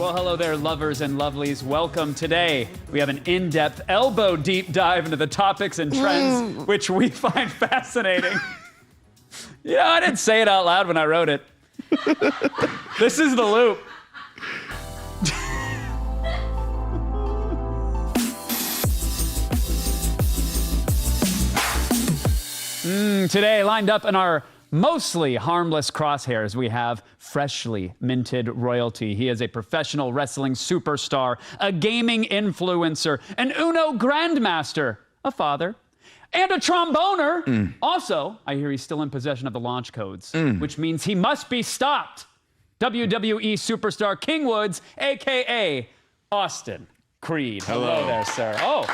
Well, hello there, lovers and lovelies. Welcome. Today, we have an in-depth, elbow-deep dive into the topics and trends which we find fascinating. You know, I didn't say it out loud when I wrote it. This is the loop. Today, lined up in our mostly harmless crosshairs, we have freshly minted royalty. He is a professional wrestling superstar, a gaming influencer, an Uno grandmaster, a father, and a tromboner. Also, I hear he's still in possession of the launch codes, which means he must be stopped. WWE superstar King Woods, a.k.a. Austin Creed. Hello there, sir. Oh.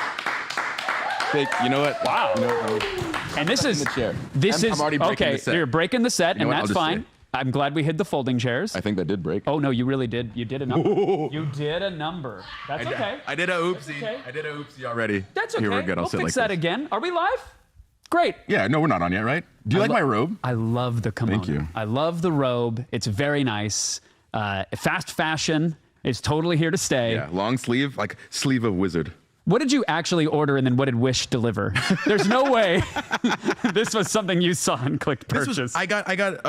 You know what? Wow. You know, and this is, I'm already breaking the set. You're breaking the set, and that's fine. I'm glad we hid the folding chairs. I think that did break. Oh, no, you really did. You did a number. You did a number. That's okay. I did a oopsie. Okay. I did a oopsie already. That's okay. Here we're good. We'll fix that again. Are we live? Great. Yeah, no, we're not on yet, right? Do you like my robe? I love the kimono. Thank you. I love the robe. It's very nice. Fast fashion is totally here to stay. Yeah, long sleeve, like sleeve of wizard. What did you actually order, and then what did Wish deliver? There's no way this was something you saw and clicked purchase. I got you got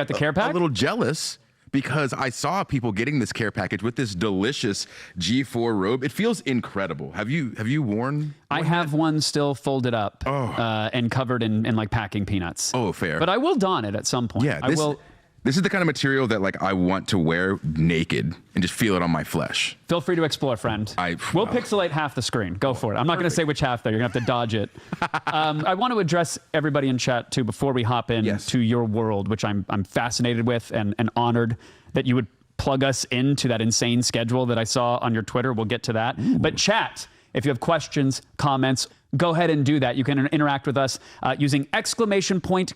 the care pack? A little jealous because I saw people getting this care package with this delicious G4 robe. It feels incredible. Have you worn? I have one still folded up and covered in like packing peanuts. Oh, fair. But I will don it at some point. Yeah, I will. This is the kind of material that like I want to wear naked and just feel it on my flesh. Feel free to explore, friend. We'll pixelate half the screen. Go for it. I'm not going to say which half, though. You're going to have to dodge it. I want to address everybody in chat, too, before we hop in to your world, which I'm fascinated with and honored that you would plug us into that insane schedule that I saw on your Twitter. We'll get to that. But chat, if you have questions, comments, go ahead and do that. You can interact with us using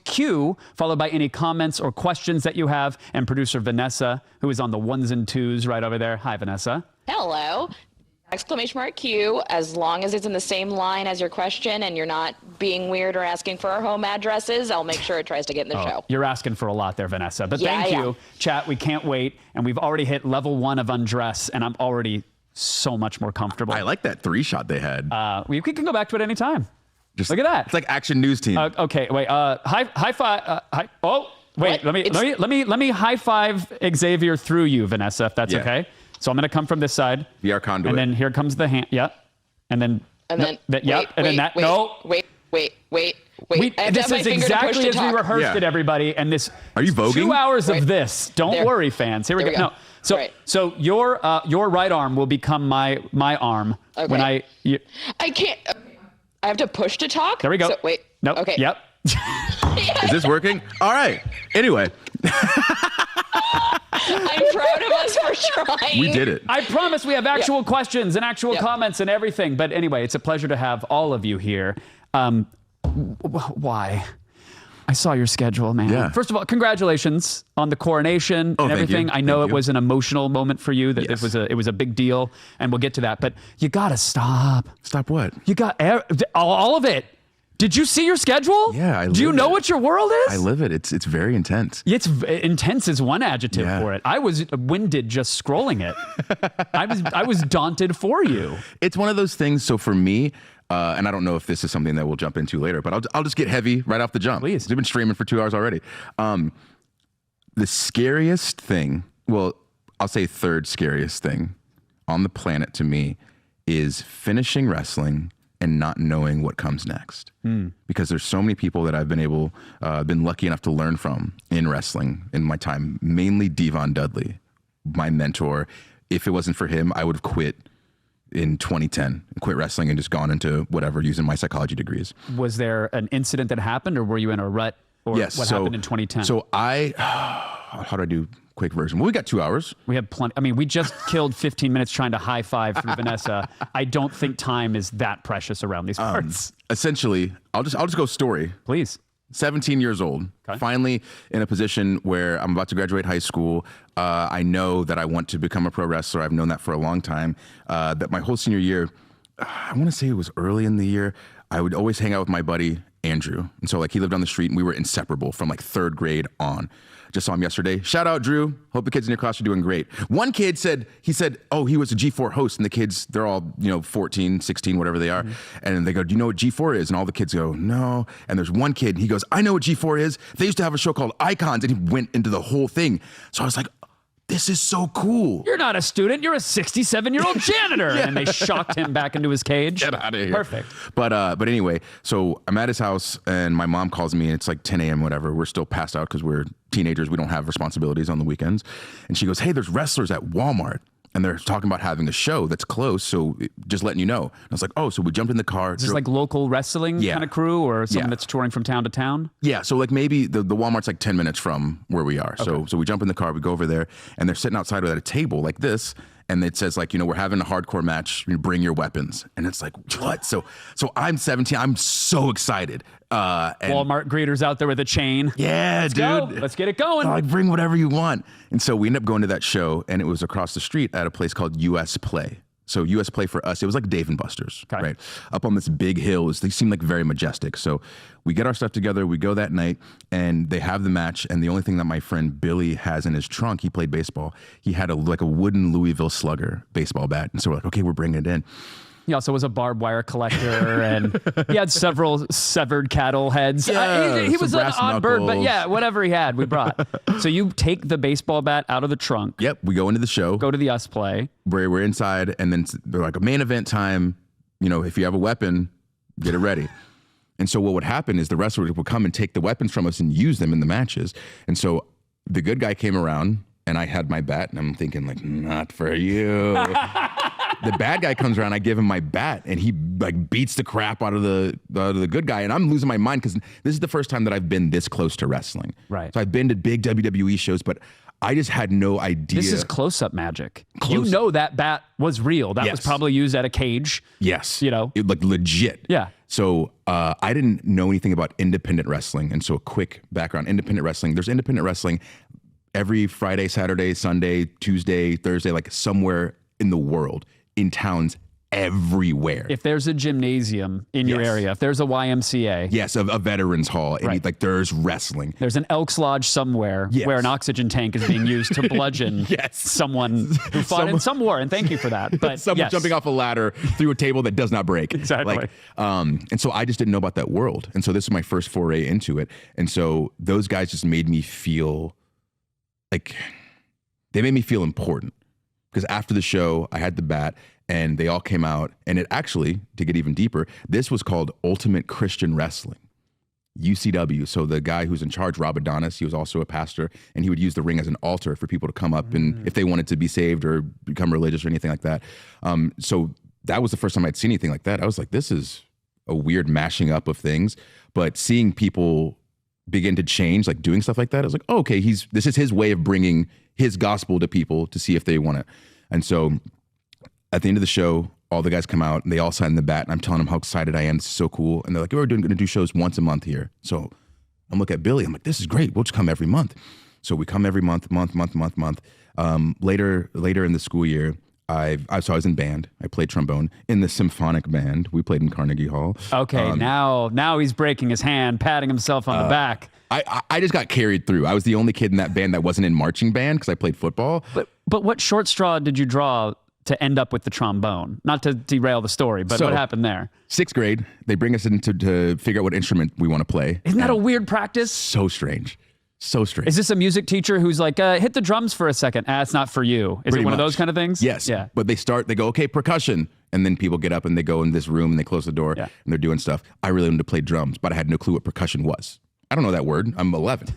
!Q, followed by any comments or questions that you have. And producer Vanessa, who is on the ones and twos right over there. Hi, Vanessa. Hello. !Q, as long as it's in the same line as your question and you're not being weird or asking for our home addresses, I'll make sure it tries to get in the show. You're asking for a lot there, Vanessa. But thank you. Chat, we can't wait. And we've already hit level 1 of undress, and I'm already so much more comfortable. I like that 3-shot they had. We can go back to it anytime. Just look at that. It's like Action News Team. Okay, wait. High five. Oh, wait. Let me high five Xavier through you, Vanessa, if that's okay. So I'm gonna come from this side. Be our conduit. And then here comes the hand. Yep. And then. Wait. This is exactly as we rehearsed it, everybody. And this. Are you voguing? 2 hours of this. Don't worry, fans. Here we go. No. So your right arm will become my arm when I can't. I have to push to talk. There we go. So, wait. Nope. Okay. Yep. Is this working? All right. Anyway. I'm proud of us for trying. We did it. I promise we have actual questions and actual comments and everything. But anyway, it's a pleasure to have all of you here. Why? I saw your schedule, man. Yeah. First of all, congratulations on the coronation and everything. Thank you. I know it was an emotional moment for you. That it was a big deal, and we'll get to that. But you gotta stop. Stop what? You got all of it. Did you see your schedule? Yeah, Do you know what your world is? I live it. It's very intense. It's intense is one adjective for it. I was winded just scrolling it. I was daunted for you. It's one of those things. So for me, and I don't know if this is something that we'll jump into later, but I'll just get heavy right off the jump. Please. We've been streaming for 2 hours already. The scariest thing, well, I'll say third scariest thing on the planet to me is finishing wrestling and not knowing what comes next. Because there's so many people that I've been lucky enough to learn from in wrestling in my time, mainly Devon Dudley, my mentor. If it wasn't for him, I would have quit in 2010, quit wrestling and just gone into whatever using my psychology degrees. Was there an incident that happened, or were you in a rut? Or what happened in 2010? So how do I do quick version? Well, we got 2 hours. We have plenty. I mean, we just killed 15 minutes trying to high five through Vanessa. I don't think time is that precious around these parts. Essentially, I'll just go story. Please. 17 years old, finally in a position where I'm about to graduate high school. I know that I want to become a pro wrestler. I've known that for a long time. That my whole senior year, I want to say it was early in the year, I would always hang out with my buddy, Andrew. And so like he lived on the street and we were inseparable from like 3rd grade on. Just saw him yesterday. Shout out, Drew. Hope the kids in your class are doing great. One kid said, he was a G4 host, and the kids, they're all, 14, 16, whatever they are. And they go, do you know what G4 is? And all the kids go, no. And there's one kid, he goes, I know what G4 is. They used to have a show called Icons, and he went into the whole thing. So I was like, this is so cool. You're not a student. You're a 67-year-old janitor. And they shocked him back into his cage. Get out of here. Perfect. But anyway, so I'm at his house, and my mom calls me, and it's like 10 a.m., whatever. We're still passed out because we're teenagers. We don't have responsibilities on the weekends. And she goes, hey, there's wrestlers at Walmart. And they're talking about having a show that's close, so just letting you know. And I was like, oh, so we jumped in the car. Is this like local wrestling kind of crew or someone that's touring from town to town? Yeah, so like maybe the Walmart's like 10 minutes from where we are. Okay. So we jump in the car, we go over there, and they're sitting outside at a table like this, and it says like, we're having a hardcore match, bring your weapons. And it's like, what? So I'm 17, I'm so excited. And Walmart greeters out there with a chain. Yeah, Let's dude. go. Let's get it going. Like, bring whatever you want. And so we ended up going to that show, and it was across the street at a place called US Play. So US Play for us, it was like Dave & Buster's, right? Up on this big hill. They seem like very majestic. So we get our stuff together, we go that night, and they have the match. And the only thing that my friend Billy has in his trunk, he played baseball. He had a wooden Louisville Slugger baseball bat. And so we're like, okay, we're bringing it in. He also was a barbed wire collector, and he had several severed cattle heads. Yeah, he was an odd bird, but knuckles. Whatever he had, we brought. So you take the baseball bat out of the trunk. Yep, we go into the show. Go to the US Play. We're inside, and then they're like, a main event time. If you have a weapon, get it ready. And so what would happen is the wrestlers would come and take the weapons from us and use them in the matches. And so the good guy came around, and I had my bat, and I'm thinking like, not for you. The bad guy comes around, I give him my bat, and he like beats the crap out of the good guy, and I'm losing my mind because this is the first time that I've been this close to wrestling. Right. So I've been to big WWE shows, but I just had no idea. This is close-up magic. You know that bat was real. That was probably used at a cage. Yes. It, like legit. Yeah. So I didn't know anything about independent wrestling, and so a quick background: independent wrestling. There's independent wrestling every Friday, Saturday, Sunday, Tuesday, Thursday, like somewhere in the world, in towns everywhere. If there's a gymnasium in your area, if there's a YMCA. Yes, a veterans hall. And like there's wrestling. There's an Elks Lodge somewhere where an oxygen tank is being used to bludgeon someone who fought in some war. And thank you for that. But someone jumping off a ladder through a table that does not break. Exactly. And so I just didn't know about that world. And so this is my first foray into it. And so those guys just made me feel like, they made me feel important. Because after the show, I had the bat, and they all came out. And it actually, to get even deeper, this was called Ultimate Christian Wrestling, UCW. So the guy who's in charge, Rob Adonis, he was also a pastor, and he would use the ring as an altar for people to come up and if they wanted to be saved or become religious or anything like that. So that was the first time I'd seen anything like that. I was like, this is a weird mashing up of things. But seeing people begin to change, like doing stuff like that, I was like, oh, okay, this is his way of bringing his gospel to people to see if they want it. And so at the end of the show, all the guys come out and they all sign the bat, and I'm telling them how excited I am. This is so cool. And they're like, we're going to do shows once a month here. So I'm looking at Billy. I'm like, this is great. We'll just come every month. So we come every month. Later in the school year, I was in band. I played trombone in the symphonic band. We played in Carnegie Hall. Okay, now he's breaking his hand, patting himself on the back. I just got carried through. I was the only kid in that band that wasn't in marching band because I played football. But what short straw did you draw to end up with the trombone? Not to derail the story, but what happened there? 6th grade, they bring us in to figure out what instrument we want to play. Isn't that a weird practice? So strange. So strange. Is this a music teacher who's like, hit the drums for a second? It's not for you. Is it one of those kind of things? Yes. Yeah. But they go, okay, percussion. And then people get up and they go in this room and they close the door and they're doing stuff. I really wanted to play drums, but I had no clue what percussion was. I don't know that word. I'm 11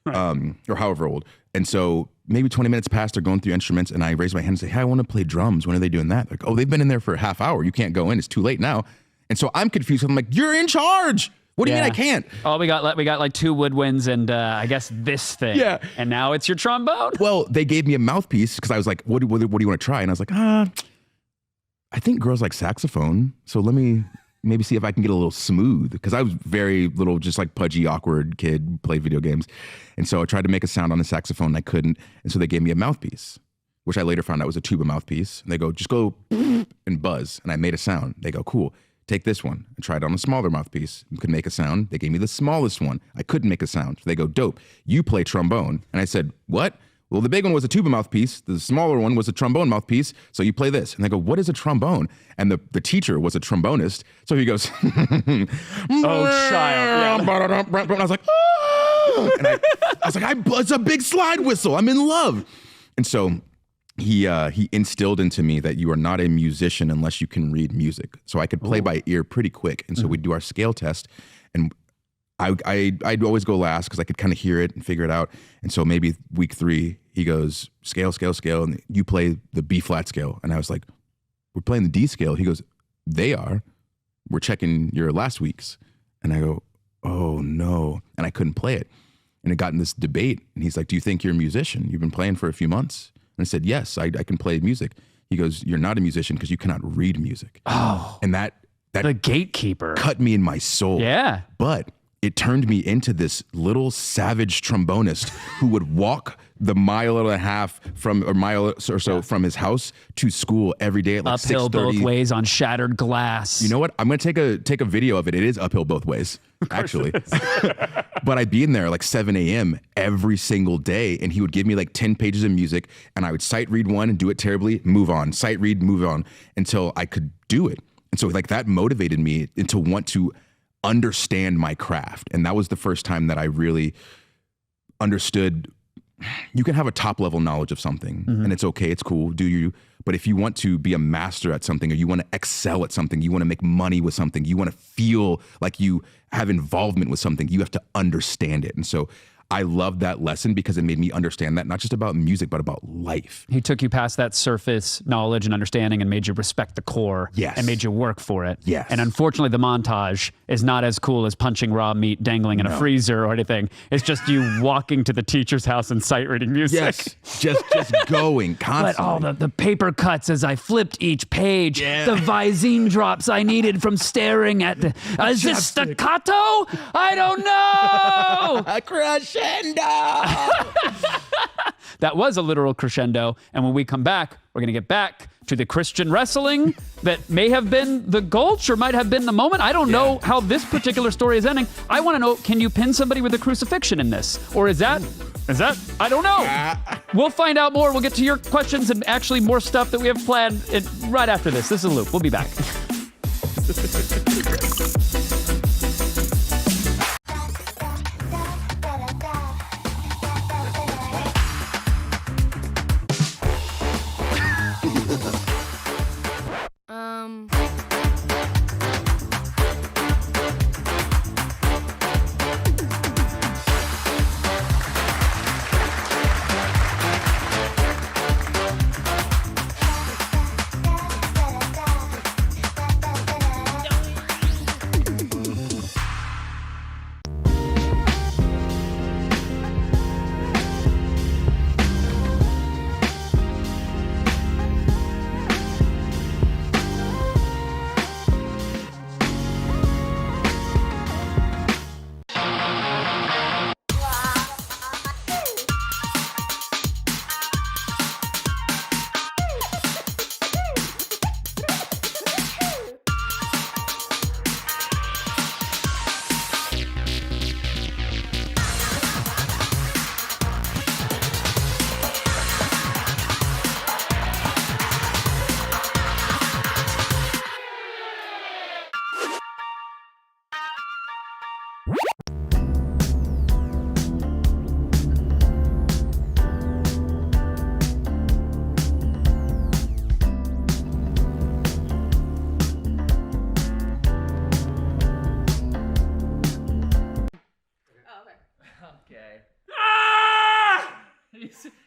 or however old. And so maybe 20 minutes passed, they're going through instruments, and I raise my hand and say, hey, I want to play drums. When are they doing that? They're like, oh, they've been in there for a half hour. You can't go in. It's too late now. And so I'm confused. I'm like, you're in charge. What do you mean I can't? Oh, we got like 2 woodwinds and I guess this thing. Yeah. And now it's your trombone? Well, they gave me a mouthpiece because I was like, what do you want to try? And I was like, I think girls like saxophone. So let me maybe see if I can get a little smooth, because I was very little, just like pudgy, awkward kid, played video games. And so I tried to make a sound on the saxophone and I couldn't. And so they gave me a mouthpiece, which I later found out was a tuba mouthpiece. And they go, just go and buzz. And I made a sound. They go, cool. take this one. I tried on a smaller mouthpiece. You could make a sound. They gave me the smallest one. I couldn't make a sound. They go, dope. You play trombone. And I said, what? Well, the big one was a tuba mouthpiece. The smaller one was a trombone mouthpiece. So you play this. And they go, what is a trombone? And the teacher was a trombonist. So he goes, oh, child. Yeah. And I was like, oh. And I was like, it's a big slide whistle. I'm in love. And so he instilled into me that you are not a musician unless you can read music. So I could play by ear pretty quick. And so we'd do our scale test. And I'd always go last because I could kind of hear it and figure it out. And so maybe week 3, he goes, scale, scale, scale, and you play the B flat scale. And I was like, we're playing the D scale. He goes, they are. We're checking your last week's. And I go, oh no. And I couldn't play it. And it got in this debate. And he's like, do you think you're a musician? You've been playing for a few months. And I said, yes, I can play music. He goes, you're not a musician because you cannot read music. Oh. And that the gatekeeper cut me in my soul. Yeah. But it turned me into this little savage trombonist who would walk the mile and a half mile or so from his house to school every day at like uphill 6:30. both ways on shattered glass. You know what? I'm going to take a video of it. It is uphill both ways, actually. But I'd be in there like 7 a.m. every single day, and he would give me like 10 pages of music, and I would sight read one and do it terribly, move on, sight read, move on, until I could do it. And so like that motivated me to want to understand my craft. And that was the first time that I really understood you can have a top level knowledge of something and it's okay, it's cool, do you? But if you want to be a master at something, or you want to excel at something, you want to make money with something, you want to feel like you have involvement with something, you have to understand it. And so I loved that lesson because it made me understand that, not just about music, but about life. He took you past that surface knowledge and understanding and made you respect the core. Yes. And made you work for it. Yes. And unfortunately, the montage is not as cool as punching raw meat dangling in a freezer or anything. It's just you walking to the teacher's house and sight reading music. Yes, just going constantly. But the paper cuts as I flipped each page. Yeah. The Visine drops I needed from staring at the... is this staccato? I don't know! A crushendo! That was a literal crescendo. And when we come back, we're going to get back to the Christian wrestling that may have been the gulch or might have been the moment. I don't know how this particular story is ending. I want to know, can you pin somebody with a crucifixion in this? Or is that, I don't know. We'll find out more. We'll get to your questions and actually more stuff that we have planned right after this. This is Loop. We'll be back.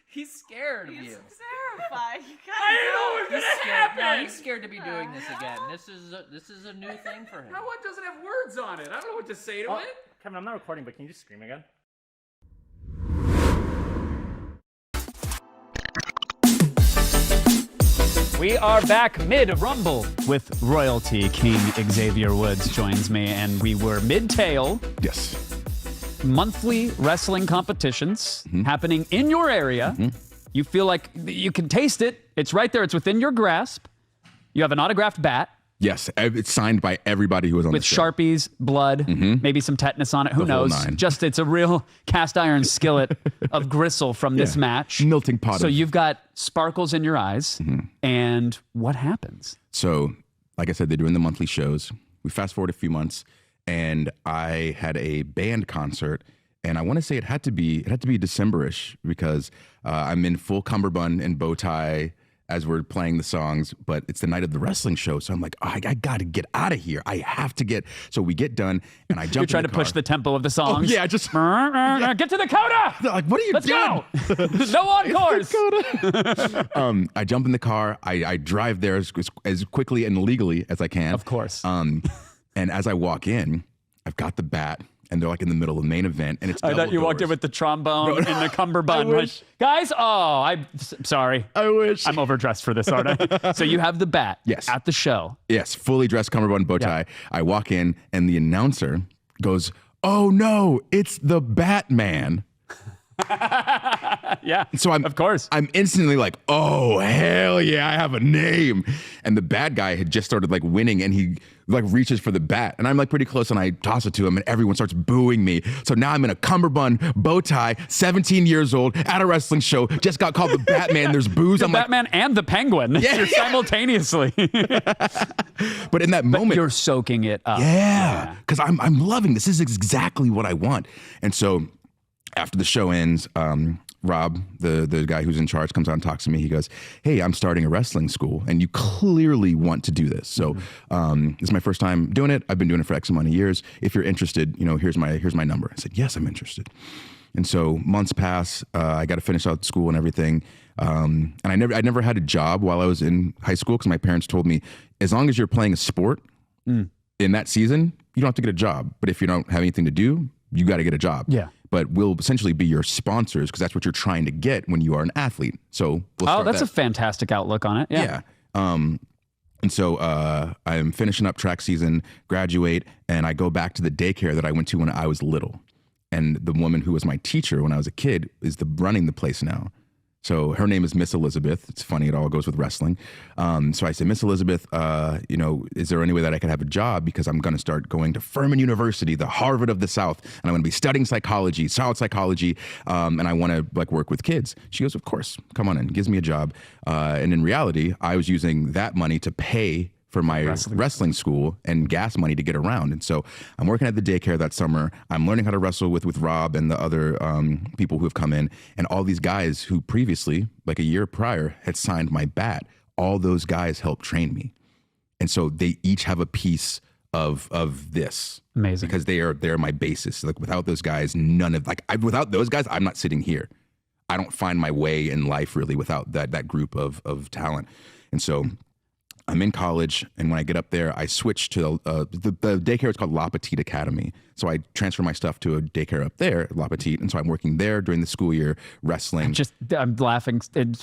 He's scared of you. He's terrified. I didn't know what was gonna happen. No, he's scared to be doing this again. This is a new thing for him. That one doesn't have words on it. I don't know what to say to it. Kevin, I'm not recording, but can you just scream again? We are back mid-rumble with royalty. King Xavier Woods joins me, and we were mid-tail. Yes. Monthly wrestling competitions happening in your area. You feel like you can taste it. It's right there. It's within your grasp. You have an autographed bat. Yes, it's signed by everybody who was on with the show. Sharpies, blood, maybe some tetanus on it. Who The whole knows? nine. Just it's a real cast iron skillet of gristle from this match. Melting pot. So you've got sparkles in your eyes, and what happens? So, like I said, they're doing the monthly shows. We fast forward a few months, and I had a band concert, and I want to say it had to be December-ish because I'm in full cummerbund and bow tie as we're playing the songs, but it's the night of the wrestling show. So I'm like, oh, I got to get out of here. I have to get. So we get done, and I jump. You're trying to push the tempo of the songs. Oh, yeah, just get to the coda. Like, what are you Let's doing? go. No encores. I jump in the car. I drive there as quickly and legally as I can. Of course. And as I walk in, I've got the bat. And they're like in the middle of the main event, and it's. I thought you walked in with the trombone and the cummerbund. I wish. Guys, I'm sorry. I wish. I'm overdressed for this, aren't I? So you have the bat. Yes. At the show. Yes, fully dressed cummerbund bow tie. Yeah. I walk in, and the announcer goes, "Oh no, it's the Batman." Yeah. So of course. I'm instantly like, oh hell yeah, I have a name. And the bad guy had just started like winning, and he like reaches for the bat, and I'm like pretty close, and I toss it to him, and everyone starts booing me. So now I'm in a cummerbund bow tie, 17 years old, at a wrestling show, just got called the Batman. There's booze. The I'm Batman and the Penguin. Yeah. You're simultaneously. but in that moment, You're soaking it up. yeah, because I'm loving this. This is exactly what I want. And so after the show ends, Rob, the guy who's in charge, comes on and talks to me. He goes, "Hey, I'm starting a wrestling school, and you clearly want to do this. So this is my first time doing it. I've been doing it for X amount of years. If you're interested, here's my number." I said, "Yes, I'm interested." And so months pass. I got to finish out school and everything. And I never had a job while I was in high school because my parents told me, as long as you're playing a sport in that season, you don't have to get a job. But if you don't have anything to do, you got to get a job. Yeah. But we'll essentially be your sponsors because that's what you're trying to get when you are an athlete. So we'll start that's that. a fantastic outlook on it. Yeah. And so I'm finishing up track season, graduate, and I go back to the daycare that I went to when I was little. And the woman who was my teacher when I was a kid is running the place now. So her name is Miss Elizabeth. It's funny, it all goes with wrestling. So I said, "Miss Elizabeth, is there any way that I could have a job? Because I'm going to start going to Furman University, the Harvard of the South, and I'm going to be studying psychology, child psychology, and I want to like work with kids." She goes, "Of course, come on in." Gives me a job. And in reality, I was using that money to pay for my wrestling school and gas money to get around. And so I'm working at the daycare that summer. I'm learning how to wrestle with Rob and the other people who have come in, and all these guys who previously, like a year prior, had signed my bat. All those guys helped train me. And so they each have a piece of this. Amazing. Because they're my basis. Like without those guys, without those guys, I'm not sitting here. I don't find my way in life really without that group of talent. And so I'm in college, and when I get up there, I switch to the daycare is called La Petite Academy. So I transfer my stuff to a daycare up there, La Petite, and so I'm working there during the school year, wrestling. I'm laughing,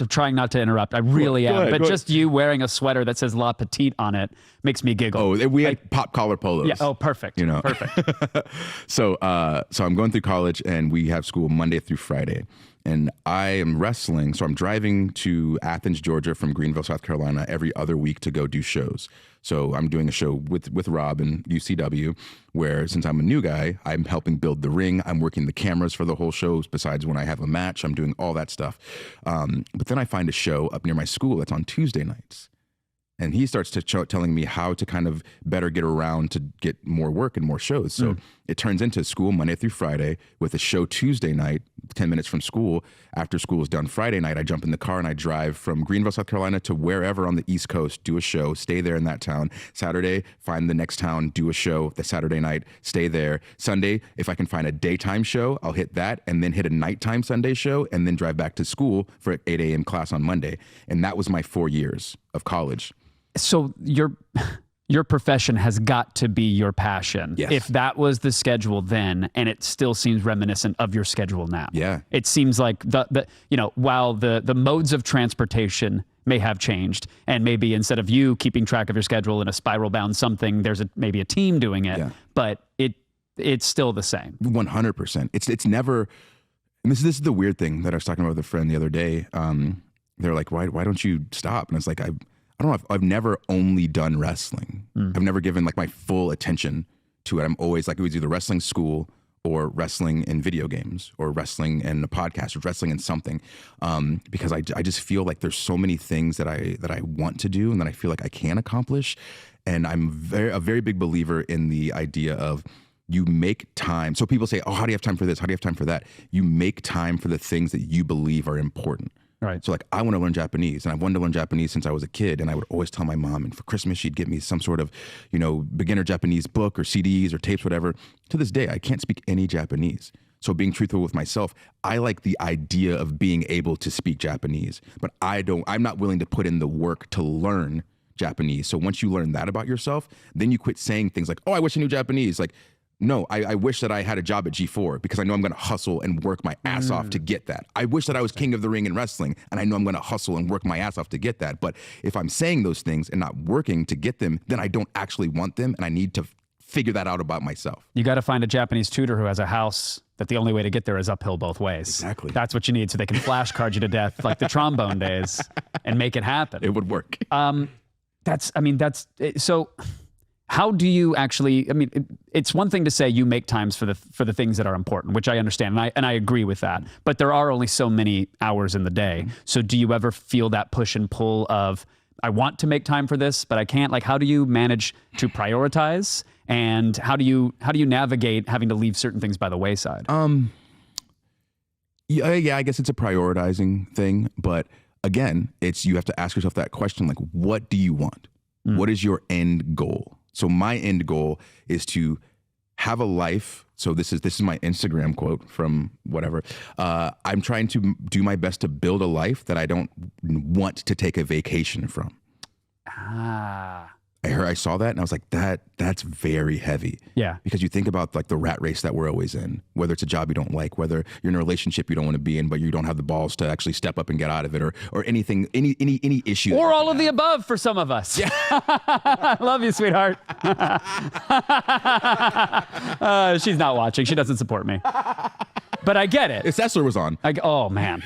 trying not to interrupt. I really am. But just you wearing a sweater that says La Petite on it makes me giggle. Oh, we had pop collar polos. Yeah. Oh, perfect. Perfect. So I'm going through college, and we have school Monday through Friday. And I am wrestling, so I'm driving to Athens, Georgia from Greenville, South Carolina every other week to go do shows. So I'm doing a show with Rob and UCW where, since I'm a new guy, I'm helping build the ring. I'm working the cameras for the whole shows. Besides when I have a match, I'm doing all that stuff. But then I find a show up near my school that's on Tuesday nights. And he starts telling me how to kind of better get around to get more work and more shows. So it turns into school Monday through Friday with a show Tuesday night, 10 minutes from school. After school is done Friday night, I jump in the car and I drive from Greenville, South Carolina to wherever on the East Coast, do a show, stay there in that town. Saturday, find the next town, do a show the Saturday night, stay there. Sunday, if I can find a daytime show, I'll hit that and then hit a nighttime Sunday show and then drive back to school for 8 a.m. class on Monday. And that was my 4 years of college. So your profession has got to be your passion. Yes. If that was the schedule then, and it still seems reminiscent of your schedule now. Yeah. It seems like while the modes of transportation may have changed, and maybe instead of you keeping track of your schedule in a spiral bound something, there's maybe a team doing it. Yeah. But it's still the same. 100%. It's never. And this is the weird thing that I was talking about with a friend the other day. They're like, why don't you stop? And it's like I don't know, I've never only done wrestling. I've never given like my full attention to it. I'm always like, it was either wrestling school or wrestling in video games or wrestling in a podcast or wrestling in something. Because I just feel like there's so many things that I want to do and that I feel like I can accomplish. And I'm a very big believer in the idea of you make time. So people say, oh, how do you have time for this? How do you have time for that? You make time for the things that you believe are important. Right. So like, I want to learn Japanese, and I've wanted to learn Japanese since I was a kid, and I would always tell my mom, and for Christmas, she'd get me some sort of, beginner Japanese book or CDs or tapes, whatever. To this day, I can't speak any Japanese. So being truthful with myself, I like the idea of being able to speak Japanese, but I'm not willing to put in the work to learn Japanese. So once you learn that about yourself, then you quit saying things like, oh, I wish I knew Japanese. Like, no, I wish that I had a job at G4 because I know I'm going to hustle and work my ass off to get that. I wish that I was king of the ring in wrestling, and I know I'm going to hustle and work my ass off to get that. But if I'm saying those things and not working to get them, then I don't actually want them, and I need to figure that out about myself. You got to find a Japanese tutor who has a house that the only way to get there is uphill both ways. Exactly. That's what you need, so they can flashcard you to death like the trombone days and make it happen. It would work. So how do you actually, it's one thing to say you make times for the things that are important, which I understand, and I agree with that, but there are only so many hours in the day. So do you ever feel that push and pull of, I want to make time for this, but I can't? Like, how do you manage to prioritize, and how do you navigate having to leave certain things by the wayside? Yeah, I guess it's a prioritizing thing, but again, you have to ask yourself that question, like, what do you want? What is your end goal? So my end goal is to have a life. So this is my Instagram quote from whatever. I'm trying to do my best to build a life that I don't want to take a vacation from. I saw that and I was like, that's very heavy. Yeah. Because you think about like the rat race that we're always in, whether it's a job you don't like, whether you're in a relationship you don't want to be in, but you don't have the balls to actually step up and get out of it, or anything, any issue. Or all of the above for some of us. Yeah. I love you, sweetheart. She's not watching. She doesn't support me. But I get it. If Sessler was on. Oh, man.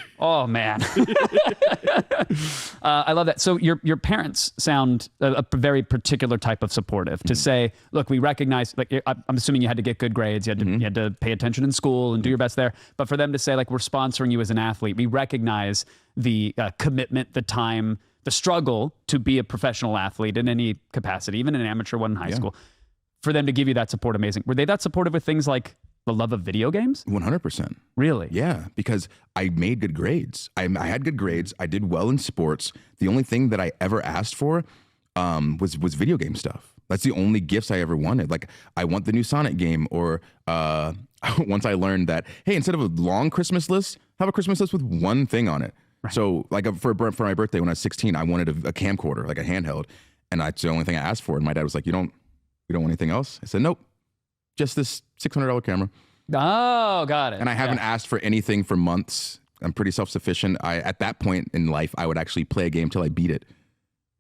I love that. So your parents sound a very particular type of supportive to say, look, we recognize, like, I'm assuming you had to get good grades. You had to pay attention in school and do your best there. But for them to say, like, we're sponsoring you as an athlete, we recognize the commitment, the time, the struggle to be a professional athlete in any capacity, even an amateur one in high school. For them to give you that support, amazing. Were they that supportive with things like the love of video games? 100%. Really? Yeah, because I made good grades. I had good grades. I did well in sports. The only thing that I ever asked for was video game stuff. That's the only gifts I ever wanted. Like, I want the new Sonic game, or once I learned that, hey, instead of a long Christmas list, have a Christmas list with one thing on it. Right. So like for my birthday when I was 16, I wanted a camcorder, like a handheld. And that's the only thing I asked for. And my dad was like, you don't want anything else? I said, nope. Just this $600 camera. Oh, got it. And I haven't asked for anything for months. I'm pretty self-sufficient. At that point in life, I would actually play a game till I beat it.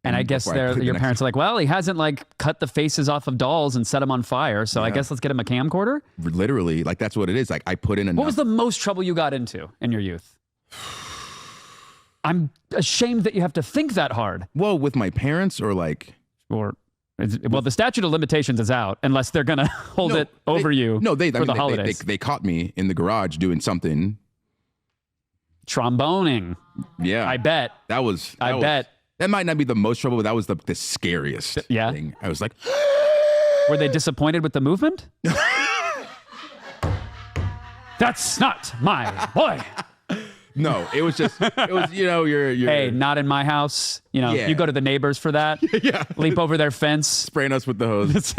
And I guess your parents are like, well, he hasn't like cut the faces off of dolls and set them on fire, so I guess let's get him a camcorder? Literally, like that's what it is. Like I put in enough. What was the most trouble you got into in your youth? I'm ashamed that you have to think that hard. Well, with my parents or like... Well, the statute of limitations is out unless they're going to hold it over you for the holidays. They caught me in the garage doing something. Tromboning. Yeah. I bet. That might not be the most trouble, but that was the scariest thing. I was like... Were they disappointed with the movement? That's not my boy. No, it was you're hey, not in my house. You go to the neighbors for that. Leap over their fence, spraying us with the hose.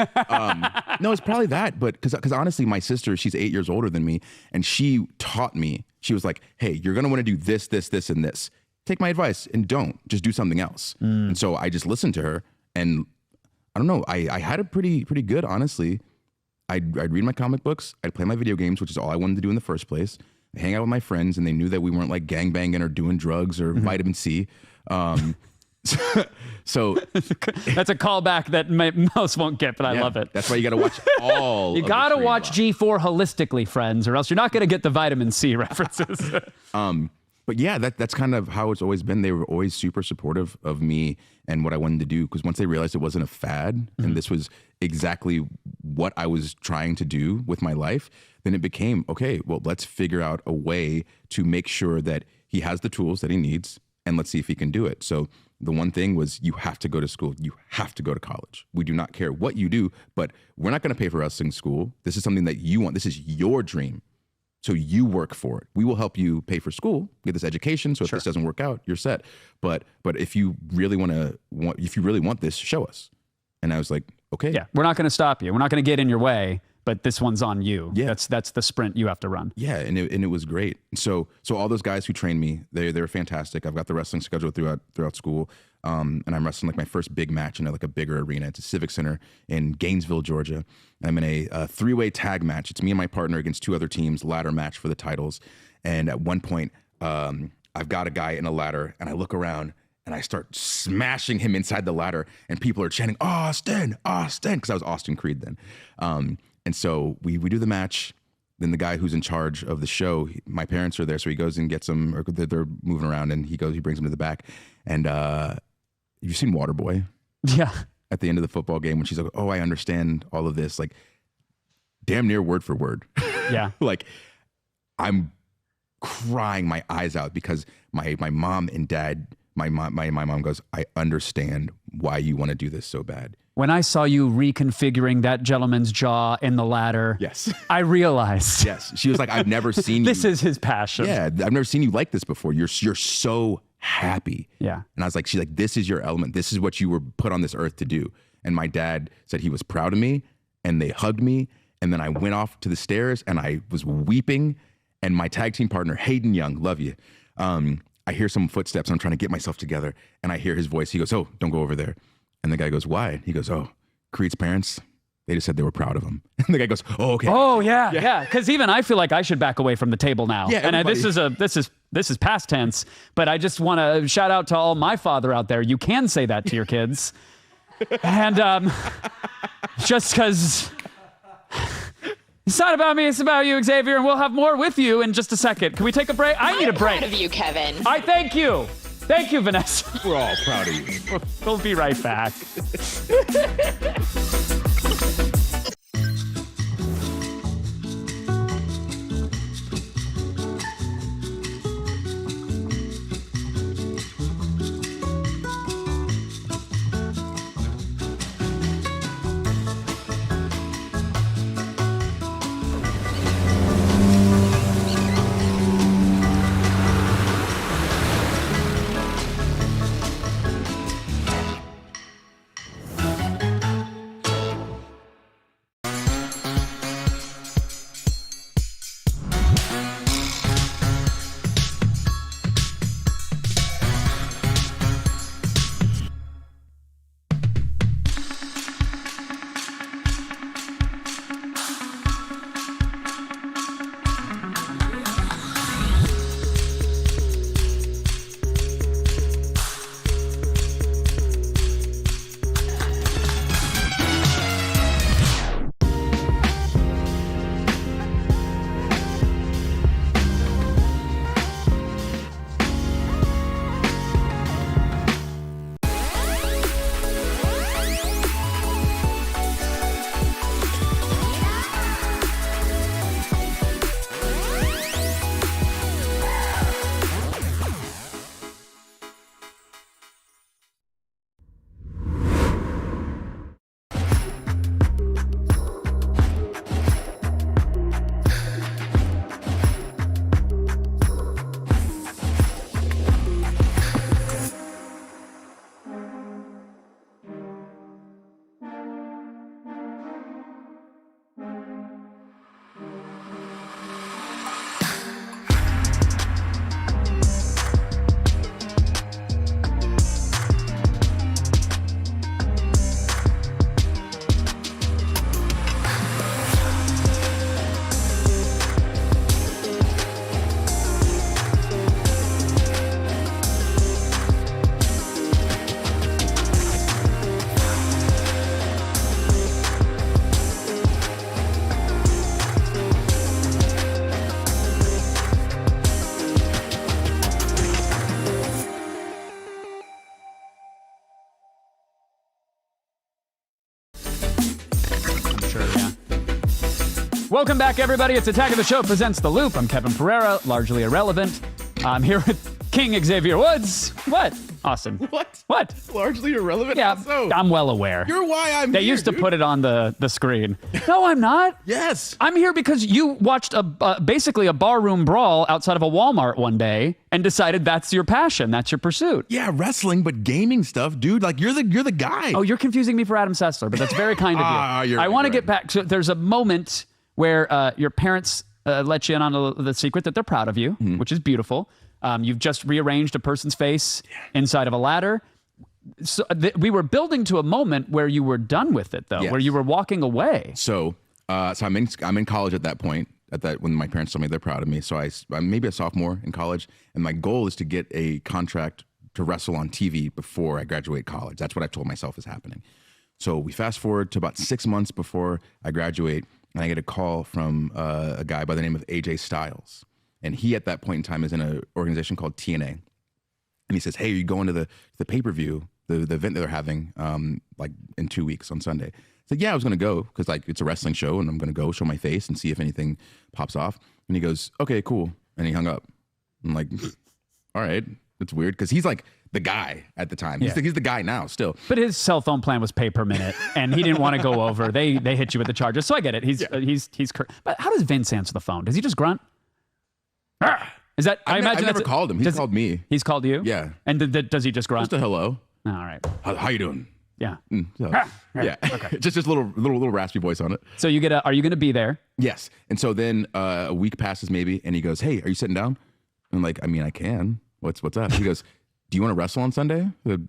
No, it's probably that. But because honestly, my sister, she's 8 years older than me, and she taught me. She was like, "Hey, you're gonna want to do this, this, this, and this. Take my advice and don't just do something else." And so I just listened to her, and I don't know. I had it pretty good, honestly. I'd read my comic books. I'd play my video games, which is all I wanted to do in the first place. Hang out with my friends, and they knew that we weren't like gangbanging or doing drugs or vitamin C. So that's a callback that most won't get, but I love it. That's why you got to watch all. You got to watch G4 holistically, friends, or else you're not going to get the vitamin C references. but yeah, that's kind of how it's always been. They were always super supportive of me and what I wanted to do, because once they realized it wasn't a fad and this was exactly what I was trying to do with my life, then it became, okay, well, let's figure out a way to make sure that he has the tools that he needs, and let's see if he can do it. So the one thing was, you have to go to school. You have to go to college. We do not care what you do, but we're not going to pay for wrestling school. This is something that you want. This is your dream. So you work for it. We will help you pay for school, get this education. So if this doesn't work out, you're set. But if you really want this, show us. And I was like, okay. Yeah, we're not going to stop you. We're not going to get in your way, but this one's on you. Yeah. That's the sprint you have to run. Yeah, and it was great. So all those guys who trained me, they're fantastic. I've got the wrestling schedule throughout school. And I'm wrestling like my first big match in like a bigger arena. It's a Civic Center in Gainesville, Georgia. I'm in a three-way tag match. It's me and my partner against two other teams, ladder match for the titles. And at one point, I've got a guy in a ladder, and I look around and I start smashing him inside the ladder, and people are chanting, Austin, Austin, because I was Austin Creed then. And so we do the match. Then the guy who's in charge of the show, my parents are there, so he goes and gets them, or they're moving around, and he brings them to the back. And you've seen Waterboy? Yeah. At the end of the football game, when she's like, oh, I understand all of this, like damn near word for word. Yeah. Like I'm crying my eyes out because my mom and dad, my mom goes, I understand why you want to do this so bad. When I saw you reconfiguring that gentleman's jaw in the ladder, yes, I realized. Yes. She was like, I've never seen you. This is his passion. Yeah. I've never seen you like this before. You're so happy. Yeah. And I was like, she's like, this is your element. This is what you were put on this earth to do. And my dad said he was proud of me, and they hugged me. And then I went off to the stairs and I was weeping. And my tag team partner, Hayden Young, love you. I hear some footsteps. I'm trying to get myself together. And I hear his voice. He goes, oh, don't go over there. And the guy goes, why? He goes, oh, Creed's parents, they just said they were proud of him. And the guy goes, oh, okay. Oh, yeah. Because even I feel like I should back away from the table now. Yeah, and this is past tense, but I just want to shout out to all my father out there. You can say that to your kids. And just because it's not about me, it's about you, Xavier, and we'll have more with you in just a second. Can we take a break? I need a break. I'm proud of you, Kevin. I thank you. Thank you, Vanessa. We're all proud of you. We'll be right back. Welcome back, everybody. It's Attack of the Show presents The Loop. I'm Kevin Pereira, largely irrelevant. I'm here with King Xavier Woods. What? Austin. What? Largely irrelevant? Yeah, So, I'm well aware. you're why I'm They here, used to dude. put it on the screen. No, I'm not. Yes. I'm here because you watched basically a barroom brawl outside of a Walmart one day and decided that's your passion, that's your pursuit. Yeah, wrestling, but gaming stuff, dude. Like you're the guy. Oh, you're confusing me for Adam Sessler, but that's very kind of you. You're I right, want to you're get right. back. So there's a moment where your parents let you in on the secret that they're proud of you, which is beautiful. You've just rearranged a person's face inside of a ladder. So we were building to a moment where you were done with it, though, Yes. where you were walking away. So I'm in college at that point. When my parents told me they're proud of me, so I'm maybe a sophomore in college, and my goal is to get a contract to wrestle on TV before I graduate college. That's what I've told myself is happening. So we fast forward to about 6 months before I graduate, and I get a call from a guy by the name of AJ Styles, and he at that point in time is in an organization called TNA, and he says, "Hey, are you going to the pay-per-view, the event that they're having, like in 2 weeks on Sunday?" I said, "Yeah, I was going to go because like it's a wrestling show and I'm going to go show my face and see if anything pops off." And he goes, "Okay, cool." And he hung up. I'm like, all right, that's weird because he's like the guy at the time. He's the guy now still. But his cell phone plan was pay per minute, and he didn't want to go over. They hit you with the charges, so I get it. He's. But how does Vince answer the phone? Does he just grunt? Is that? I imagine I never called him. He's called me. He's called you. Yeah. And does he just grunt? Just a hello. All right. How you doing? Yeah. So, yeah. Okay. just little raspy voice on it. So you get a. Are you going to be there? Yes. And so then a week passes maybe, and he goes, "Hey, are you sitting down?" I'm like, "I mean, I can. What's up?" He goes, "Do you want to wrestle on Sunday?" I said,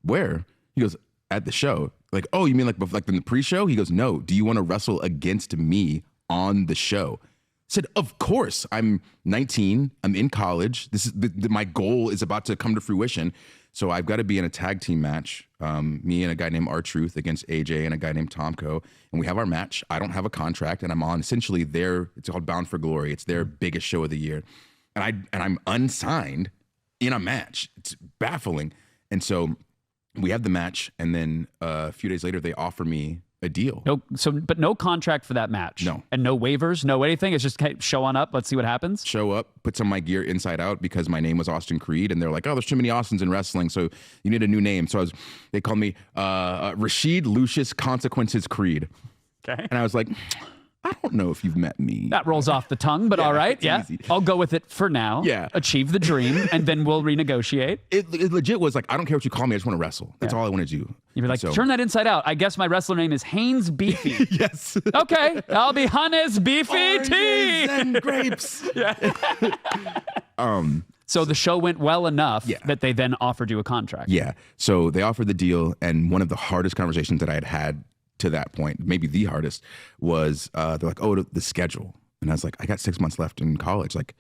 "Where?" He goes, "At the show." Like, "Oh, you mean like in the pre-show?" He goes, "No. Do you want to wrestle against me on the show?" I said, "Of course. I'm 19. I'm in college. This is my goal is about to come to fruition. So I've got to be in a tag team match. Me and a guy named R-Truth against AJ and a guy named Tomko. And we have our match. I don't have a contract, and I'm on essentially it's called Bound for Glory. It's their biggest show of the year. And I'm unsigned in a match. It's baffling. And so we have the match, and then a few days later they offer me a deal. But no contract for that match. No. And no waivers, no anything. It's just showing up. Let's see what happens. Show up, put some of my gear inside out because my name was Austin Creed, and they're like, "Oh, there's too many Austins in wrestling, so you need a new name." So they called me Rashid Lucius Consequences Creed. Okay. And I was like, "I don't know if you've met me." That rolls off the tongue, but all right. it's Yeah. easy. I'll go with it for now. Yeah. Achieve the dream, and then we'll renegotiate. It legit was like, "I don't care what you call me. I just want to wrestle. That's all I want to do." You'd be like, So- turn that inside out. I guess my wrestler name is Haynes Beefy. Yes. Okay, I'll be Hannes Beefy T. Oranges and grapes. So the show went well enough Yeah. that they then offered you a contract. Yeah. So they offered the deal, and one of the hardest conversations that I had to that point, maybe the hardest, was they're like, "Oh, the schedule," and I was like, "I got 6 months left in college. Like,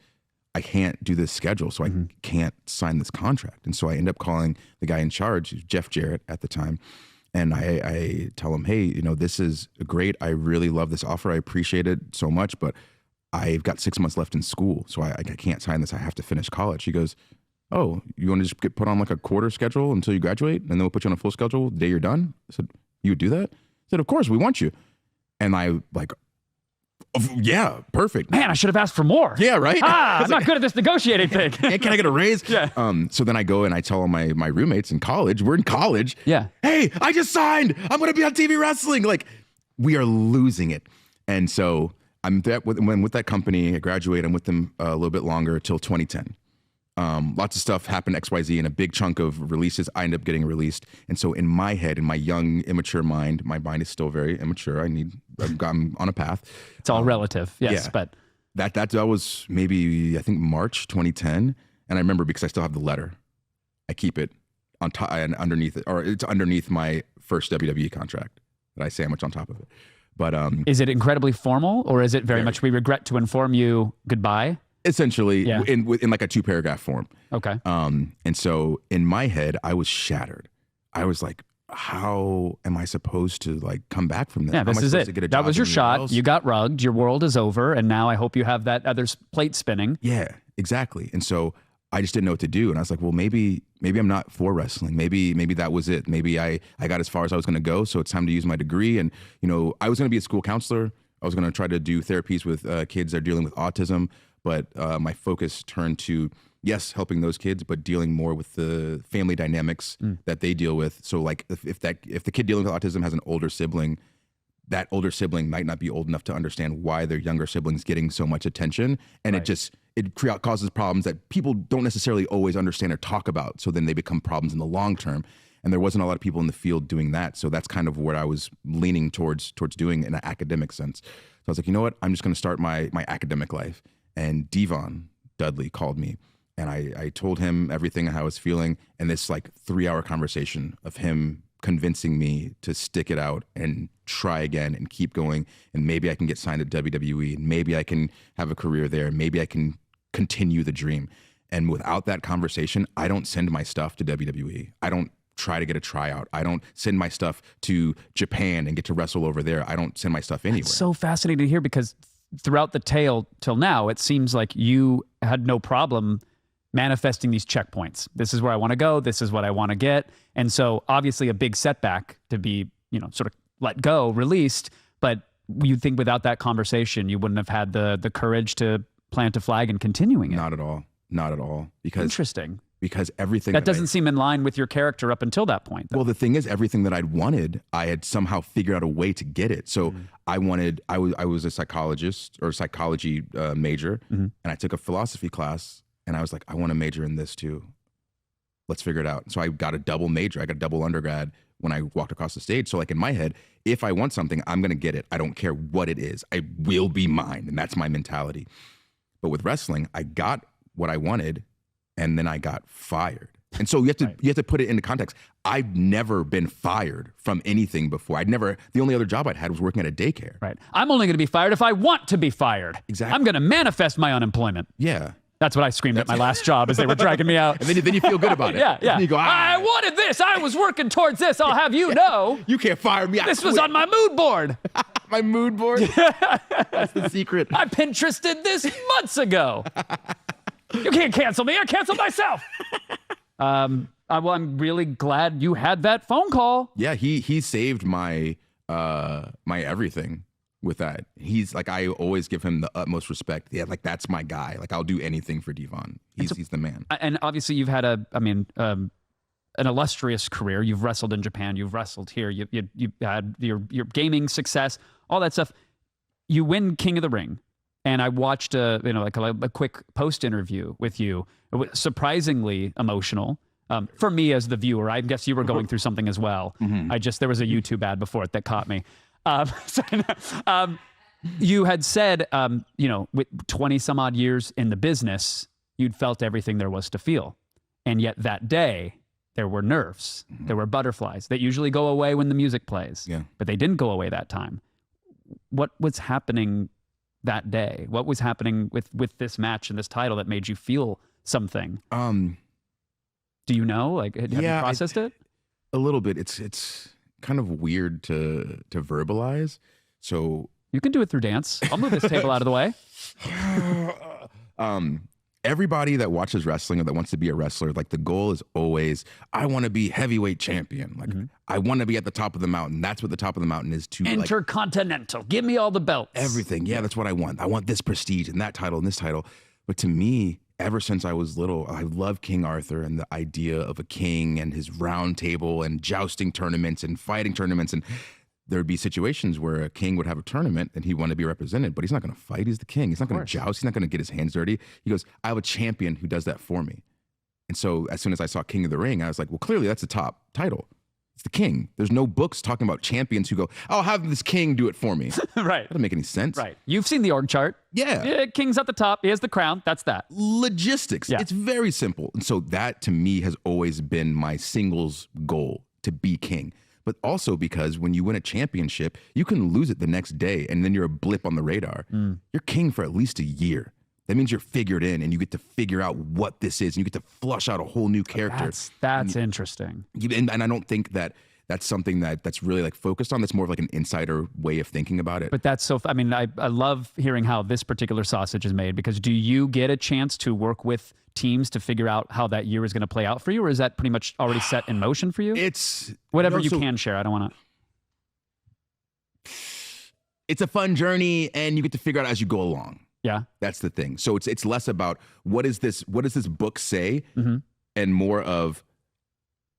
I can't do this schedule, so I can't sign this contract." And so I end up calling the guy in charge, Jeff Jarrett at the time, and I tell him, "Hey, this is great. I really love this offer. I appreciate it so much, but I've got 6 months left in school, so I can't sign this. I have to finish college." He goes, "Oh, you want to just get put on like a quarter schedule until you graduate, and then we'll put you on a full schedule the day you're done?" I said, "You would do that?" I said, "Of course, we want you." And I like, "Yeah, perfect." Man, I should have asked for more. Yeah, right? I'm not good at this negotiating thing. Hey, can I get a raise? Yeah. So then I go and I tell all my roommates in college, we're in college. Yeah. "Hey, I just signed. I'm going to be on TV wrestling." Like, we are losing it. And so I'm with that company. I graduate. I'm with them a little bit longer till 2010. Lots of stuff happened, XYZ, and a big chunk of releases I end up getting released. And so in my head, in my young, immature mind, my mind is still very immature. I'm on a path. It's all relative. Yes, yeah. but That was maybe, I think, March 2010. And I remember because I still have the letter. I keep it on top and underneath it, or it's underneath my first WWE contract that I sandwich on top of it. But is it incredibly formal, or is it very much, "We regret to inform you, goodbye"? essentially Yeah. in like a 2-paragraph form. Okay. And so in my head, I was shattered. I was like, how am I supposed to like come back from this? Yeah, How am I this is supposed to it. get a That job was your anywhere shot. else? You got rugged. Your world is over, and now I hope you have that other plate spinning. Yeah, exactly. And so I just didn't know what to do. And I was like, well, maybe I'm not for wrestling. Maybe that was it. Maybe I got as far as I was going to go. So it's time to use my degree. And, I was going to be a school counselor. I was going to try to do therapies with kids that are dealing with autism, but my focus turned to, yes, helping those kids, but dealing more with the family dynamics that they deal with. So like if the kid dealing with autism has an older sibling, that older sibling might not be old enough to understand why their younger sibling's getting so much attention. And it causes problems that people don't necessarily always understand or talk about. So then they become problems in the long term. And there wasn't a lot of people in the field doing that. So that's kind of what I was leaning towards doing in an academic sense. So I was like, you know what? I'm just going to start my academic life. And Devon Dudley called me. And I told him everything, how I was feeling. And this like 3-hour conversation of him convincing me to stick it out and try again and keep going. And maybe I can get signed at WWE. And maybe I can have a career there. Maybe I can continue the dream. And without that conversation, I don't send my stuff to WWE. I don't try to get a tryout. I don't send my stuff to Japan and get to wrestle over there. I don't send my stuff anywhere. It's so fascinating to hear, because throughout the tale till now, it seems like you had no problem manifesting these checkpoints. This is where I want to go. This is what I want to get. And so obviously a big setback to be, sort of let go, released. But you'd think without that conversation, you wouldn't have had the courage to plant a flag and continuing it. Not at all. Not at all. Because interesting. Because everything that doesn't seem in line with your character up until that point, though. Well, the thing is, everything that I'd wanted, I had somehow figured out a way to get it. So I was a psychologist or psychology major, and I took a philosophy class, and I was like, I want to major in this too. Let's figure it out. So I got a double major. I got a double undergrad when I walked across the stage. So like in my head, if I want something, I'm going to get it. I don't care what it is. I will be mine. And that's my mentality. But with wrestling, I got what I wanted, and then I got fired. And so you have to put it into context. I've never been fired from anything before. The only other job I'd had was working at a daycare. Right. I'm only going to be fired if I want to be fired. Exactly. I'm going to manifest my unemployment. Yeah. That's what I screamed at my last job as they were dragging me out. And then you feel good about it. Yeah. And you go, I wanted this. I was working towards this. I'll have you know. You can't fire me. This was on my mood board. My mood board? That's the secret. I Pinterested this months ago. You can't cancel me. I canceled myself. I'm really glad you had that phone call. Yeah, he saved my my everything with that. He's like, I always give him the utmost respect. Yeah, like that's my guy. Like I'll do anything for Devon. He's the man. And obviously you've had an illustrious career. You've wrestled in Japan. You've wrestled here. You had your gaming success, all that stuff. You win King of the Ring. And I watched a quick post interview with you. It was surprisingly emotional for me as the viewer. I guess you were going through something as well. There was a YouTube ad before it that caught me. You had said, with 20 some odd years in the business, you'd felt everything there was to feel, and yet that day there were nerves, there were butterflies that usually go away when the music plays. Yeah, but they didn't go away that time. What was happening that day? What was happening with this match and this title that made you feel something? Do you know? Like, have you processed it? A little bit. It's kind of weird to verbalize. So you can do it through dance. I'll move this table out of the way. Everybody that watches wrestling or that wants to be a wrestler, like the goal is always, I want to be heavyweight champion. Like I want to be at the top of the mountain. That's what the top of the mountain is too. Intercontinental. Give me all the belts. Everything. Yeah, that's what I want. I want this prestige and that title and this title. But to me, ever since I was little, I love King Arthur and the idea of a king and his round table and jousting tournaments and fighting tournaments. And there'd be situations where a king would have a tournament and he wanted to be represented, but he's not going to fight. He's the king. He's not going to joust. He's not going to get his hands dirty. He goes, I have a champion who does that for me. And so as soon as I saw King of the Ring, I was like, well, clearly that's the top title. It's the king. There's no books talking about champions who go, I'll have this king do it for me. Right. That doesn't make any sense. Right. You've seen the org chart. Yeah. King's at the top. He has the crown. That's that. Logistics. Yeah. It's very simple. And so that to me has always been my singles goal, to be king. But also because when you win a championship, you can lose it the next day and then you're a blip on the radar. You're king for at least a year. That means you're figured in and you get to figure out what this is and you get to flush out a whole new character. That's interesting. And I don't think that that's something that's really like focused on. That's more of like an insider way of thinking about it. But that's so, I mean, I love hearing how this particular sausage is made, because do you get a chance to work with teams to figure out how that year is going to play out for you? Or is that pretty much already set in motion for you? It's whatever you can share. I don't want to. it's a fun journey, and you get to figure out as you go along. Yeah. That's the thing. So it's less about what does this book say, and more of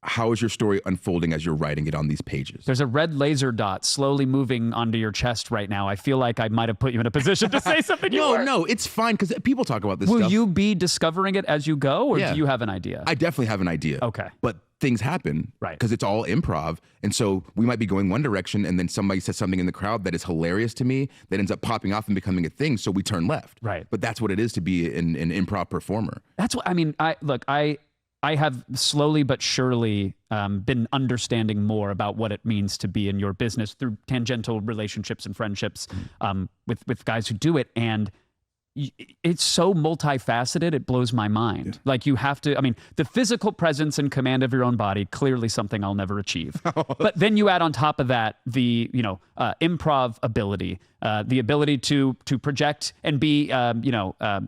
how is your story unfolding as you're writing it on these pages. There's a red laser dot slowly moving onto your chest right now. I feel like I might have put you in a position to say something. No, it's fine because people talk about this Will stuff. you be discovering it as you go, or do you have an idea? I definitely have an idea. Okay. But things happen, right? Because it's all improv. And so we might be going one direction, and then somebody says something in the crowd that is hilarious to me that ends up popping off and becoming a thing. So we turn left. Right. But that's what it is to be an improv performer. That's what I mean. I have slowly but surely been understanding more about what it means to be in your business through tangential relationships and friendships with guys who do it. And it's so multifaceted, it blows my mind. Yeah. Like you have to, I mean, the physical presence and command of your own body, clearly something I'll never achieve. But then you add on top of that the, improv ability, the ability to project and be,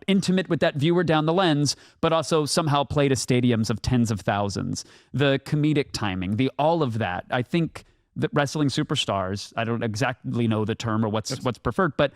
intimate with that viewer down the lens, but also somehow play to stadiums of tens of thousands. The comedic timing, all of that. I think that wrestling superstars, I don't exactly know the term or what's preferred, but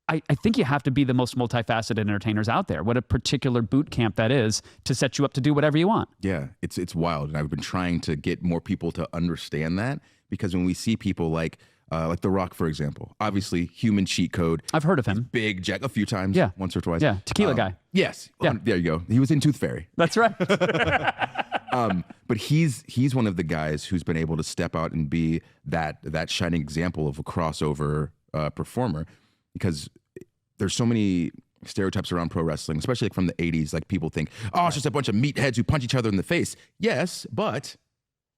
I think you have to be the most multifaceted entertainers out there. What a particular boot camp that is to set you up to do whatever you want. Yeah, it's wild. And I've been trying to get more people to understand that, because when we see people like The Rock, for example, obviously human cheat code. I've heard of him. Big Jack a few times. Yeah. Once or twice. Yeah. Tequila guy. Yes. Yeah. There you go. He was in Tooth Fairy. That's right. But he's one of the guys who's been able to step out and be that shining example of a crossover performer, because there's so many stereotypes around pro wrestling, especially like from the 80s. Like people think, oh, it's just a bunch of meatheads who punch each other in the face. Yes, but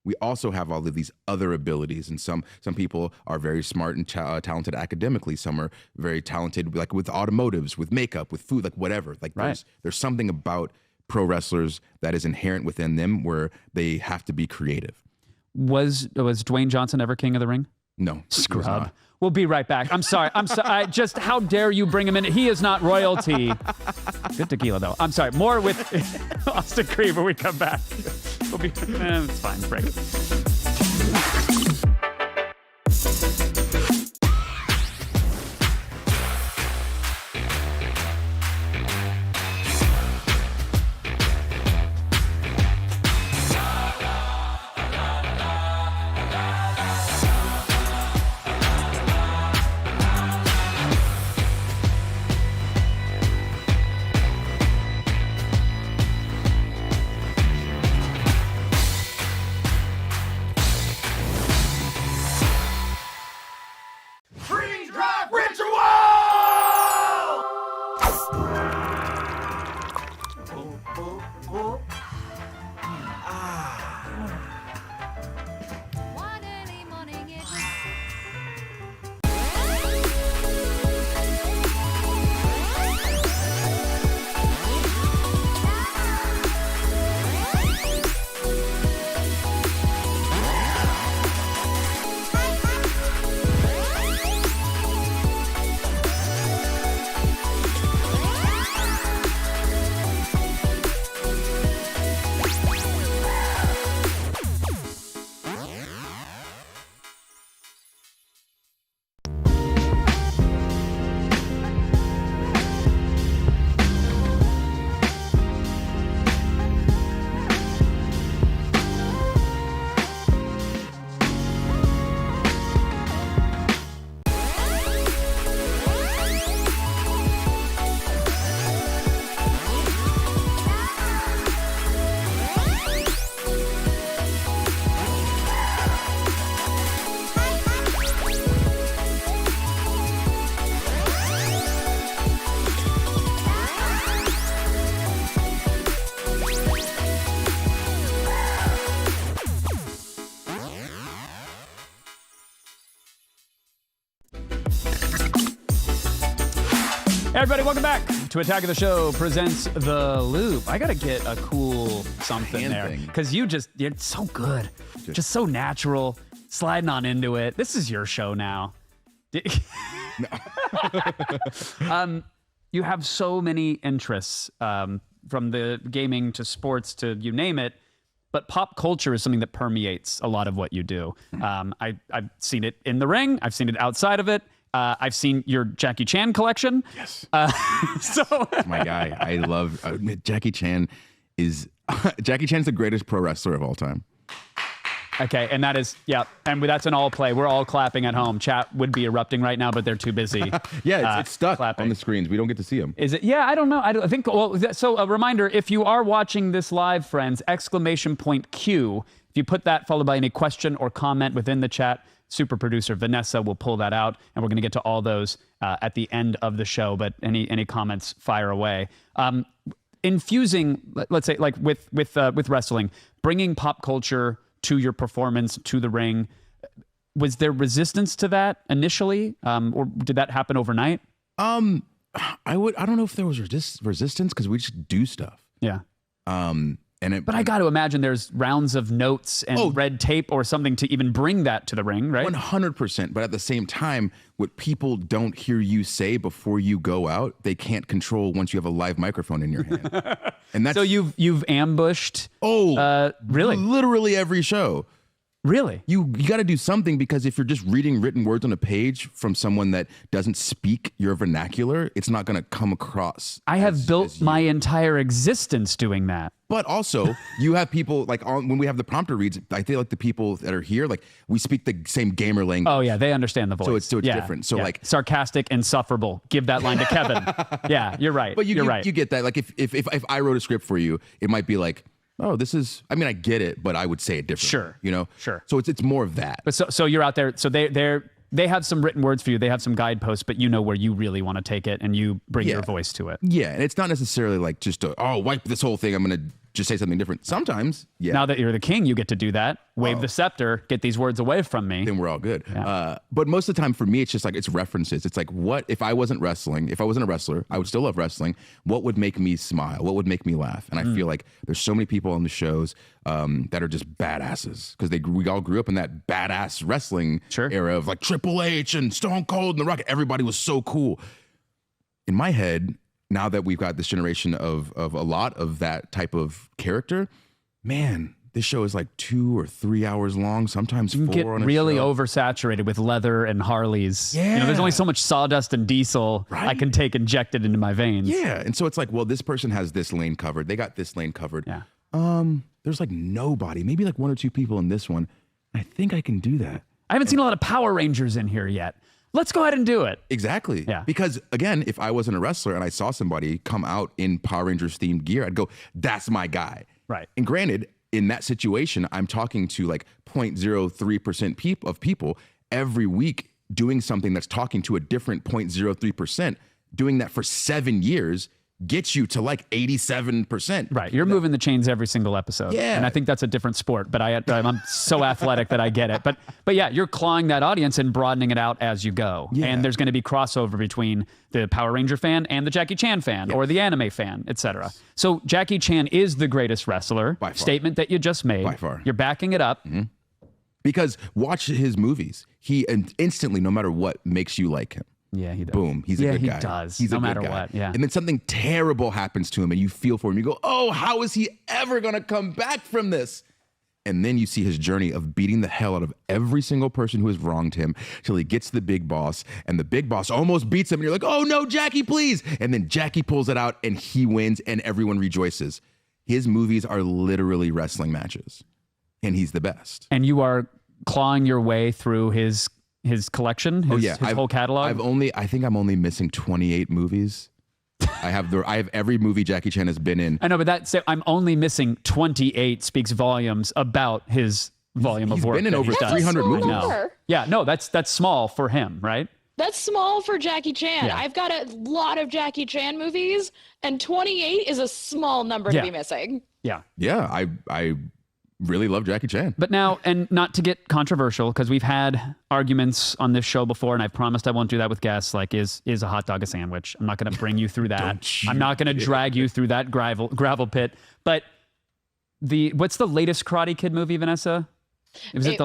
we also have all of these other abilities, and some people are very smart and talented academically. Some are very talented, like with automotives, with makeup, with food, like whatever. Like there's something about pro wrestlers that is inherent within them where they have to be creative. Was Dwayne Johnson ever King of the Ring? No. Scrub. We'll be right back. I'm sorry. Just how dare you bring him in? He is not royalty. Good tequila, though. I'm sorry. More with Austin Creed when we come back. We'll be. It's fine. Break. Everybody, welcome back to Attack of the Show presents The Loop. I gotta get a cool something there, because you're so good, just so natural, sliding on into it. This is your show now. You have so many interests, from the gaming to sports to you name it, but pop culture is something that permeates a lot of what you do. I've seen it in the ring, I've seen it outside of it. I've seen your Jackie Chan collection. Yes. So My guy. I love Jackie Chan Jackie Chan's the greatest pro wrestler of all time. Okay, and that is, and that's an all play. We're all clapping at home. Chat would be erupting right now, but they're too busy. It's stuck clapping on the screens. We don't get to see them. Is it? Yeah, I don't know. I think, so a reminder, if you are watching this live, friends, !Q, if you put that followed by any question or comment within the chat, super producer Vanessa will pull that out, and we're going to get to all those at the end of the show, but any comments, fire away. Infusing, let's say, like with wrestling, bringing pop culture to your performance, to the ring. Was there resistance to that initially, or did that happen overnight? I don't know if there was resistance because we just do stuff. Yeah. But I got to imagine there's rounds of notes and red tape or something to even bring that to the ring, right? 100%. But at the same time, what people don't hear you say before you go out, they can't control once you have a live microphone in your hand. And that's so you've ambushed. Really? Literally every show. Really? You got to do something, because if you're just reading written words on a page from someone that doesn't speak your vernacular, it's not going to come across. I have built my entire existence doing that. But also, you have people when we have the prompter reads, I feel like the people that are here, we speak the same gamer language. Oh yeah, they understand the voice. So it's different. So sarcastic, insufferable. Give that line to Kevin. Yeah, you're right. But you're right. You get that. Like if I wrote a script for you, it might be like, oh, this is, I mean, I get it, but I would say it differently. Sure. You know? Sure. So it's more of that. But so you're out there. So they have some written words for you. They have some guideposts, but you know where you really want to take it, and you bring your voice to it. Yeah. And it's not necessarily like just wipe this whole thing. I'm going to just say something different. Sometimes, yeah. Now that you're the king, you get to do that. Wave the scepter, get these words away from me. Then we're all good. Yeah. But most of the time for me, it's just it's references. It's like, what if I wasn't wrestling? If I wasn't a wrestler, I would still love wrestling. What would make me smile? What would make me laugh? And I feel like there's so many people on the shows that are just badasses, because we all grew up in that badass wrestling era of Triple H and Stone Cold and The Rock. Everybody was so cool. In my head, now that we've got this generation of a lot of that type of character, man, this show is 2 or 3 hours long, sometimes 4 on a show. You get really oversaturated with leather and Harleys. Yeah. There's only so much sawdust and diesel I can take injected into my veins. Yeah, and so it's this person has this lane covered. They got this lane covered. Yeah. There's nobody, maybe 1 or 2 people in this one. I think I can do that. I haven't seen a lot of Power Rangers in here yet. Let's go ahead and do it. Exactly. Yeah. Because again, if I wasn't a wrestler and I saw somebody come out in Power Rangers themed gear, I'd go, that's my guy. Right. And granted, in that situation, I'm talking to 0.03% of people every week doing something that's talking to a different 0.03%. Doing that for 7 years gets you to 87%. Right. You're moving the chains every single episode. Yeah. And I think that's a different sport, but I'm so athletic that I get it. But yeah, you're clawing that audience and broadening it out as you go. Yeah. And there's going to be crossover between the Power Ranger fan and the Jackie Chan fan or the anime fan, etc. So Jackie Chan is the greatest wrestler. By far. Statement that you just made. By far. You're backing it up. Mm-hmm. Because watch his movies. He instantly, no matter what, makes you like him. Yeah, he does. Boom, he's a good guy. He does. He's no a good matter guy. what. Yeah. And then something terrible happens to him and you feel for him. You go, oh, how is he ever going to come back from this? And then you see his journey of beating the hell out of every single person who has wronged him till he gets to the big boss, and the big boss almost beats him. And you're like, oh no, Jackie, please. And then Jackie pulls it out and he wins and everyone rejoices. His movies are literally wrestling matches and he's the best. And you are clawing your way through his collection, his whole catalog. I think I'm only missing 28 movies. I have every movie Jackie Chan has been in. I know, but I'm only missing 28 speaks volumes about his volume of work. He's been in over 300 movies. Number. Yeah, no, that's small for him, right? That's small for Jackie Chan. Yeah. I've got a lot of Jackie Chan movies, and 28 is a small number to be missing. Yeah. Yeah, I really love Jackie Chan. But now, and not to get controversial, because we've had arguments on this show before, and I've promised I won't do that with guests, is a hot dog a sandwich? I'm not going to bring you through that. I'm not going to drag you through that gravel pit. But what's the latest Karate Kid movie, Vanessa? Was it the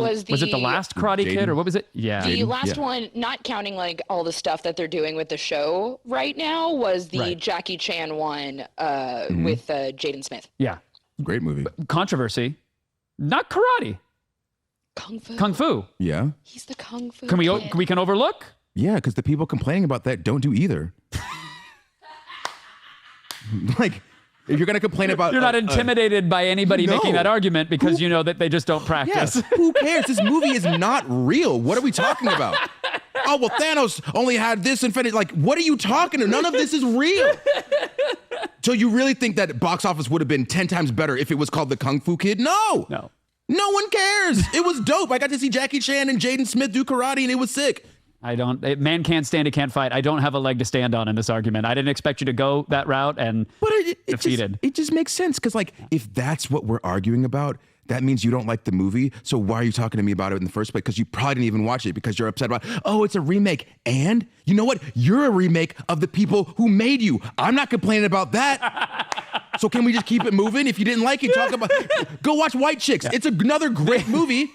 last Karate Kid, or what was it? Yeah. The last one, not counting all the stuff that they're doing with the show right now, was the Jackie Chan one with Jaden Smith. Yeah. Great movie. Controversy. Not karate. Kung Fu. Kung Fu. Yeah. He's the Kung Fu Can we kid. we can overlook? Yeah, because the people complaining about that don't do either. Like, if you're going to complain about... You're not intimidated by anybody making that argument because you know that they just don't practice. Yes, who cares? This movie is not real. What are we talking about? Oh, well, Thanos only had this infinity. Like, what are you talking about? None of this is real. So you really think that box office would have been 10 times better if it was called The Kung Fu Kid? No. No one cares. It was dope. I got to see Jackie Chan and Jaden Smith do karate, and it was sick. Man can't stand, he can't fight. I don't have a leg to stand on in this argument. I didn't expect you to go that route and defeated. It just makes sense because, like, if that's what we're arguing about, that means you don't like the movie. So why are you talking to me about it in the first place? Because you probably didn't even watch it because you're upset about, oh, it's a remake. And you know what? You're a remake of the people who made you. I'm not complaining about that. So can we just keep it moving? If you didn't like it, go watch White Chicks. Yeah. It's another great movie.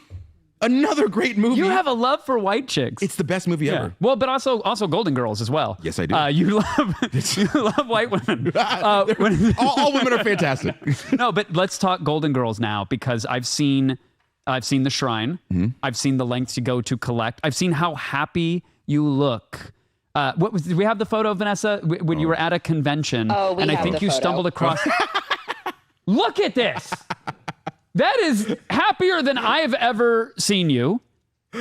Another great movie. You have a love for White Chicks. It's the best movie ever. Well, but also Golden Girls as well. Yes, I do. You love white women. All women are fantastic. No, but let's talk Golden Girls now because I've seen The Shrine. Mm-hmm. I've seen the lengths you go to collect. I've seen how happy you look. Did we have the photo, Vanessa, when you were at a convention? Oh, and I think you stumbled across. Look at this. That is happier than I have ever seen you,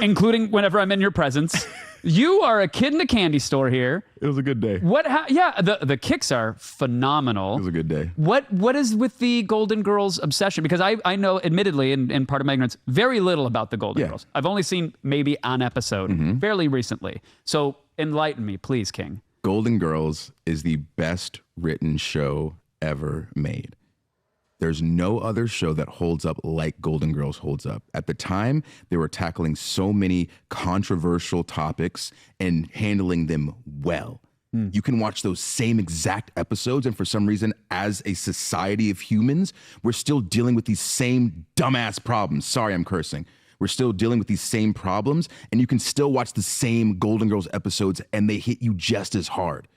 including whenever I'm in your presence. You are a kid in a candy store here. It was a good day. The kicks are phenomenal. It was a good day. What is with the Golden Girls obsession? Because I know, admittedly, in part of my ignorance, very little about the Golden Girls. I've only seen maybe an episode fairly recently. So enlighten me, please, King. Golden Girls is the best written show ever made. There's no other show that holds up like Golden Girls holds up. At the time, they were tackling so many controversial topics and handling them well. You can watch those same exact episodes, and for some reason, as a society of humans, we're still dealing with these same dumbass problems. Sorry, I'm cursing. We're still dealing with these same problems, and you can still watch the same Golden Girls episodes, and they hit you just as hard.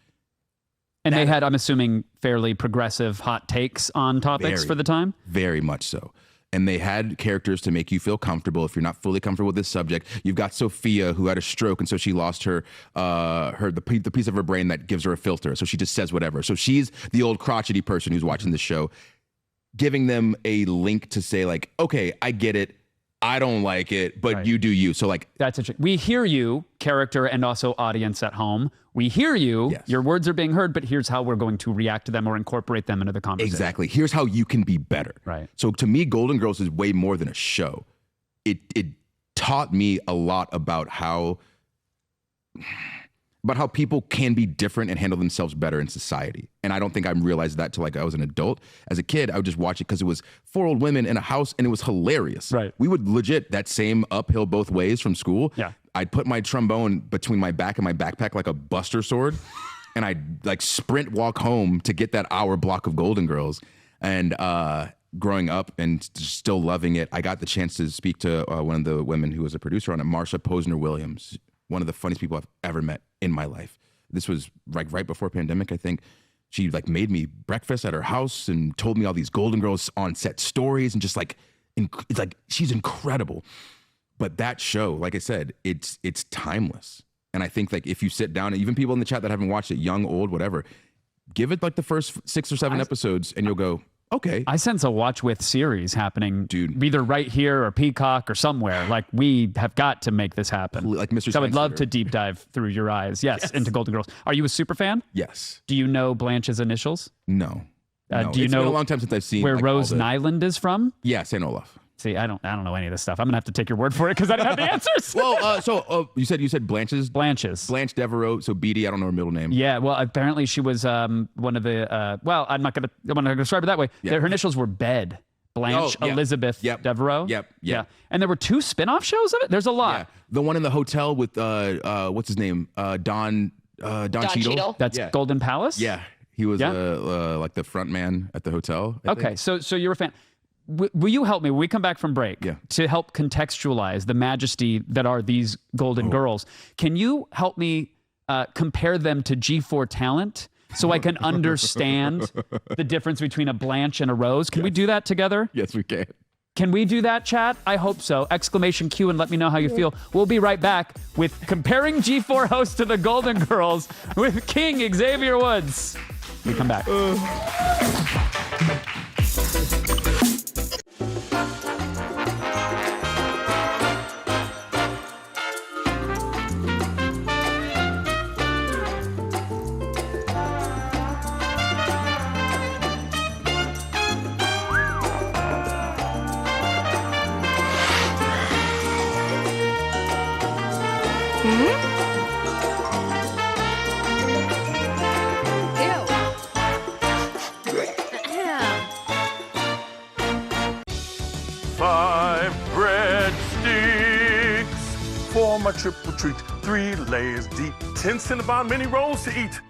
And they had, I'm assuming, fairly progressive hot takes on topics for the time? Very much so. And they had characters to make you feel comfortable. If you're not fully comfortable with this subject, you've got Sophia, who had a stroke, and so she lost the piece of her brain that gives her a filter. So she just says whatever. So she's the old crotchety person who's watching the show, giving them a link to say, like, okay, I get it. I don't like it, but you do you. So, like, that's interesting. We hear you, character and also audience at home. We hear you. Yes. Your words are being heard, but here's how we're going to react to them or incorporate them into the conversation. Exactly. Here's how you can be better. Right. So to me, Golden Girls is way more than a show. It taught me a lot about how people can be different and handle themselves better in society. And I don't think I realized that till like I was an adult. As a kid, I would just watch it because it was 4 old women in a house and it was hilarious. Right. We would legit that same uphill both ways from school. Yeah. I'd put my trombone between my back and my backpack like a Buster sword. And I'd like sprint walk home to get that hour block of Golden Girls. And growing up and still loving it, I got the chance to speak to one of the women who was a producer on it, Marsha Posner Williams, one of the funniest people I've ever met in my life. This was like right before pandemic, I think. She like made me breakfast at her house and told me all these Golden Girls on set stories and just like, it's like, she's incredible. But that show, like I said, it's timeless. And I think like if you sit down, and even people in the chat that haven't watched it, young, old, whatever, give it like the first 6 or 7 episodes and you'll go, okay. I sense a watch with series happening, dude, either right here or Peacock or somewhere. Like we have got to make this happen. Like Mr. So I would love to deep dive through your eyes. Yes, into Golden Girls. Are you a super fan? Yes. Do you know Blanche's initials? No. No. Do you know been a long time since I've seen where like, Rose Nyland is from? Yeah, St. Olaf. See, I don't know any of this stuff. I'm gonna have to take your word for it because I don't have the answers. Well, you said Blanche's. Blanche Devereaux. So Beatty, I don't know her middle name. Yeah, well, apparently she was one of the. Well, I'm not gonna describe her that way. Yeah. Her initials were Bed. Blanche Elizabeth Devereaux. Yep. Yeah, and there were 2 spin-off shows of it. There's a lot. Yeah. The one in the hotel with what's his name? Don Cheadle. That's Golden Palace. Yeah, he was like the front man at the hotel. I think. So you're a fan. Will you help me when we come back from break to help contextualize the majesty that are these Golden Girls? Can you help me compare them to G4 Talent so I can understand the difference between a Blanche and a Rose? Can we do that together? Yes, we can. Can we do that, chat? I hope so. Exclamation Q and let me know how you feel. We'll be right back with comparing G4 hosts to the Golden Girls with King Xavier Woods. We come back. My triple treat, 3 layers deep, 10 Cinnabon mini rolls to eat,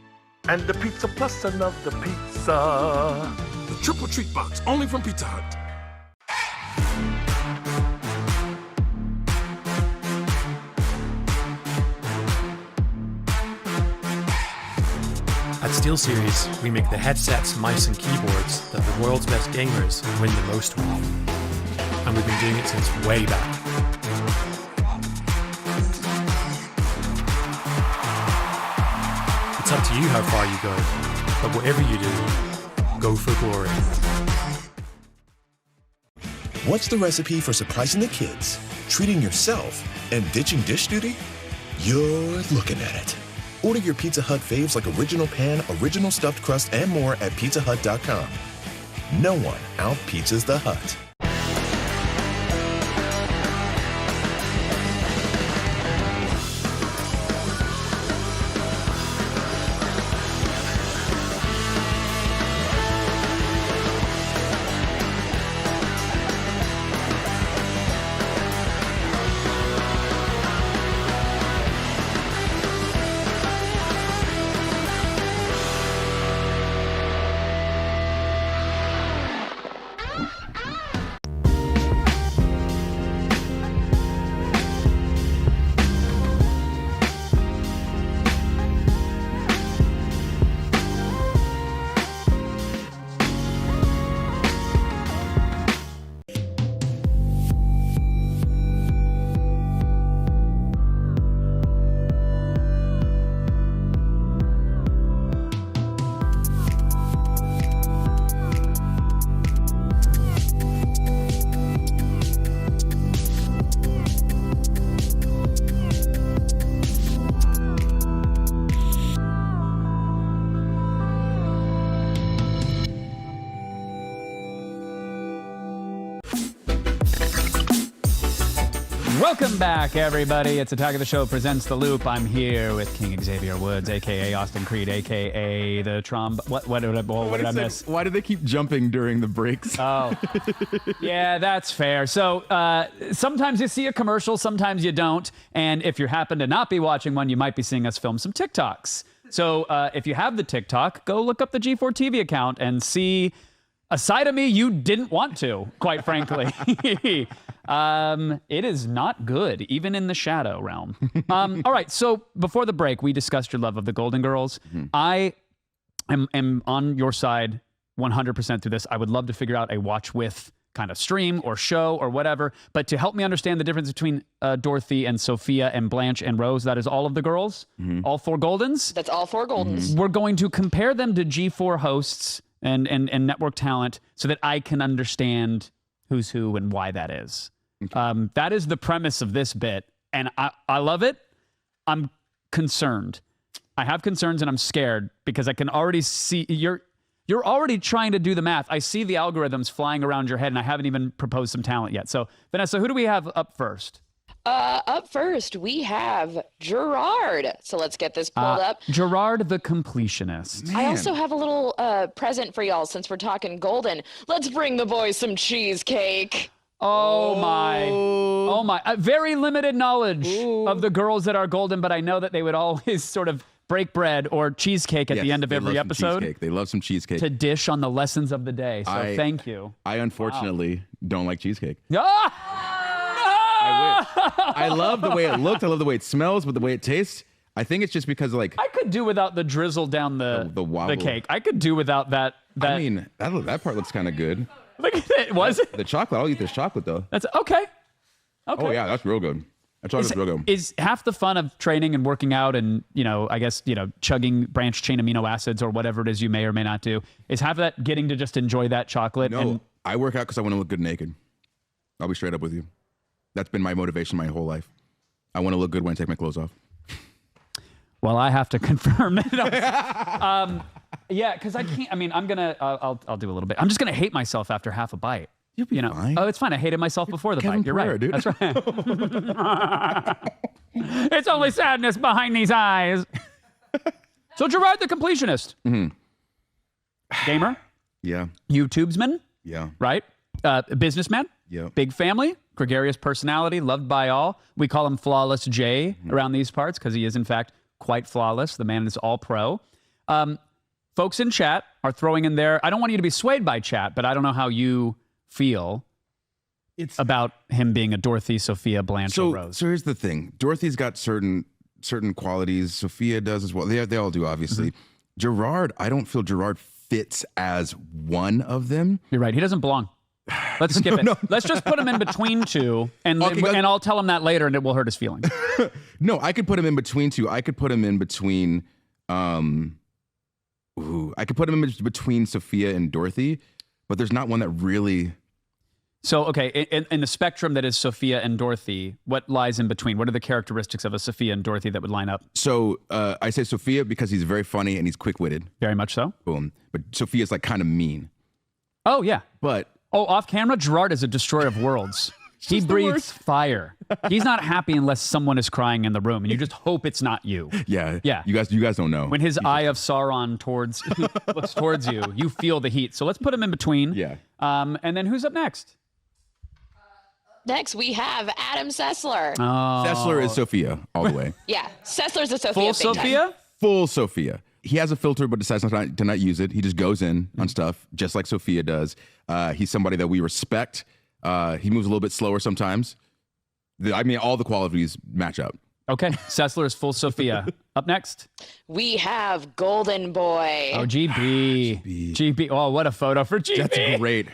and the pizza plus another pizza. The triple treat box, only from Pizza Hut. At SteelSeries, we make the headsets, mice, and keyboards that the world's best gamers win the most with. And we've been doing it since way back. It's up to you how far you go, but whatever you do, go for glory. What's the recipe for surprising the kids, treating yourself, and ditching dish duty? You're looking at it. Order your Pizza Hut faves like original pan, original stuffed crust, and more at pizzahut.com. No one out-pizzas the Hut. Welcome back, everybody. It's Attack of the Show presents The Loop. I'm here with King Xavier Woods, a.k.a. Austin Creed, a.k.a. the What did I miss? Why do they keep jumping during the breaks? Oh, yeah, that's fair. So sometimes you see a commercial, sometimes you don't. And if you happen to not be watching one, you might be seeing us film some TikToks. So if you have the TikTok, go look up the G4 TV account and see a side of me you didn't want to, quite frankly. It is not good, even in the shadow realm. All right, so before the break, we discussed your love of the Golden Girls. Mm-hmm. I am on your side 100% through this. I would love to figure out a watch with kind of stream or show or whatever, but to help me understand the difference between Dorothy and Sophia and Blanche and Rose, that is all of the girls, all 4 Goldens. That's all 4 Goldens. We're going to compare them to G4 hosts and network talent so that I can understand who's who and why that is. Okay. That is the premise of this bit, and I love it. I'm concerned. I have concerns, and I'm scared because I can already see you're already trying to do the math. I see the algorithms flying around your head, and I haven't even proposed some talent yet. So, Vanessa, who do we have up first? Up first, we have Gerard. So let's get this pulled up. Gerard the completionist. Man. I also have a little present for y'all since we're talking golden. Let's bring the boys some cheesecake. Oh my. Very limited knowledge of the girls that are golden, but I know that they would always sort of break bread or cheesecake at the end of every episode. They love some cheesecake. To dish on the lessons of the day. So thank you. I unfortunately don't like cheesecake. Ah! I wish. I love the way it looks. I love the way it smells, but the way it tastes, I think it's just because I could do without the drizzle down the wobble. The cake. I could do without that. I mean, that part looks kind of good. Look at it. Was it? The chocolate. I'll eat this chocolate though. That's okay. Okay. Oh yeah, that's real good. That chocolate's real good. Is half the fun of training and working out and, I guess, chugging branch chain amino acids or whatever it is you may or may not do, is half of that getting to just enjoy that chocolate? No, I work out because I want to look good naked. I'll be straight up with you. That's been my motivation my whole life. I want to look good when I take my clothes off. Well, I have to confirm it. Yeah, because I can't. I mean, I'm gonna. I'll do a little bit. I'm just gonna hate myself after half a bite. You'll be fine. Oh, it's fine. I hated myself before the Kevin bite. You're Pereira, right. dude. That's right. It's only sadness behind these eyes. So Gerard the completionist, gamer, Yeah. YouTubesman, Yeah. right? Businessman, Yeah. big family, gregarious personality, loved by all. We call him Flawless Jay around these parts because he is in fact quite flawless. The man is all pro. Folks in chat are throwing in there. I don't want you to be swayed by chat, but I don't know how you feel about him being a Dorothy, Sophia, Blanche, or Rose. So here's the thing. Dorothy's got certain qualities. Sophia does as well. They all do, obviously. Gerard, I don't feel Gerard fits as one of them. You're right. He doesn't belong. Let's skip it. No. Let's just put him in between two, and I'll tell him that later, and it will hurt his feelings. No, I could put him in between two. I could put him in between. I could put him in between Sophia and Dorothy, but there's not one that really. So, okay, in the spectrum that is Sophia and Dorothy, what lies in between? What are the characteristics of a Sophia and Dorothy that would line up? So I say Sophia because he's very funny and he's quick-witted. Very much so. Boom. But Sophia's like kind of mean. Oh, yeah. But off camera, Gerard is a destroyer of worlds. He breathes fire. He's not happy unless someone is crying in the room, and you just hope it's not you. Yeah. Yeah. You guys don't know. When his eye of Sauron looks towards you, you feel the heat. So let's put him in between. Yeah. And then who's up next? Next, we have Adam Sessler. Sessler is Sophia all the way. Yeah, Sessler's a Sophia. Full big time. Sophia? Full Sophia. He has a filter, but decides to not use it. He just goes in on stuff, just like Sophia does. He's somebody that we respect. He moves a little bit slower sometimes. All the qualities match up. Okay, Sessler is full Sophia. Up next, we have Golden Boy. Oh, GB. GB. Oh, what a photo for GB. That's great.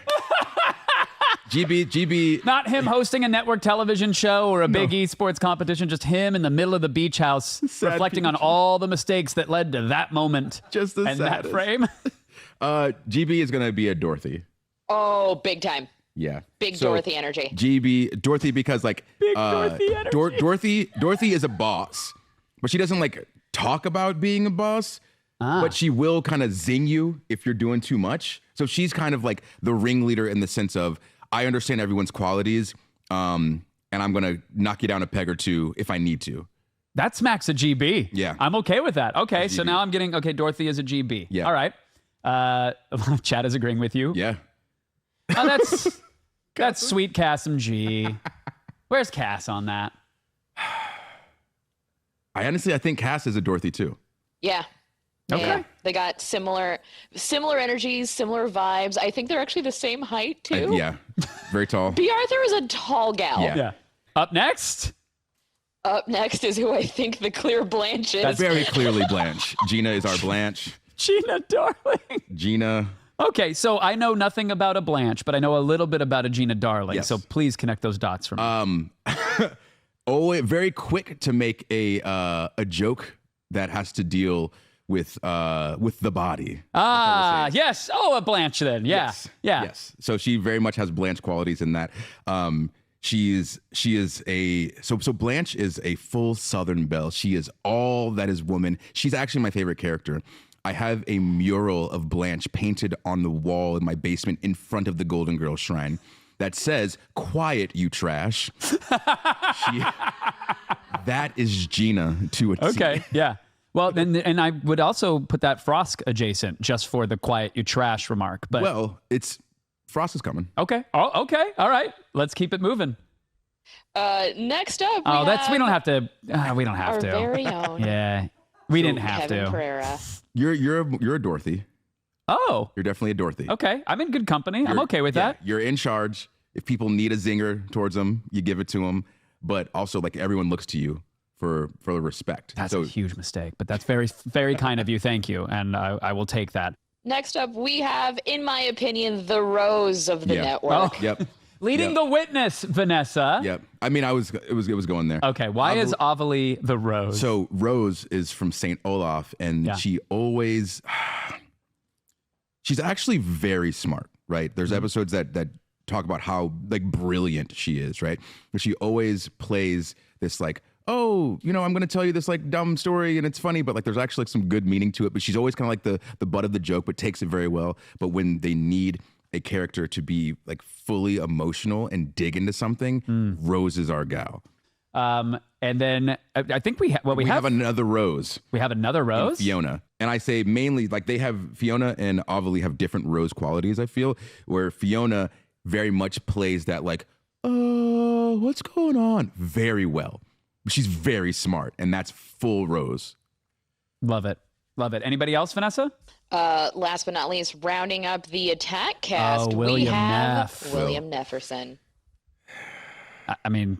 GB. Not him hosting a network television show or a big esports competition, just him in the middle of the beach house reflecting on all the mistakes that led to that moment. Just the and saddest. that frame. GB is going to be a Dorothy. Oh, big time. Yeah. Big Dorothy energy. Dorothy, because like Big Dorothy energy. Dorothy is a boss, but she doesn't talk about being a boss, but she will kind of zing you if you're doing too much. So she's kind of like the ringleader in the sense of, I understand everyone's qualities, and I'm going to knock you down a peg or two if I need to. That smacks a GB. Yeah. I'm okay with that. Okay, so now I'm getting, Dorothy is a GB. Yeah. All right. Chad is agreeing with you. Yeah. Oh, that's sweet Cassim G. Where's Cass on that? I think Cass is a Dorothy too. Yeah. Okay. Yeah. They got similar energies, similar vibes. I think they're actually the same height too. Yeah. Very tall. B. Arthur is a tall gal. Yeah. Up next. Up next is who I think the clear Blanche is. That's very clearly Blanche. Gina is our Blanche. Gina Darling. Gina. Okay, so I know nothing about a Blanche, but I know a little bit about a Gina Darling. Yes. So please connect those dots for me. Very quick to make a joke that has to deal with the body. Yes. Oh, a Blanche then. Yeah. Yes. Yeah. Yes. So she very much has Blanche qualities in that. So Blanche is a full Southern belle. She is all that is woman. She's actually my favorite character. I have a mural of Blanche painted on the wall in my basement in front of the Golden Girl Shrine that says, "Quiet, you trash." That is Gina to a T. Okay. Yeah. Well, then, and I would also put that Frost adjacent just for the "quiet, you trash" remark. But Frost is coming. Okay. Oh, okay. All right. Let's keep it moving. Next up, we don't have to. We don't have our to. very own. Yeah. We didn't have Kevin to. Pereira. You're a Dorothy. Oh. You're definitely a Dorothy. Okay. I'm in good company. I'm okay with that. You're in charge. If people need a zinger towards them, you give it to them. But also, everyone looks to you for respect. That's a huge mistake, but that's very, very kind of you. Thank you. And I will take that. Next up, we have, in my opinion, the Rose of the network. Oh. Yep. Leading the witness, Vanessa. Yep. I mean, it was going there. Okay, why is Avali the Rose? So Rose is from St. Olaf, and she's actually very smart, right? There's episodes that talk about how like brilliant she is, right? But she always plays this like, oh, I'm going to tell you this like dumb story and it's funny, but like there's actually like some good meaning to it. But she's always kind of like the butt of the joke, but takes it very well. But when they need a character to be like fully emotional and dig into something, Rose is our gal. And then I think we have another Rose. We have another Rose? Fiona. And I say mainly like Fiona and Avali have different Rose qualities, I feel, where Fiona very much plays that like, what's going on? Very well. She's very smart, and that's full Rose. Love it. Love it. Anybody else, Vanessa? Last but not least, rounding up the attack cast, we have William Nefferson. I mean,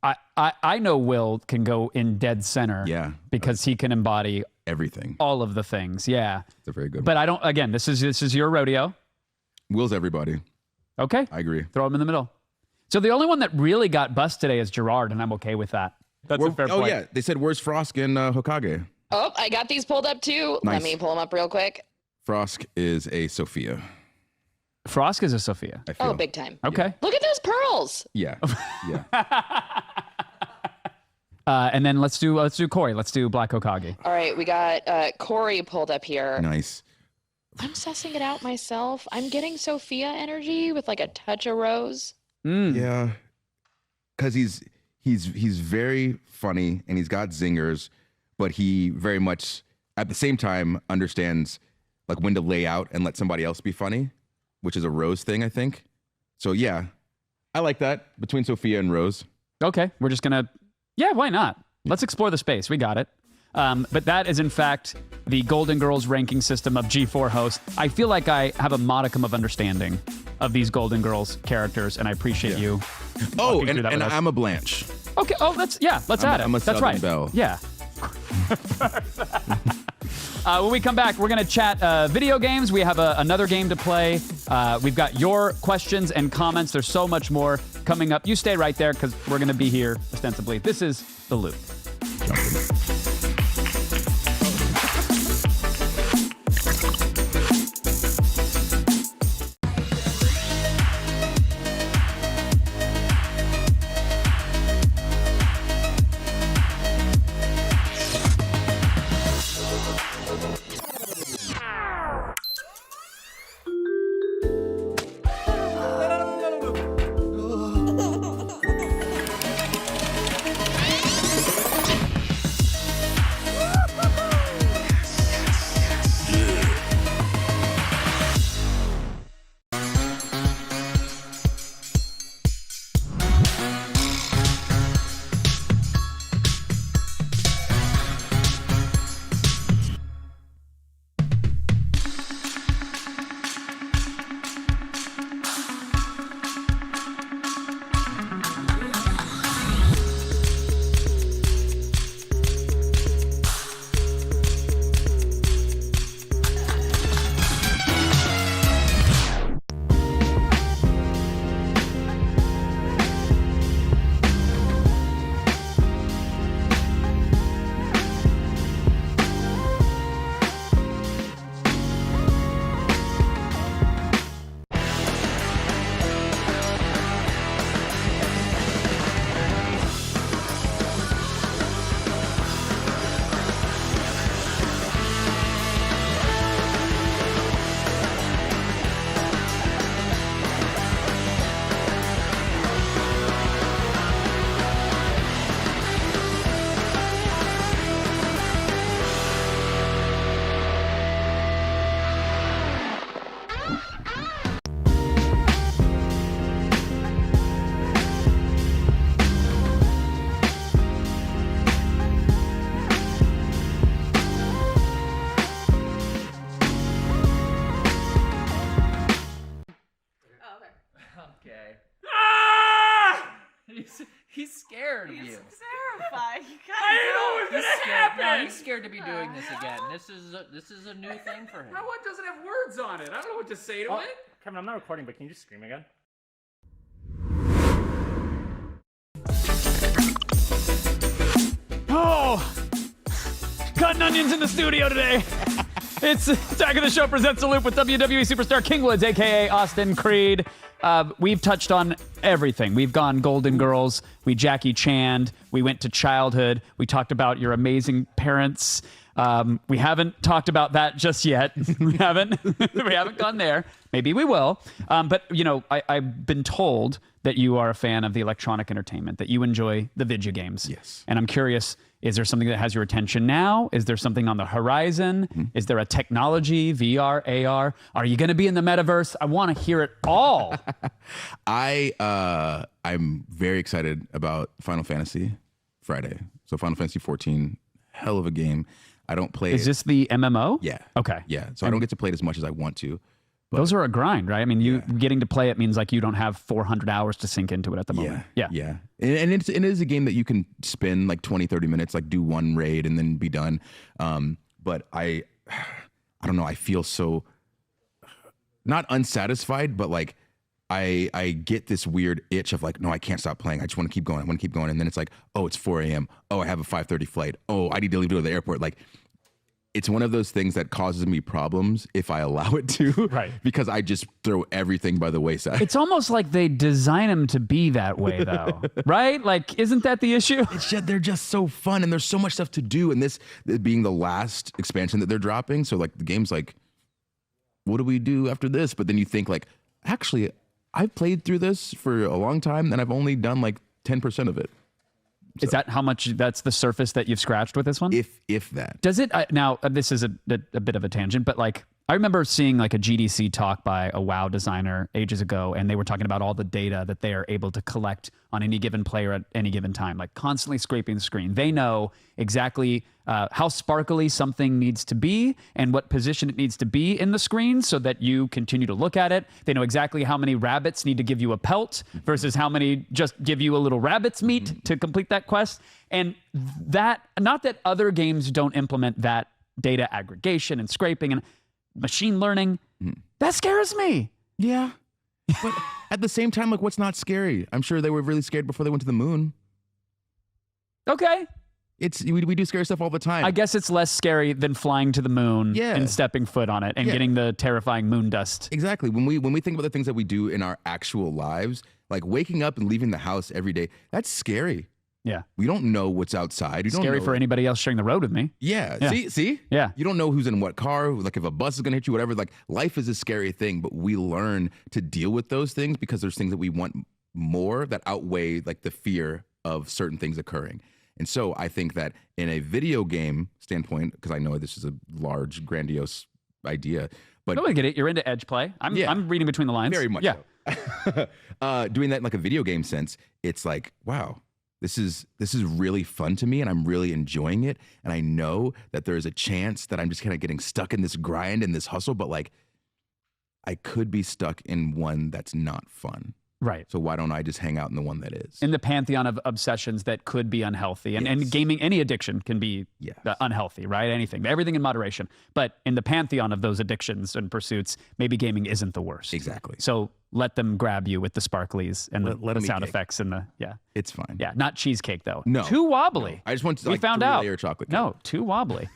I know Will can go in dead center. Yeah. Because he can embody everything. All of the things. Yeah. It's a very good one. But I don't, again, this is your rodeo. Will's everybody. Okay. I agree. Throw him in the middle. So the only one that really got bust today is Gerard, and I'm okay with that. That's a fair point. Oh, yeah. They said, where's Frosk and Hokage? Oh, I got these pulled up too. Nice. Let me pull them up real quick. Frosk is a Sophia. Frosk is a Sophia. I feel. Oh, big time. Okay. Look at those pearls. Yeah. Yeah. And then let's do Corey. Let's do Black Hokage. All right, we got Corey pulled up here. Nice. I'm sussing it out myself. I'm getting Sophia energy with like a touch of Rose. Yeah. Because he's very funny and he's got zingers, but he very much at the same time understands like when to lay out and let somebody else be funny, which is a Rose thing, I think. So yeah, I like that between Sophia and Rose. Okay, we're just gonna, why not? Let's explore the space. We got it. But that is in fact the Golden Girls ranking system of G4 hosts. I feel like I have a modicum of understanding of these Golden Girls characters, and I appreciate you. Oh, and I'm a Blanche. Okay. Oh, let's add it. I'm a That's Southern right. Belle. Yeah. When we come back, we're going to chat video games. We have another game to play. We've got your questions and comments. There's so much more coming up. You stay right there because we're going to be here ostensibly. This is The Loop. No, he's scared to be doing this again. This is a new thing for him. That one doesn't have words on it. I don't know what to say to it. Kevin, I'm not recording, but can you just scream again? Oh, cutting onions in the studio today. It's Attack of the Show presents a loop with WWE superstar King Woods, a.k.a. Austin Creed. We've touched on everything. We've gone Golden Girls. We Jackie Chan'd. We went to childhood. We talked about your amazing parents. We haven't talked about that just yet. We haven't gone there. Maybe we will. But, you know, I've been told that you are a fan of the electronic entertainment, that you enjoy the video games. Yes. And I'm curious, is there something that has your attention now? Is there something on the horizon? Mm-hmm. Is there a technology, VR, AR? Are you going to be in the metaverse? I want to hear it all. I'm very excited about Final Fantasy Friday. So Final Fantasy 14, hell of a game. I don't play Is this the MMO? Yeah. Okay. Yeah. So I don't get to play it as much as I want to. But those are a grind, right? I mean, you getting to play it means like you don't have 400 hours to sink into it at the moment. Yeah. And it is a game that you can spend like 20, 30 minutes, like do one raid and then be done. But I don't know. I feel so not unsatisfied, but like I get this weird itch of like, no, I can't stop playing. I just want to keep going. I want to keep going. And then it's like, oh, it's 4 a.m. Oh, I have a 5:30 flight. Oh, I need to leave to go to the airport. Like, it's one of those things that causes me problems if I allow it to, right? Because I just throw everything by the wayside. It's almost like they design them to be that way, though, right? Like, isn't that the issue? It's just, they're just so fun, and there's so much stuff to do. And this being the last expansion that they're dropping, so like the game's like, what do we do after this? But then you think like, actually, I've played through this for a long time, and I've only done like 10% of it. So. Is that how much? That's the surface that you've scratched with this one? If that. Does it now? This is a bit of a tangent, but like I remember seeing like a GDC talk by a WoW designer ages ago, and they were talking about all the data that they are able to collect on any given player at any given time, like constantly scraping the screen. They know exactly how sparkly something needs to be and what position it needs to be in the screen so that you continue to look at it. They know exactly how many rabbits need to give you a pelt versus how many just give you a little rabbit's meat to complete that quest. And that, not that other games don't implement that data aggregation and scraping and machine learning, that scares me. Yeah. But at the same time, like, what's not scary? I'm sure they were really scared before they went to the moon. Okay. We do scary stuff all the time. I guess it's less scary than flying to the moon and stepping foot on it and getting the terrifying moon dust. Exactly. When we think about the things that we do in our actual lives, like waking up and leaving the house every day, that's scary. Yeah. We don't know what's outside. Scary for anybody else sharing the road with me. Yeah. See? Yeah. You don't know who's in what car, like if a bus is going to hit you, whatever. Like, life is a scary thing, but we learn to deal with those things because there's things that we want more that outweigh like the fear of certain things occurring. And so I think that in a video game standpoint, because I know this is a large, grandiose idea, but no, I get it. You're into edge play. I'm reading between the lines. Very much so. Doing that in like a video game sense, it's like, wow. This is really fun to me, and I'm really enjoying it. And I know that there is a chance that I'm just kind of getting stuck in this grind and this hustle, but like I could be stuck in one that's not fun. Right. So why don't I just hang out in the one that is? In the pantheon of obsessions that could be unhealthy. And gaming, any addiction can be unhealthy, right? Anything, everything in moderation. But in the pantheon of those addictions and pursuits, maybe gaming isn't the worst. Exactly. So let them grab you with the sparklies and the sound effects and the, It's fine. Yeah, not cheesecake though. No. Too wobbly. No. I just want to we like found out. layer chocolate cake. No, too wobbly.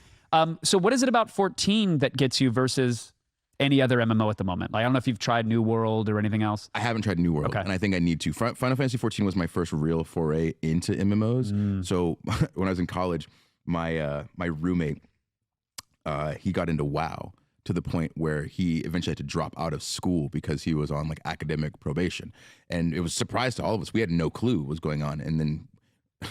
So what is it about 14 that gets you versus any other MMO at the moment? Like, I don't know if you've tried New World or anything else. I haven't tried New World, and I think I need to. Final Fantasy 14 was my first real foray into MMOs. So when I was in college, my roommate, he got into WoW to the point where he eventually had to drop out of school because he was on like academic probation. And it was a surprise to all of us. We had no clue what was going on. And then,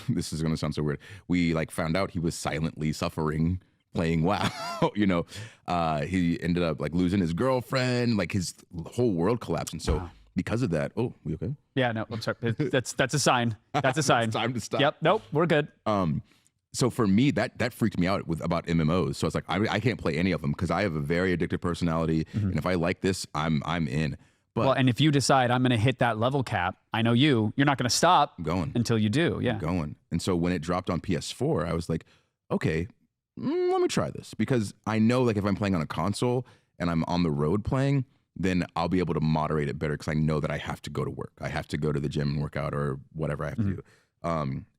this is going to sound so weird, we like found out he was silently suffering playing WoW. He ended up like losing his girlfriend, like his whole world collapsed. And so because of that, we okay? Yeah, no, I'm sorry. That's a sign. That's a sign. It's time to stop. Yep. Nope. We're good. So for me, that freaked me out about MMOs. So it's like, I can't play any of them because I have a very addictive personality. And if I like this, I'm in. But well, and if you decide I'm going to hit that level cap, I know you're not going to stop I'm going until you do. Yeah. I'm going. And so when it dropped on PS4, I was like, okay, let me try this, because I know like if I'm playing on a console and I'm on the road playing, then I'll be able to moderate it better because I know that I have to go to work. I have to go to the gym and work out or whatever I have to do.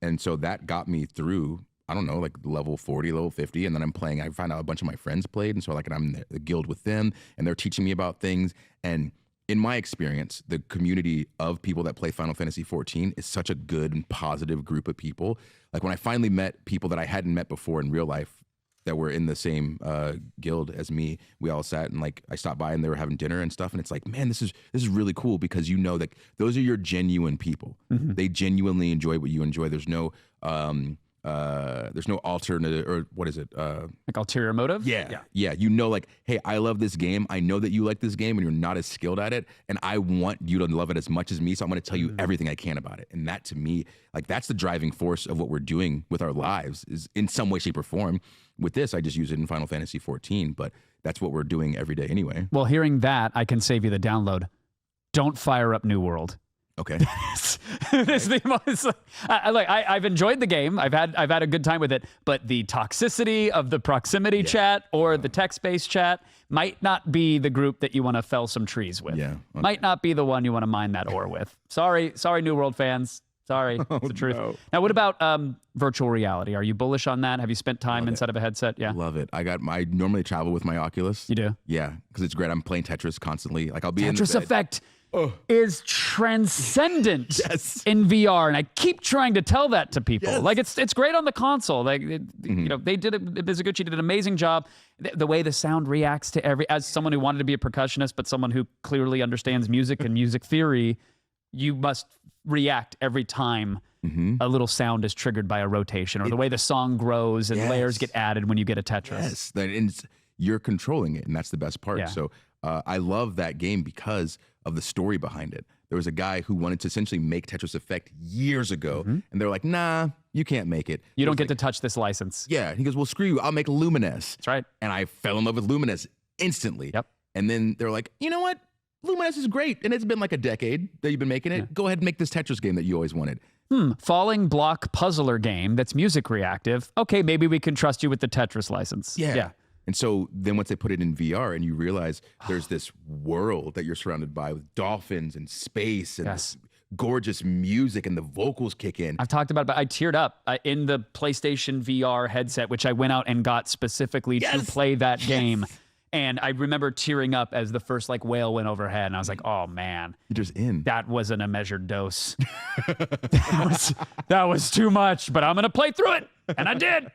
And so that got me through, I don't know, like level 40, level 50. And then I'm playing, I find out a bunch of my friends played. And so like I'm in the guild with them and they're teaching me about things. And in my experience, the community of people that play Final Fantasy XIV is such a good and positive group of people. Like when I finally met people that I hadn't met before in real life that were in the same guild as me, we all sat and like I stopped by and they were having dinner and stuff. And it's like, man, this is really cool because you know that those are your genuine people. They genuinely enjoy what you enjoy. There's no alternative, or what is it? Like ulterior motive? Yeah. You know, like, hey, I love this game. I know that you like this game and you're not as skilled at it. And I want you to love it as much as me. So I'm going to tell you everything I can about it. And that to me, like, that's the driving force of what we're doing with our lives is in some way, shape, or form. With this, I just use it in Final Fantasy XIV, but that's what we're doing every day anyway. Well, hearing that, I can save you the download. Don't fire up New World. Okay. I've enjoyed the game. I've had a good time with it, but the toxicity of the proximity chat or the text-based chat might not be the group that you want to fell some trees with. Yeah. Okay. Might not be the one you want to mine that ore with. Sorry, New World fans. Sorry, it's the truth. No. Now, what about virtual reality? Are you bullish on that? Have you spent time inside of a headset? Yeah. Love it. I normally travel with my Oculus. You do? Yeah, because it's great. I'm playing Tetris constantly. Like I'll be Tetris in the bed. Effect is transcendent Yes. in VR, and I keep trying to tell that to people. Yes. Like it's great on the console. Like you know, they did it. Mizuguchi did an amazing job. The way the sound reacts to as someone who wanted to be a percussionist, but someone who clearly understands music and music theory, you must react every time a little sound is triggered by a rotation, or the way the song grows and layers get added when you get a Tetris. Yes, and you're controlling it, and that's the best part. Yeah. So I love that game because of the story behind it. There was a guy who wanted to essentially make Tetris Effect years ago, and they're like, nah, you can't make it. You don't get to touch this license. Yeah, he goes, well, screw you, I'll make Lumines. That's right. And I fell in love with Lumines instantly. Yep. And then they're like, you know what? Lumines is great, and it's been like a decade that you've been making it. Go ahead and make this Tetris game that you always wanted. Falling block puzzler game that's music reactive. Okay, maybe we can trust you with the Tetris license. Yeah. And so then once they put it in VR and you realize there's this world that you're surrounded by with dolphins and space and this gorgeous music and the vocals kick in. I've talked about it, but I teared up in the PlayStation VR headset, which I went out and got specifically to play that game. And I remember tearing up as the first like whale went overhead, and I was like, "Oh man, You're just in." that wasn't a measured dose. that was too much." But I'm gonna play through it, and I did.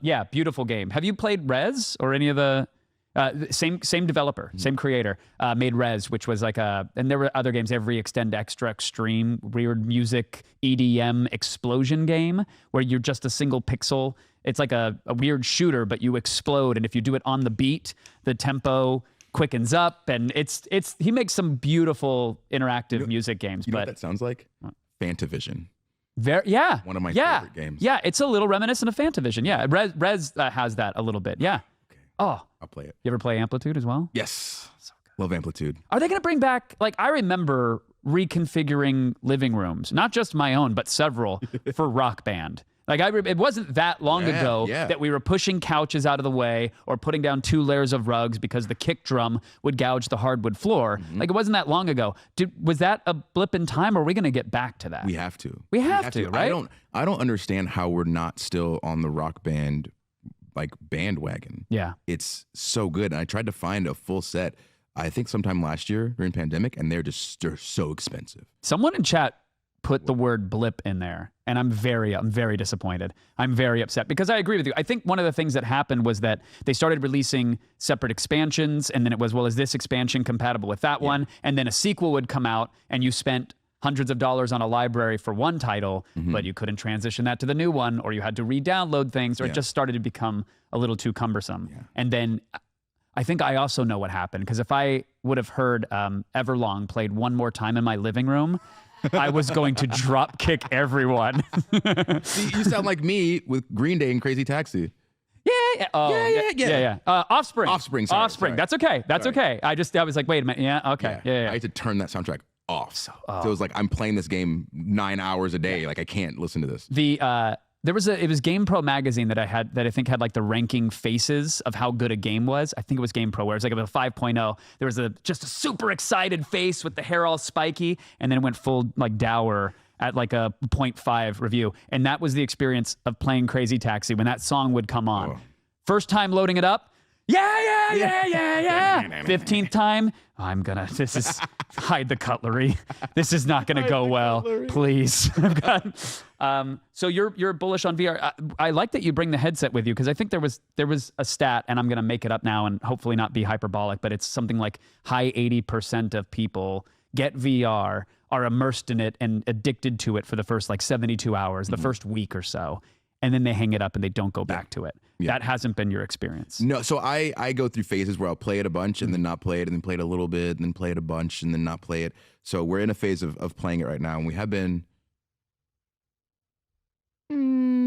Yeah, beautiful game. Have you played Rez or any of the same developer, same creator made Rez, which was like and there were other games, every Extend Extra Extreme, weird music EDM explosion game where you're just a single pixel. It's like a weird shooter, but you explode, and if you do it on the beat, the tempo quickens up, and he makes some beautiful interactive music games. You know what that sounds like? Fantavision. One of my favorite games. Yeah, it's a little reminiscent of Fantavision. Yeah, Rez has that a little bit. Yeah. Okay. Oh, I'll play it. You ever play Amplitude as well? Yes. So good. Love Amplitude. Are they going to bring back, like, I remember reconfiguring living rooms, not just my own, but several for Rock Band. Like, it wasn't that long ago that we were pushing couches out of the way or putting down 2 layers of rugs because the kick drum would gouge the hardwood floor. Like, it wasn't that long ago. Was that a blip in time, or are we going to get back to that? We have to. We have to, right? I don't understand how we're not still on the Rock Band, like, bandwagon. Yeah. It's so good. And I tried to find a full set, I think sometime last year during pandemic, and they're so expensive. Someone in chat put the word blip in there, and I'm very disappointed. I'm very upset because I agree with you. I think one of the things that happened was that they started releasing separate expansions, and then it was, well, is this expansion compatible with that one? And then a sequel would come out, and you spent hundreds of dollars on a library for one title, but you couldn't transition that to the new one, or you had to re-download things, or it just started to become a little too cumbersome. And then I think I also know what happened, because if I would have heard Everlong played one more time in my living room, I was going to drop kick everyone. See, you sound like me with Green Day and Crazy Taxi. Yeah. Offspring. Sorry. That's okay. That's okay. I was like, wait a minute. Yeah. Okay. Yeah. I had to turn that soundtrack off. So it was like, I'm playing this game 9 hours a day. Like, I can't listen to this. The It was GamePro magazine that I think had like the ranking faces of how good a game was. I think it was GamePro where it was like a 5.0. There was just a super excited face with the hair all spiky, and then it went full like dour at like a 0.5 review. And that was the experience of playing Crazy Taxi when that song would come on. Oh. First time loading it up, yeah. 15th time, this is hide the cutlery. This is not gonna go well. Please. So you're bullish on VR. I like that you bring the headset with you because I think there was a stat, and I'm gonna make it up now and hopefully not be hyperbolic, but it's something like high 80% of people get VR, are immersed in it and addicted to it for the first like 72 hours, the first week or so. And then they hang it up and they don't go back to it. Yeah. That hasn't been your experience. No, so I go through phases where I'll play it a bunch and then not play it, and then play it a little bit and then play it a bunch and then not play it. So we're in a phase of playing it right now, and we have been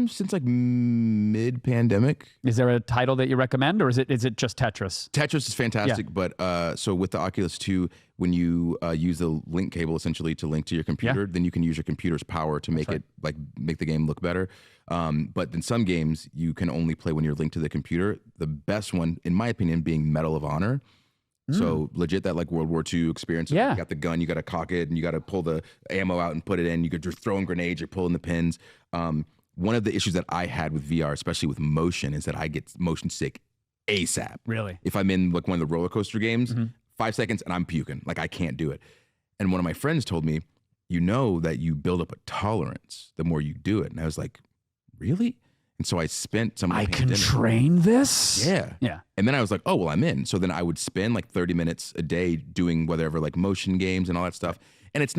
since like mid-pandemic. Is there a title that you recommend, or is it just Tetris? Tetris is fantastic, but so with the Oculus 2, when you use the link cable essentially to link to your computer, then you can use your computer's power to make it like make the game look better. But in some games, you can only play when you're linked to the computer. The best one, in my opinion, being Medal of Honor. So legit that like World War II experience. Yeah. You got the gun, you got to cock it, and you got to pull the ammo out and put it in. You're throwing grenades, you're pulling the pins. One of the issues that I had with VR, especially with motion, is that I get motion sick ASAP. Really? If I'm in like one of the roller coaster games, 5 seconds and I'm puking. Like I can't do it. And one of my friends told me, you know that you build up a tolerance the more you do it. And I was like, really? And so I spent some of the pandemic. Can train this? Yeah. Yeah. And then I was like, oh, well, I'm in. So then I would spend like 30 minutes a day doing whatever, like motion games and all that stuff. And it's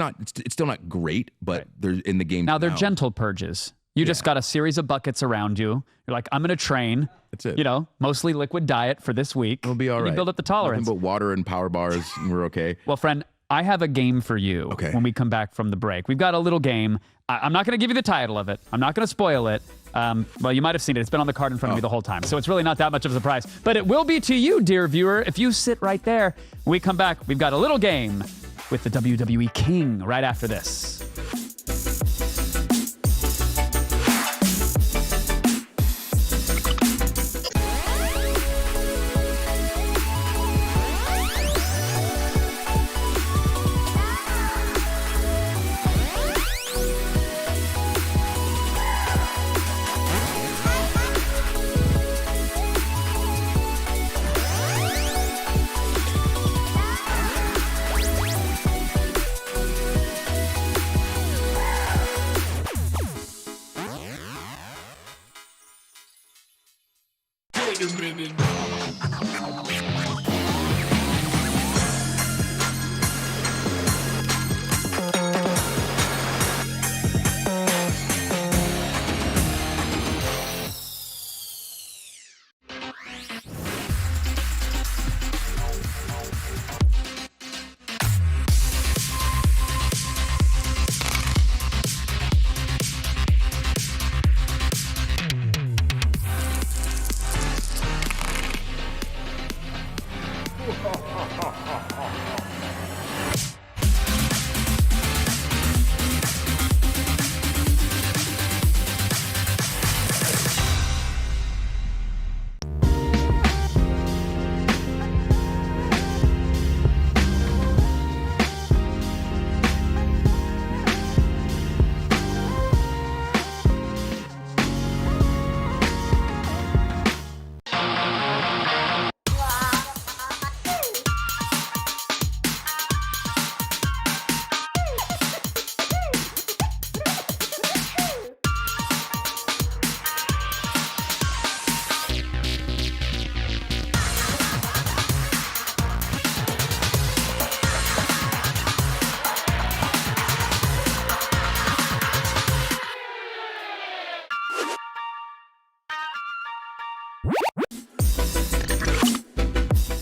still not great, but they're in the game. Now they're gentle purges. You just got a series of buckets around you. You're like, I'm going to train. That's it. You know, mostly liquid diet for this week. It'll be all right. You build up the tolerance. Nothing but water and power bars, and we're okay. Well, friend, I have a game for you when we come back from the break. We've got a little game. I'm not going to give you the title of it. I'm not going to spoil it. Well, you might have seen it. It's been on the card in front of me the whole time. So it's really not that much of a surprise. But it will be to you, dear viewer, if you sit right there. When we come back, we've got a little game with the WWE King right after this.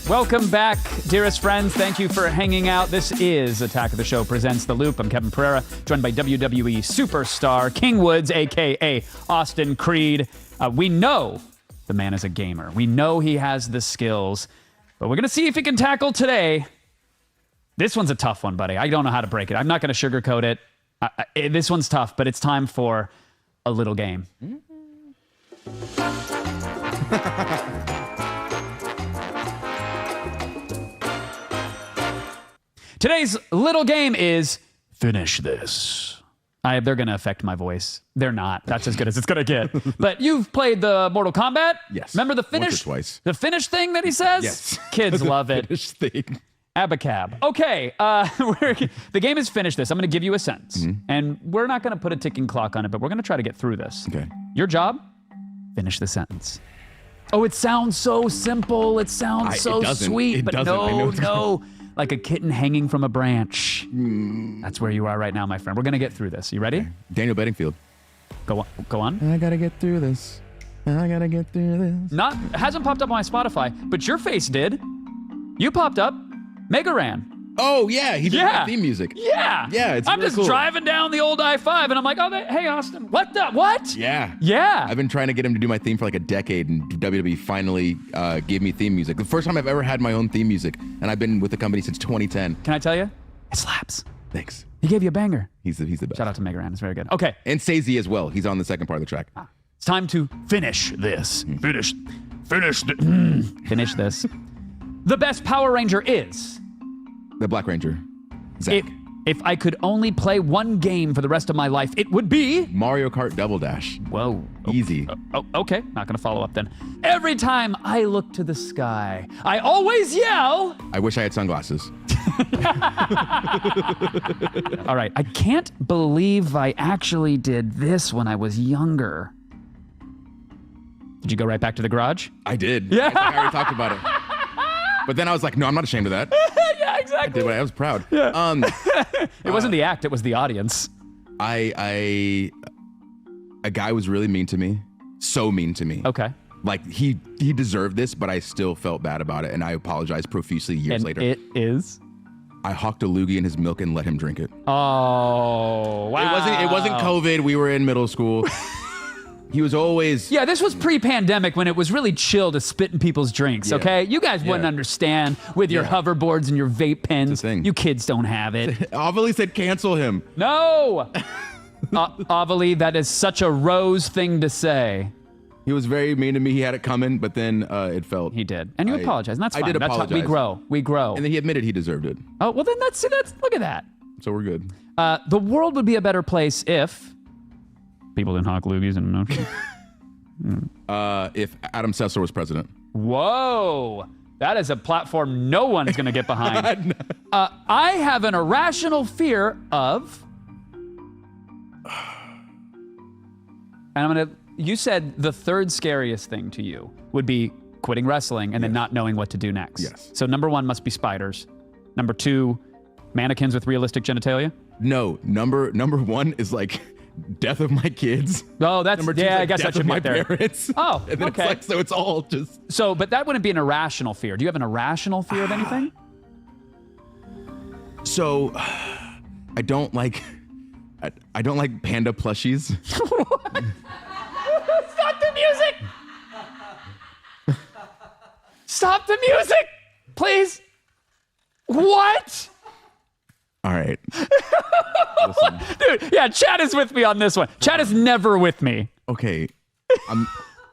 Welcome back, dearest friends. Thank you for hanging out. This is Attack of the Show presents The Loop. I'm Kevin Pereira, joined by WWE superstar King Woods, a.k.a. Austin Creed. We know the man is a gamer. We know he has the skills, but we're going to see if he can tackle today. This one's a tough one, buddy. I don't know how to break it. I'm not going to sugarcoat it. This one's tough, but it's time for a little game. Today's little game is Finish This. They're going to affect my voice. They're not. That's as good as it's going to get. But you've played the Mortal Kombat? Yes. Remember the finish? Once or twice. The finish thing that he says? Yes. Kids love it. Finish thing. Abacab. Okay, the game is Finish This. I'm going to give you a sentence. And we're not going to put a ticking clock on it, but we're going to try to get through this. Okay. Your job? Finish the sentence. Oh, it sounds so simple. It sounds so sweet. But no. Like a kitten hanging from a branch. That's where you are right now, my friend. We're going to get through this. You ready? Okay. Daniel Bedingfield. Go on. I got to get through this. I got to get through this. Hasn't popped up on my Spotify, but your face did. You popped up. Mega Ran. Oh, yeah. He did my theme music. Yeah. Yeah, it's I'm really just cool. driving down the old I-5, and I'm like, hey, Austin. What? Yeah. Yeah. I've been trying to get him to do my theme for like a decade, and WWE finally gave me theme music. The first time I've ever had my own theme music, and I've been with the company since 2010. Can I tell you? It slaps. Thanks. He gave you a banger. He's the best. Shout out to Mega Ran. It's very good. Okay. And Sazy as well. He's on the second part of the track. It's time to finish this. Finish this. The best Power Ranger is... The Black Ranger. Zach. If I could only play one game for the rest of my life, it would be... Mario Kart Double Dash. Whoa. Easy. Okay. Not going to follow up then. Every time I look to the sky, I always yell... I wish I had sunglasses. All right. I can't believe I actually did this when I was younger. Did you go right back to the garage? I did. Yeah. I already talked about it. But then I was like, no, I'm not ashamed of that. Yeah, exactly. I was proud. Yeah. It wasn't the act, it was the audience. A guy was really mean to me. So mean to me. Okay. Like he deserved this, but I still felt bad about it, and I apologized profusely years later. It is? I hawked a loogie in his milk and let him drink it. Oh, wow. It wasn't COVID. We were in middle school. He was always... Yeah, this was pre-pandemic when it was really chill to spit in people's drinks, okay? You guys wouldn't understand with your hoverboards and your vape pens. You kids don't have it. Avali said cancel him. No! Avali, that is such a Rose thing to say. He was very mean to me. He had it coming, but then it felt... He did. And you apologized, and that's fine. I did apologize. We grow. And then he admitted he deserved it. Oh, well then that's look at that. So we're good. The world would be a better place if... people didn't hawk loogies and no. If Adam Sessler was president. Whoa, that is a platform no one's going to get behind. I have an irrational fear of, and you said the third scariest thing to you would be quitting wrestling and then not knowing what to do next. Yes. So number one must be spiders. Number two, mannequins with realistic genitalia. No, number one is like death of my kids. Oh, that's number two I like guess death that should of my be there. parents. Oh, and then okay. It's like, so it's all just. So, but that wouldn't be an irrational fear. Do you have an irrational fear of anything? So, I don't like panda plushies. Stop the music! Stop the music, please. What? All right. Dude, yeah, Chad is with me on this one. Chad is never with me. Okay. I'm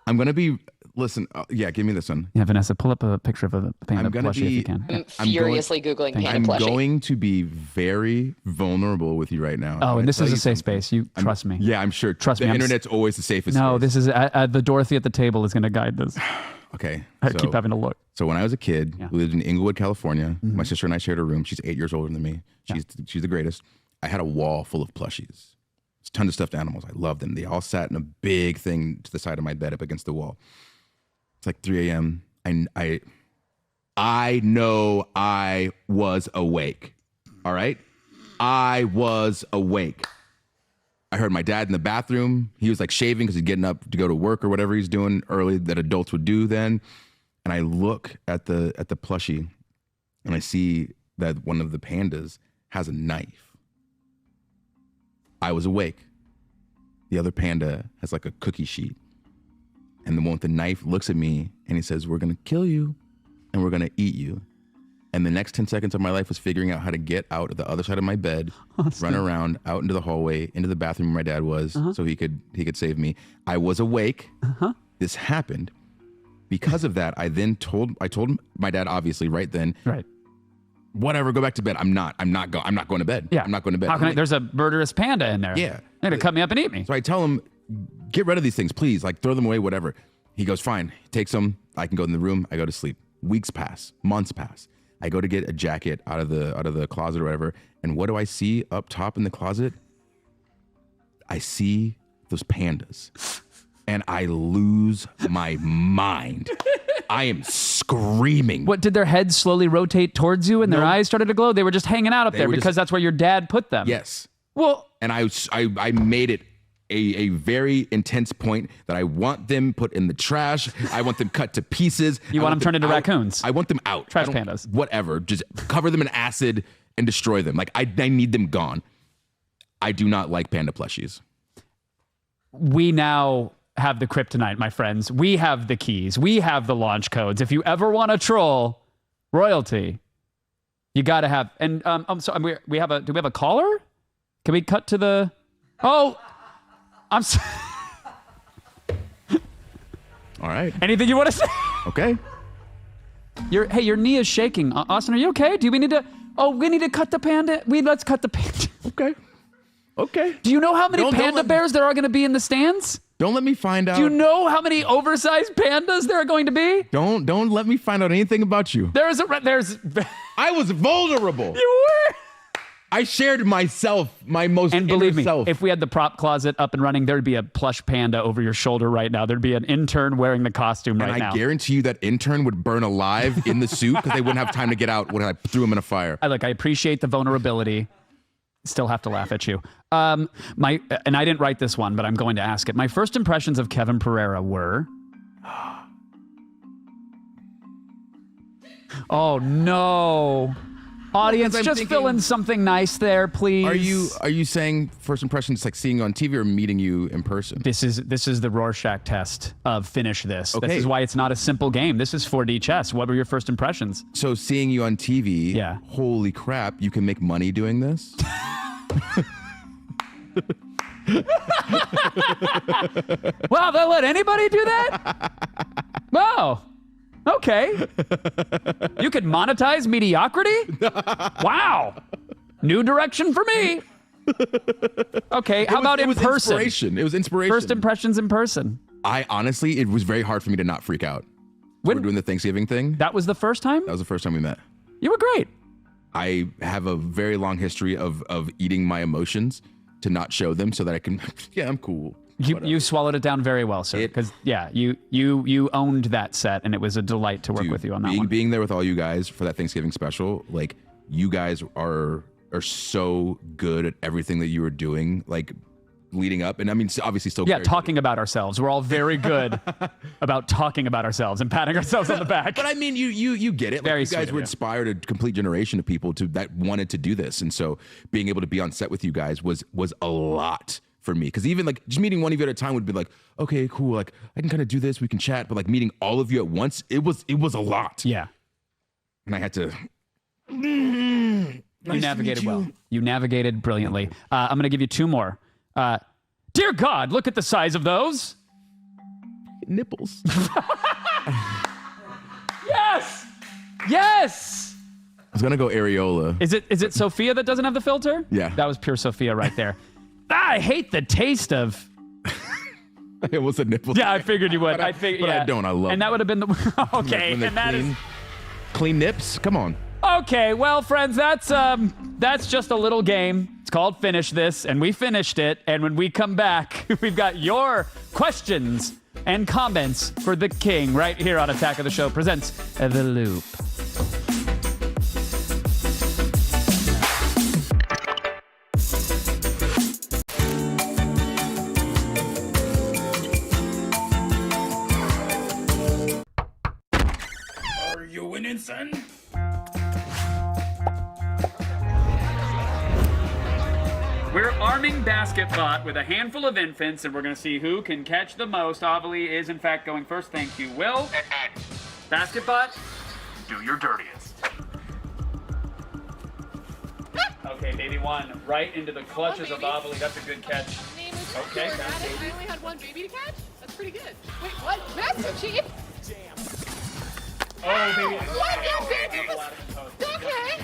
gonna be. Listen. Yeah, give me this one. Yeah, Vanessa, pull up a picture of a panda plushie if you can. I'm furiously Googling panda I'm plushie. going to be very vulnerable with you right now. Oh, and this is a safe space. You trust me. Yeah, I'm sure. Trust me. The internet's always the safest No, space. this is the Dorothy at the table is going to guide this. Okay. I keep having to look. So when I was a kid, we lived in Inglewood, California. My sister and I shared a room. She's 8 years older than me. She's the greatest. I had a wall full of plushies. It's tons of stuffed animals. I love them. They all sat in a big thing to the side of my bed up against the wall. It's like 3 a.m. I know I was awake. All right? I was awake. I heard my dad in the bathroom. He was like shaving because he's getting up to go to work or whatever he's doing early that adults would do then. And I look at the plushie and I see that one of the pandas has a knife. I was awake. The other panda has like a cookie sheet. And the one with the knife looks at me and he says, "We're going to kill you and we're going to eat you." And the next 10 seconds of my life was figuring out how to get out of the other side of my bed, run around out into the hallway, into the bathroom where my dad was, so he could save me. I was awake. This happened. Because of that, I told my dad, obviously, right then. Right. whatever, go back to bed. I'm not going to bed. Yeah. I'm not going to bed. How can there's a murderous panda in there. Yeah. They're going to cut me up and eat me. So I tell him, get rid of these things, please. Like, throw them away, whatever. He goes, fine. He takes them. I can go in the room. I go to sleep. Weeks pass. Months pass. I go to get a jacket out of the closet or whatever. And what do I see up top in the closet? I see those pandas. And I lose my mind. I am screaming. What, did their heads slowly rotate towards you and their eyes started to glow? They were just hanging out up there because that's where your dad put them. Yes. Well, and I made it a very intense point that I want them put in the trash. I want them cut to pieces. You want them turned into raccoons? I want them out. Trash pandas. Whatever. Just cover them in acid and destroy them. Like, I need them gone. I do not like panda plushies. We now have the kryptonite, my friends. We have the keys. We have the launch codes. If you ever want to troll royalty, you got to have. And so do we have a caller? Can we cut to the? Oh, I'm sorry. All right. Anything you want to say? Okay. Your knee is shaking. Austin, are you okay? Do we need to? Oh, we need to cut the panda. Let's cut the panda. Okay. Do you know how many panda bears there are going to be in the stands? Don't let me find out. Do you know how many oversized pandas there are going to be? Don't let me find out anything about you. There's. I was vulnerable. You were. I shared myself, my most and believe me, self. if we had the prop closet up and running, there'd be a plush panda over your shoulder right now. There'd be an intern wearing the costume right now. And I guarantee you that intern would burn alive in the suit because they wouldn't have time to get out when I threw him in a fire. I appreciate the vulnerability. Still have to laugh at you. And I didn't write this one, but I'm going to ask it. My first impressions of Kevin Pereira were. Oh no. Audience, just fill in something nice there, please. Are you saying first impressions like seeing you on TV or meeting you in person? This is the Rorschach test of finish this. Okay. This is why it's not a simple game. This is 4D chess. What were your first impressions? So seeing you on TV, yeah. Holy crap, you can make money doing this? Wow, they'll let anybody do that? Wow. Okay. You could monetize mediocrity? Wow. New direction for me. Okay, how about in person? It was inspiration. First impressions in person. Honestly, it was very hard for me to not freak out. When we're doing the Thanksgiving thing. That was the first time? That was the first time we met. You were great. I have a very long history of eating my emotions to not show them so that I can, yeah, I'm cool. You swallowed it down very well, sir. Because you owned that set, and it was a delight to work with you on that one. Being there with all you guys for that Thanksgiving special, like, you guys are so good at everything that you were doing, like, leading up. And I mean, obviously still. Yeah, talking about ourselves. We're all very good about talking about ourselves and patting ourselves on the back. But I mean, you get it. Very like, you guys were inspired a complete generation of people that wanted to do this, and so being able to be on set with you guys was a lot for me. Because even like just meeting one of you at a time would be like, okay, cool, like I can kind of do this, we can chat. But like meeting all of you at once, it was a lot. Yeah. And I had to. You navigated well. You navigated brilliantly. I'm going to give you two more. Dear God, look at the size of those. Nipples. Yes! Yes! I was going to go areola. Is it Sophia that doesn't have the filter? Yeah. That was pure Sophia right there. I hate the taste of... I almost said nipples. Yeah, I figured you would. But I don't. I love And that would have been the... Okay, when and that clean, is... Clean nips? Come on. Okay, well, friends, that's just a little game. It's called Finish This, and we finished it. And when we come back, we've got your questions and comments for the king right here on Attack of the Show presents The Loop. Are you winning, son? We're arming BasketBot with a handful of infants, and we're going to see who can catch the most. Avali is, in fact, going first. Thank you, Will. BasketBot, do your dirtiest. Okay, baby one, right into the clutches of Avali. That's a good catch. Okay, I only had one baby to catch? That's pretty good. Wait, what? Master Chief? Oh, baby. What? No, baby? Okay.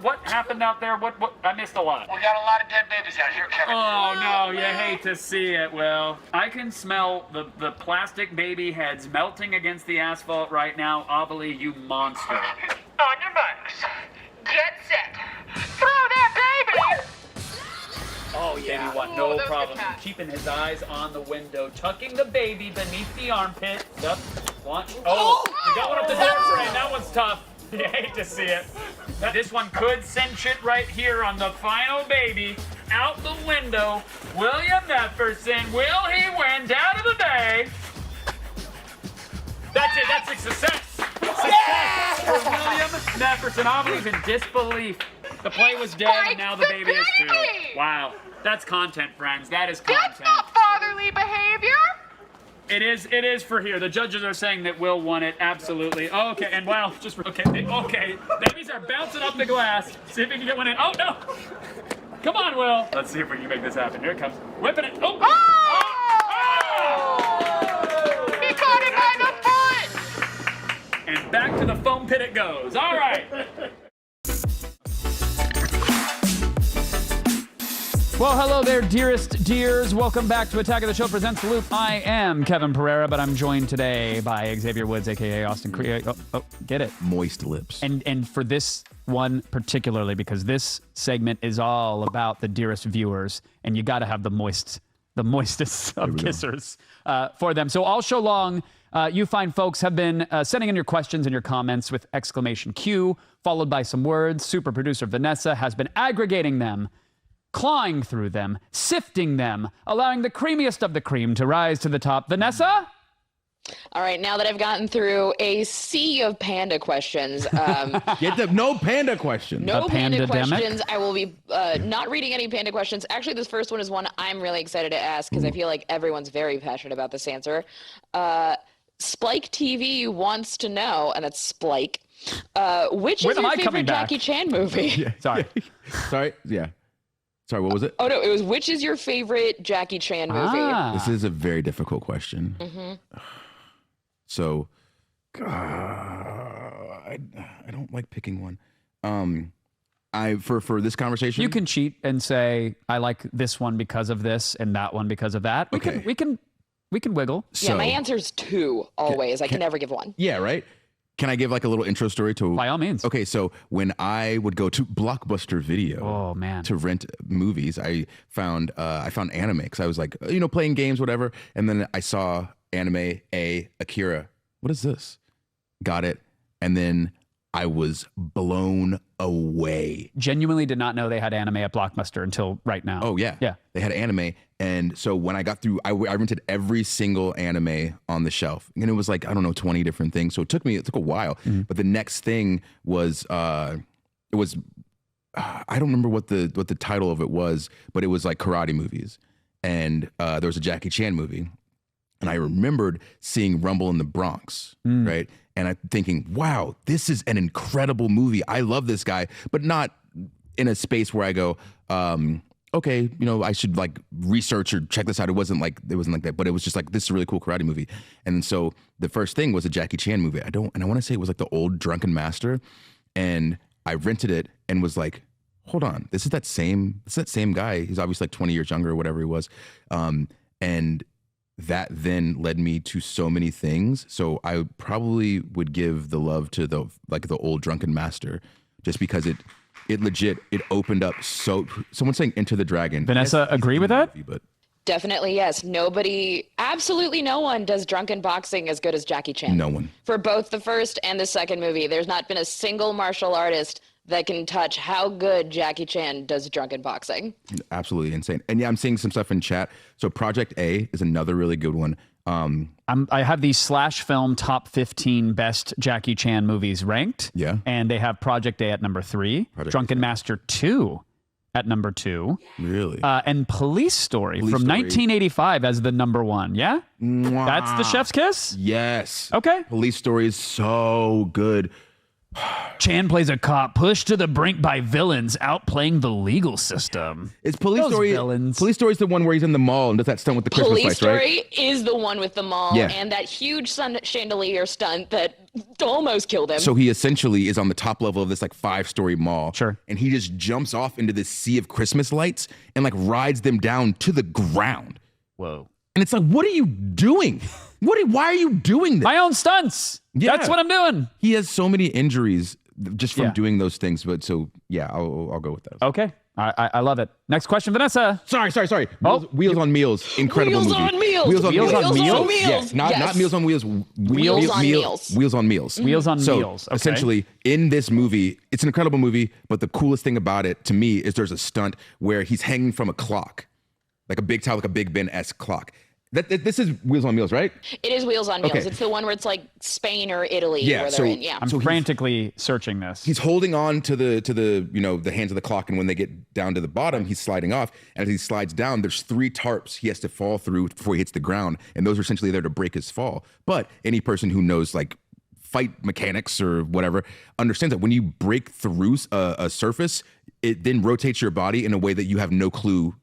what happened out there? What? I missed a lot. We got a lot of dead babies out here, Kevin. Oh, no, you hate to see it, Will. I can smell the plastic baby heads melting against the asphalt right now. Obviously, you monster. On your marks. Get set. Throw that baby! Oh, yeah. Baby one, no problem. Keeping his eyes on the window, tucking the baby beneath the armpit. Yep. Watch. Oh, you got one up the door frame. That one's tough. You hate to see it. This one could cinch it right here on the final baby. Out the window. William Nefferson. Will he win down to the bay? That's it. That's a success. Success for William Nefferson. Ollie's in disbelief. The play was dead, and now the baby is too. Wow. That's content, friends. That is content. That's not fatherly behavior. It is for here. The judges are saying that Will won it. Absolutely. Okay, and wow, just okay. Babies are bouncing up the glass. See if we can get one in. Oh no! Come on, Will. Let's see if we can make this happen. Here it comes. Whipping it. Oh! Oh! He caught it by the foot. And back to the foam pit it goes. All right. Well, hello there, dearest dears. Welcome back to Attack of the Show Presents The Loop. I am Kevin Pereira, but I'm joined today by Xavier Woods, a.k.a. Austin Cree. Oh, get it. Moist lips. And for this one particularly, because this segment is all about the dearest viewers, and you got to have the moistest of kissers for them. So all show long, you fine folks have been sending in your questions and your comments with exclamation Q, followed by some words. Super producer Vanessa has been aggregating them, clawing through them, sifting them, allowing the creamiest of the cream to rise to the top. Vanessa? All right, now that I've gotten through a sea of panda questions, no panda questions. No panda questions. I will be not reading any panda questions. Actually, this first one is one I'm really excited to ask because I feel like everyone's very passionate about this answer. Spike TV wants to know, and that's Splike, which is your favorite Jackie Chan movie? Yeah, sorry. Yeah. Sorry, what was it? Oh, no, it was which is your favorite Jackie Chan movie? This is a very difficult question. Mm-hmm. So, I don't like picking one. For this conversation, you can cheat and say I like this one because of this and that one because of that. We can wiggle. Yeah, my answer's two always. I can never give one. Yeah, right. Can I give like a little intro story to? By all means. Okay, so when I would go to Blockbuster Video, to rent movies, I found anime because I was like, playing games, whatever, and then I saw anime Akira. What is this? Got it, and then I was blown away. Genuinely did not know they had anime at Blockbuster until right now. Oh yeah, they had anime, and so when I got through, I rented every single anime on the shelf, and it was like 20 different things. So it took a while, but the next thing was I don't remember what the title of it was, but it was like karate movies, and there was a Jackie Chan movie, and I remembered seeing Rumble in the Bronx, right? And I'm thinking, wow, this is an incredible movie. I love this guy, but not in a space where I go, okay, I should like research or check this out. It wasn't like that, but it was just like, this is a really cool karate movie. And so the first thing was a Jackie Chan movie. I want to say it was like The Old Drunken Master. And I rented it and was like, hold on, this is that same guy. He's obviously like 20 years younger or whatever he was. And that then led me to so many things. So I probably would give the love to the Old Drunken Master, just because it legit opened up. So someone's saying Enter the Dragon. Vanessa, agree with that? Movie, but Definitely yes. Absolutely no one does drunken boxing as good as Jackie Chan. No one. For both the first and the second movie, there's not been a single martial artist that can touch how good Jackie Chan does drunken boxing. Absolutely insane. And yeah, I'm seeing some stuff in chat. So Project A is another really good one. I have the Slash Film top 15 best Jackie Chan movies ranked. Yeah. And they have Project A at number 3, Drunken Master 2 at number 2. Really? And Police Story from 1985 as the number 1. Yeah? Mwah. That's the chef's kiss? Yes. Okay. Police Story is so good. Chan plays a cop pushed to the brink by villains outplaying the legal system. Is Police Those Story villains. Police Story is the one where he's in the mall and does that stunt with the Christmas Police lights, Story right? is the one with the mall and that huge chandelier stunt that almost killed him. So he essentially is on the top level of this like 5-story mall. Sure. And he just jumps off into this sea of Christmas lights and like rides them down to the ground. Whoa. And it's like, what are you doing? Why are you doing this? My own stunts. Yeah. That's what I'm doing. He has so many injuries just from doing those things. But so, yeah, I'll go with that. Okay. I love it. Next question, Vanessa. Sorry. Oh, Wheels on Meals. Incredible Wheels movie. on Meals. Wheels on Wheels Meals. on Meals? Yes, not Meals on Wheels. Wheels on Meals. Wheels on Meals. Wheels on So Meals. Okay. essentially, in this movie, it's an incredible movie, but the coolest thing about it to me is there's a stunt where he's hanging from a clock, like a big tower, like a Big Ben-esque clock. This is Wheels on Meals, right? It is Wheels on Meals. Okay. It's the one where it's like Spain or Italy Yeah, where so- they're in. Yeah. I'm frantically searching this. He's holding on to the the hands of the clock, and when they get down to the bottom, he's sliding off. And as he slides down, there's 3 tarps he has to fall through before he hits the ground, and those are essentially there to break his fall. But any person who knows like fight mechanics or whatever understands that when you break through a surface, it then rotates your body in a way that you have no clue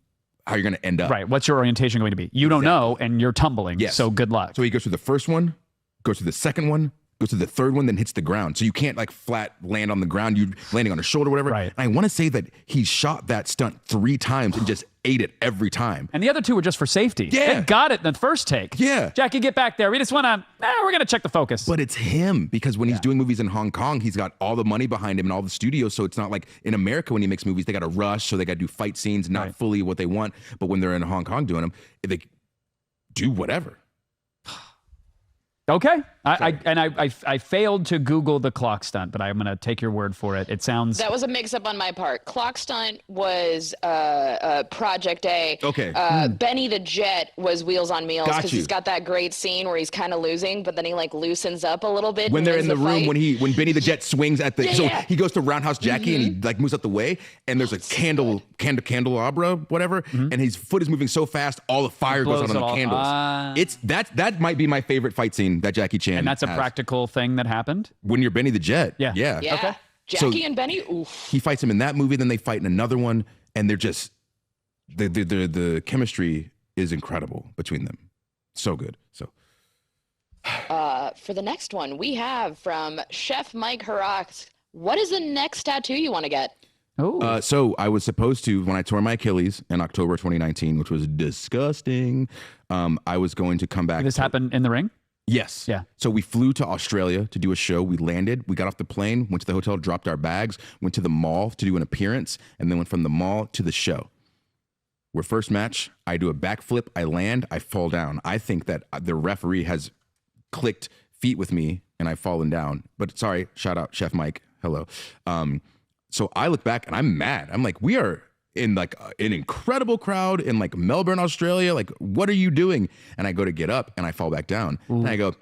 how you're going to end up. Right. What's your orientation going to be? You don't know, and you're tumbling. Yes. So good luck. So he goes through the first one, goes through the second one, goes to the third one, then hits the ground. So you can't like flat land on the ground. You're landing on a shoulder, whatever. Right. And I want to say that he shot that stunt 3 times and just ate it every time. And the other 2 were just for safety. Yeah. They got it in the first take. Yeah. Jackie, get back there. We just want to, we're going to check the focus. But it's him because when he's doing movies in Hong Kong, he's got all the money behind him and all the studios. So it's not like in America when he makes movies, they got to rush. So they got to do fight scenes, not fully what they want. But when they're in Hong Kong doing them, they do whatever. Okay. I failed to Google the clock stunt, but I'm going to take your word for it. It sounds... That was a mix-up on my part. Clock stunt was Project A. Okay. Benny the Jet was Wheels on Meals Got because you. he's got that great scene where he's kind of losing, but then he like loosens up a little bit. When and they're wins in the room, fight. when Benny the Jet swings at the, Yeah, so yeah. he goes to Roundhouse Jackie and he like moves out the way, and there's a candelabra, whatever, and his foot is moving so fast, all the fire goes blows out on it the all. candles. That might be my favorite fight scene that Jackie Chan. And that's a has. practical thing that happened? When you're Benny the Jet. Yeah. Yeah. Yeah. Okay. Jackie So- and Benny. Oof. He fights him in that movie, then they fight in another one, and they're just the chemistry is incredible between them. So good. So For the next one, we have from Chef Mike Harax. What is the next tattoo you want to get? Oh. so I was supposed to, when I tore my Achilles in October 2019, which was disgusting, I was going to come back. Did this happen in the ring? Yes. Yeah. So we flew to Australia to do a show. We landed, we got off the plane, went to the hotel, dropped our bags, went to the mall to do an appearance, and then went from the mall to the show. We're first match, I do a backflip, I land, I fall down. I think that the referee has clicked feet with me and I've fallen down. But sorry, shout out Chef Mike. Hello. So I look back and I'm mad. I'm like, we are in like an incredible crowd in like Melbourne, Australia. Like, what are you doing? And I go to get up and I fall back down. And I go,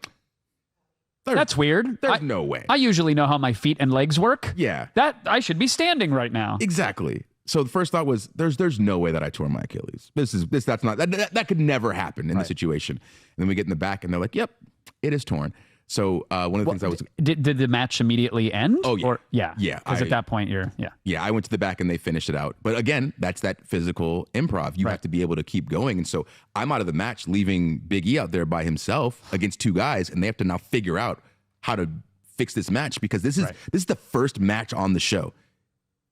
That's weird. There's no way. I usually know how my feet and legs work. Yeah. That I should be standing right now. Exactly. So the first thought was, there's no way that I tore my Achilles. That could never happen in the situation. And then we get in the back and they're like, yep, it is torn. So one of the things I was... Did the match immediately end? Oh, yeah. Yeah. Yeah. Because at that point, Yeah, I went to the back and they finished it out. But again, that's that physical improv. You have to be able to keep going. And so I'm out of the match, leaving Big E out there by himself against 2 guys, and they have to now figure out how to fix this match because this is the first match on the show.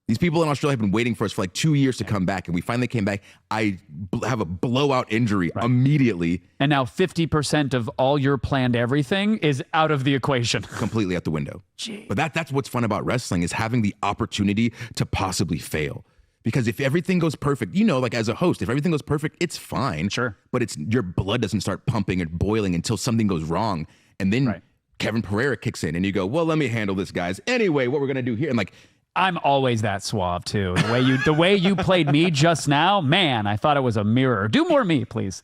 These people in Australia have been waiting for us for like 2 years to come back, and we finally came back. I have a blowout injury immediately. And now 50% of all your planned everything is out of the equation. Completely out the window. But that's what's fun about wrestling is having the opportunity to possibly fail. Because if everything goes perfect, like as a host, if everything goes perfect, it's fine. Sure. But it's your blood doesn't start pumping and boiling until something goes wrong. And then Kevin Pereira kicks in and you go, well, let me handle this, guys. Anyway, what we're going to do here. And like, I'm always that suave too. The way you played me just now, man, I thought it was a mirror. Do more me, please.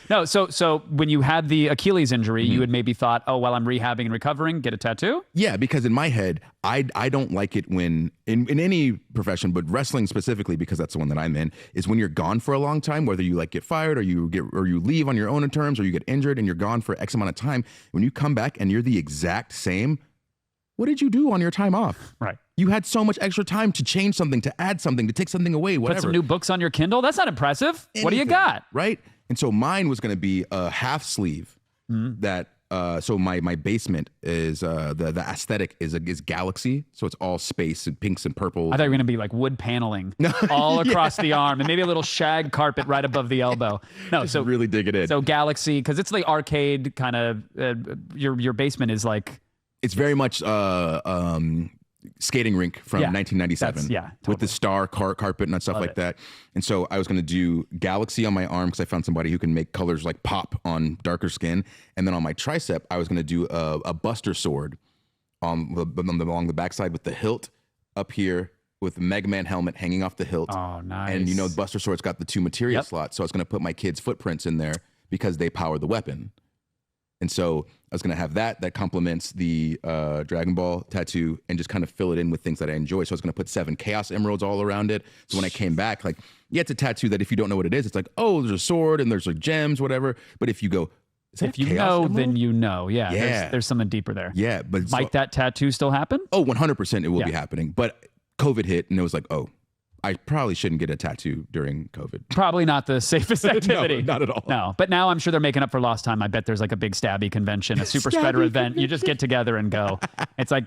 No, so when you had the Achilles injury, you had maybe thought, oh, while I'm rehabbing and recovering, get a tattoo? Yeah, because in my head, I don't like it when, in any profession, but wrestling specifically, because that's the one that I'm in, is when you're gone for a long time, whether you like get fired or you leave on your own terms or you get injured and you're gone for X amount of time. When you come back and you're the exact same, what did you do on your time off? Right. You had so much extra time to change something, to add something, to take something away, whatever. Put some new books on your Kindle? That's not impressive. What do you got? Right? And so mine was going to be a half sleeve that, so my basement is, the aesthetic is galaxy. So it's all space and pinks and purples. I thought you were going to be like wood paneling all across the arm and maybe a little shag carpet right above the elbow. No, Just so really dig it in. So galaxy, because it's the arcade kind of, your basement is like. It's very much skating rink from 1997 with the star carpet and stuff like that. And so I was going to do galaxy on my arm because I found somebody who can make colors like pop on darker skin. And then on my tricep, I was going to do a buster sword along the backside with the hilt up here with the Mega Man helmet hanging off the hilt. Oh, nice. And the buster sword's got the 2 materia slots. So I was going to put my kids' footprints in there because they power the weapon. And so I was going to have that complements the Dragon Ball tattoo and just kind of fill it in with things that I enjoy. So I was going to put 7 Chaos Emeralds all around it. So when I came back, like, yeah, it's a tattoo that if you don't know what it is, it's like, oh, there's a sword and there's like gems, whatever. But if you go, if you know, then you know. Yeah. There's something deeper there. Yeah. But might that tattoo still happen? Oh, 100% it will be happening. But COVID hit and it was like, oh, I probably shouldn't get a tattoo during COVID. Probably not the safest activity. No, not at all. No, but now I'm sure they're making up for lost time. I bet there's like a big stabby convention, a super spreader event. You just get together and go. It's like,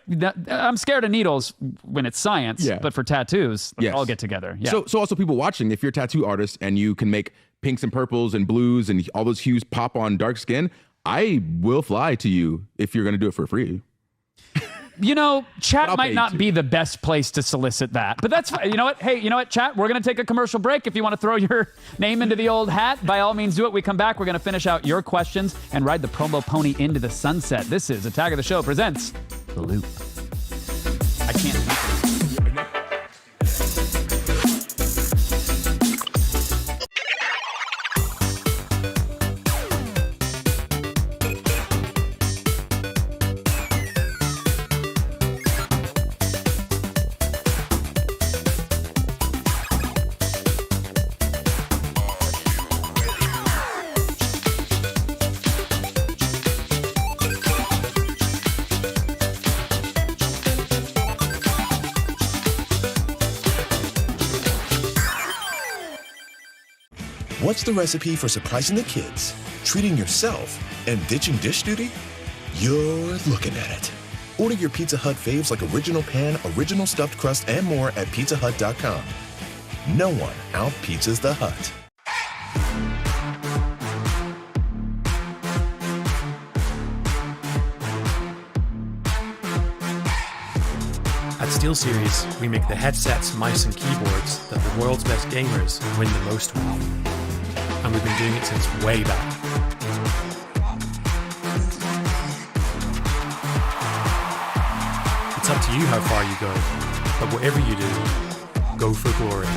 I'm scared of needles when it's science, but for tattoos, let's all get together. Yeah. So also people watching, if you're a tattoo artist and you can make pinks and purples and blues and all those hues pop on dark skin, I will fly to you if you're going to do it for free. Chat might not be the best place to solicit that, but that's fine. You know what? Hey, you know what, chat? We're going to take a commercial break. If you want to throw your name into the old hat, by all means do it. We come back. We're going to finish out your questions and ride the promo pony into the sunset. This is Attack of the Show presents The Loop. I can't beat this. What's the recipe for surprising the kids, treating yourself, and ditching dish duty? You're looking at it. Order your Pizza Hut faves like original pan, original stuffed crust, and more at pizzahut.com. No one out-pizzas the Hut. At SteelSeries, we make the headsets, mice, and keyboards that the world's best gamers win the most with. And we've been doing it since way back. It's up to you how far you go, but whatever you do, go for glory.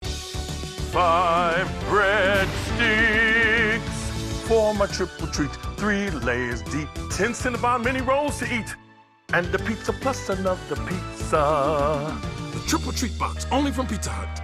5 breadsticks for my triple treat. 3 layers deep, 10 Cinnabon mini rolls to eat. And the pizza plus another pizza. The triple treat box, only from Pizza Hut.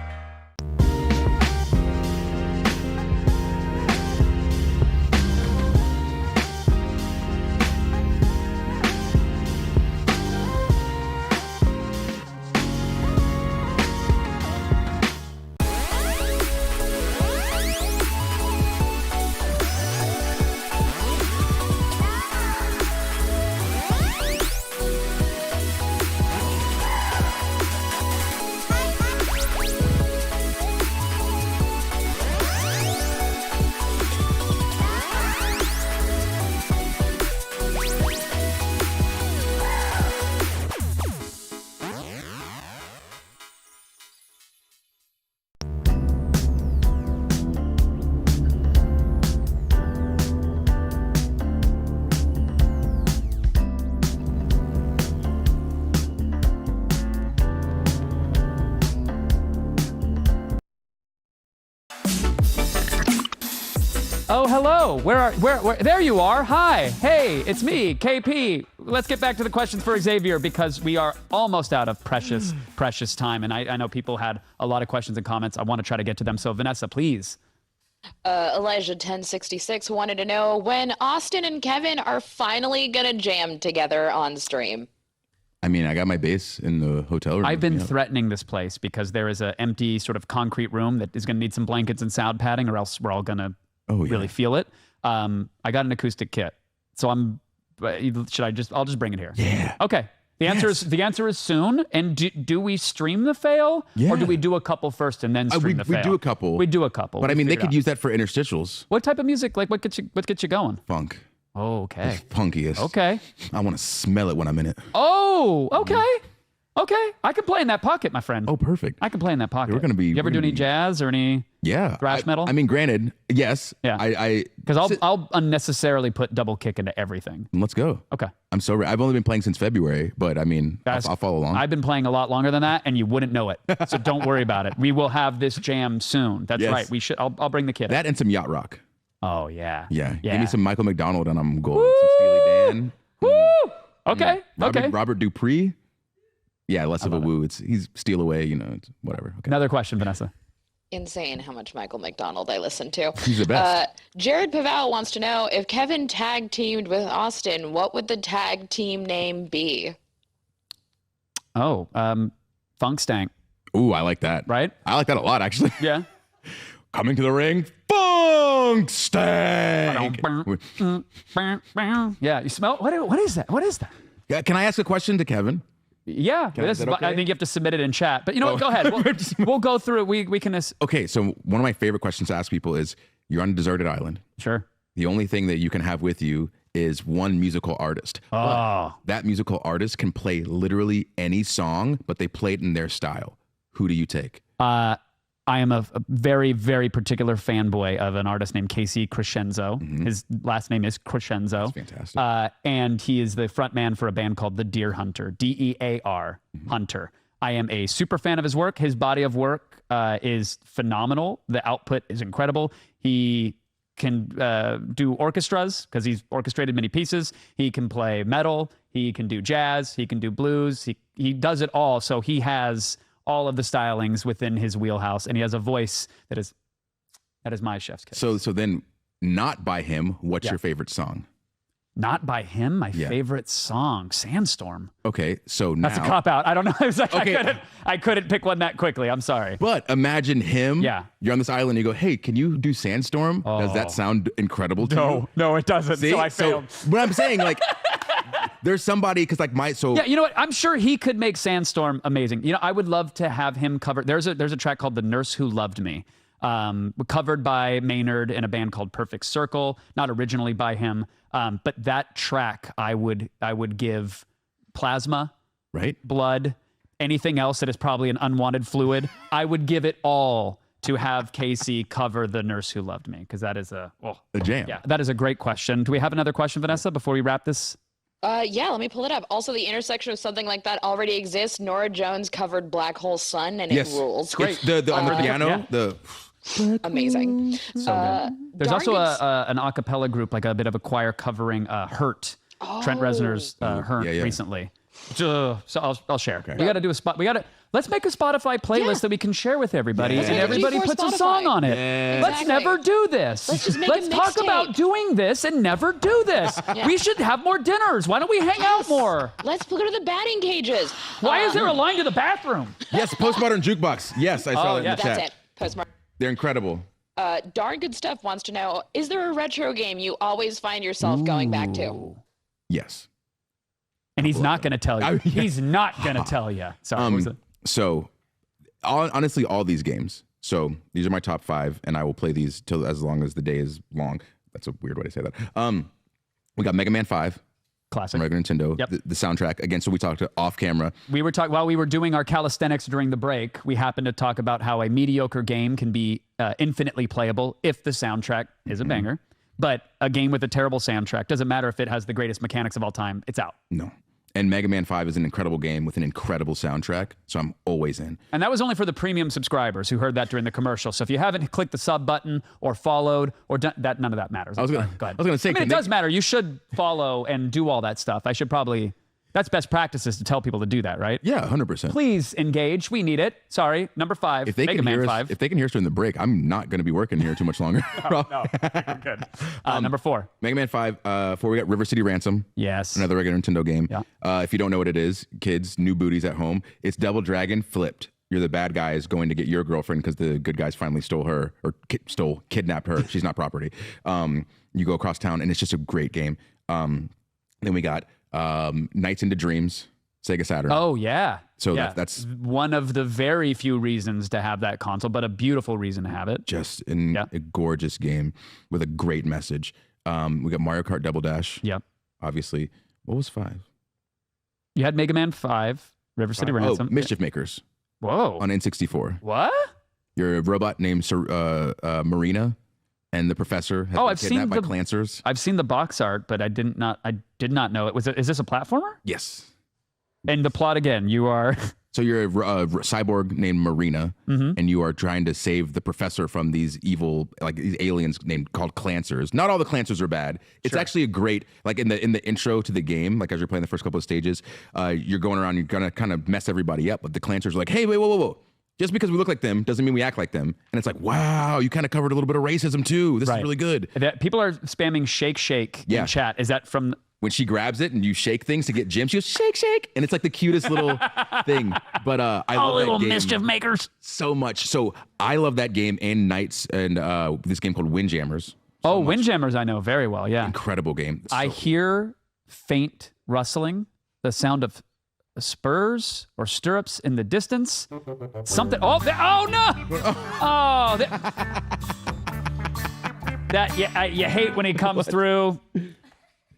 Oh, hello. Where? There you are. Hi. Hey, it's me, KP. Let's get back to the questions for Xavier because we are almost out of precious time. And I know people had a lot of questions and comments. I want to try to get to them. So Vanessa, please. Elijah 1066 wanted to know when Austin and Kevin are finally gonna jam together on stream. I mean, I got my bass in the hotel room. I've been threatening this place because there is an empty sort of concrete room that is going to need some blankets and sound padding, or else we're all going to really feel it. I got an acoustic kit, so I'll just bring it here. Yeah. Okay. The answer is soon. And do we stream the fail, or do we do a couple first and then stream the fail? We do a couple. We do a couple. But I mean, they could use that for interstitials. What type of music? Like what gets you going? Funk. Oh, okay. It's funkiest. Okay. I want to smell it when I'm in it. Oh, okay. Okay. I can play in that pocket, my friend. Oh, perfect. I can play in that pocket. We're gonna be. You ever do any jazz or any thrash metal? I mean, granted, yes. Yeah. Because I'll unnecessarily put double kick into everything. Let's go. Okay. I'm so I've only been playing since February, but I mean, I'll follow along. I've been playing a lot longer than that, and you wouldn't know it. So don't worry about it. We will have this jam soon. That's right. We should. I'll bring the kid. That and some yacht rock. Oh yeah. Yeah. Give me some Michael McDonald and I'm gold. Woo! Some Steely Dan. Woo! Okay. Robert Dupree. Yeah, less of a woo. He's Steal Away. It's whatever. Okay. Another question, Vanessa. Insane how much Michael McDonald I listen to. He's the best. Jared Paval wants to know if Kevin tag teamed with Austin, what would the tag team name be? Oh, Funk Stank. Ooh, I like that. Right? I like that a lot, actually. Yeah. Coming to the ring, Funk Stank. Yeah, you smell. What is that? What is that? Yeah, can I ask a question to Kevin? Yeah, Is that okay? I think you have to submit it in chat. But you know what? Go ahead. We'll go through it. We can. Okay, so one of my favorite questions to ask people is: you're on a deserted island. Sure. The only thing that you can have with you is one musical artist. Oh. That musical artist can play literally any song, but they play it in their style. Who do you take? I am a very, very particular fanboy of an artist named Casey Crescenzo. Mm-hmm. His last name is Crescenzo. That's fantastic. And he is the frontman for a band called The Deer Hunter, DEAR Hunter. I am a super fan of his work. His body of work is phenomenal. The output is incredible. He can do orchestras because he's orchestrated many pieces. He can play metal. He can do jazz. He can do blues. He does it all. So he has all of the stylings within his wheelhouse, and he has a voice that is my chef's kiss. So then, not by him. What's your favorite song? Not by him. My favorite song, Sandstorm. Okay, so now that's a cop out. I don't know. It was like, I couldn't pick one that quickly. I'm sorry. But imagine him. Yeah. You're on this island. You go, hey, can you do Sandstorm? Does that sound incredible to you? No, it doesn't. See? So I failed. But I'm saying, like, there's somebody because yeah, you know what? I'm sure he could make Sandstorm amazing. You know, I would love to have him cover. There's a track called "The Nurse Who Loved Me," covered by Maynard in a band called Perfect Circle. Not originally by him, but that track I would give plasma, right? Blood, anything else that is probably an unwanted fluid. I would give it all to have Casey cover "The Nurse Who Loved Me" because that is a jam. Yeah, that is a great question. Do we have another question, Vanessa, before we wrap this? Yeah, let me pull it up. Also, the intersection of something like that already exists. Nora Jones covered Black Hole Sun, and it rules. Great. The on the piano, amazing. So good. There's also an a cappella group, like a bit of a choir covering Hurt, Trent Reznor's Hurt recently. So I'll share. Okay. We got to do a spot. Let's make a Spotify playlist that we can share with everybody, and everybody puts a song on it. Yeah. Let's never do this. Let's talk about doing this and never do this. We should have more dinners. Why don't we hang out more? Let's go to the batting cages. Why is there a line to the bathroom? Yes, Postmodern Jukebox. Yes, I saw that in the chat. That's it. Postmodern. They're incredible. Darn Good Stuff wants to know, is there a retro game you always find yourself going back to? Yes. And he's not going to tell you. He's not going to tell you. Sorry. So, honestly, all these games. So these are my top 5, and I will play these till as long as the day is long. That's a weird way to say that. We got Mega Man 5. Classic. From regular Nintendo. Yep. The soundtrack. Again, so we talked off camera. We were talking while we were doing our calisthenics during the break. We happened to talk about how a mediocre game can be infinitely playable if the soundtrack is a banger. But a game with a terrible soundtrack doesn't matter if it has the greatest mechanics of all time. It's out. No. And Mega Man 5 is an incredible game with an incredible soundtrack, so I'm always in. And that was only for the premium subscribers who heard that during the commercial. So if you haven't clicked the sub button or followed or done that, none of that matters. Go ahead. I was going to say, I mean, it does matter. You should follow and do all that stuff. I should probably That's best practices to tell people to do that, right? Yeah, 100%. Please engage. We need it. Sorry, number 5. If they Mega can Man hear us, 5. if they can hear us during the break, I'm not going to be working here too much longer. No, I'm good. Number 4. Mega Man 5. 4, we got River City Ransom. Yes. Another regular Nintendo game. Yeah. If you don't know what it is, kids, new booties at home, it's Double Dragon flipped. You're the bad guys going to get your girlfriend because the good guys finally stole her or kidnapped her. She's not property. You go across town, and it's just a great game. Then we got Nights into Dreams, Sega Saturn. Oh, yeah. So yeah. that's one of the very few reasons to have that console, but a beautiful reason to have it. Just a gorgeous game with a great message. We got Mario Kart Double Dash. Yep. Obviously. What was 5? You had Mega Man 5, River City Ransom. Oh, Mischief Makers. Whoa. On N64. What? You're a robot named Marina, and the professor has been kidnapped by Clancers. I've seen the box art, but I did not know it. Is this a platformer? Yes. And the plot again, you are... So you're a cyborg named Marina, and you are trying to save the professor from these evil, like these aliens called Clancers. Not all the Clancers are bad. It's actually a great, like in the intro to the game, like as you're playing the first couple of stages, you're going around, you're gonna kind of mess everybody up, but the Clancers are like, hey, wait, whoa. Just because we look like them doesn't mean we act like them. And it's like, wow, you kind of covered a little bit of racism too. This is really good. People are spamming shake in chat. Is that from... When she grabs it and you shake things to get gems, she goes, shake. And it's like the cutest little thing. But I love that game. Mischief Makers. So much. So I love that game and Nights and this game called Windjammers. Windjammers I know very well, yeah. Incredible game. I hear faint rustling, the sound of spurs or stirrups in the distance. Something. Oh no! You hate when he comes through.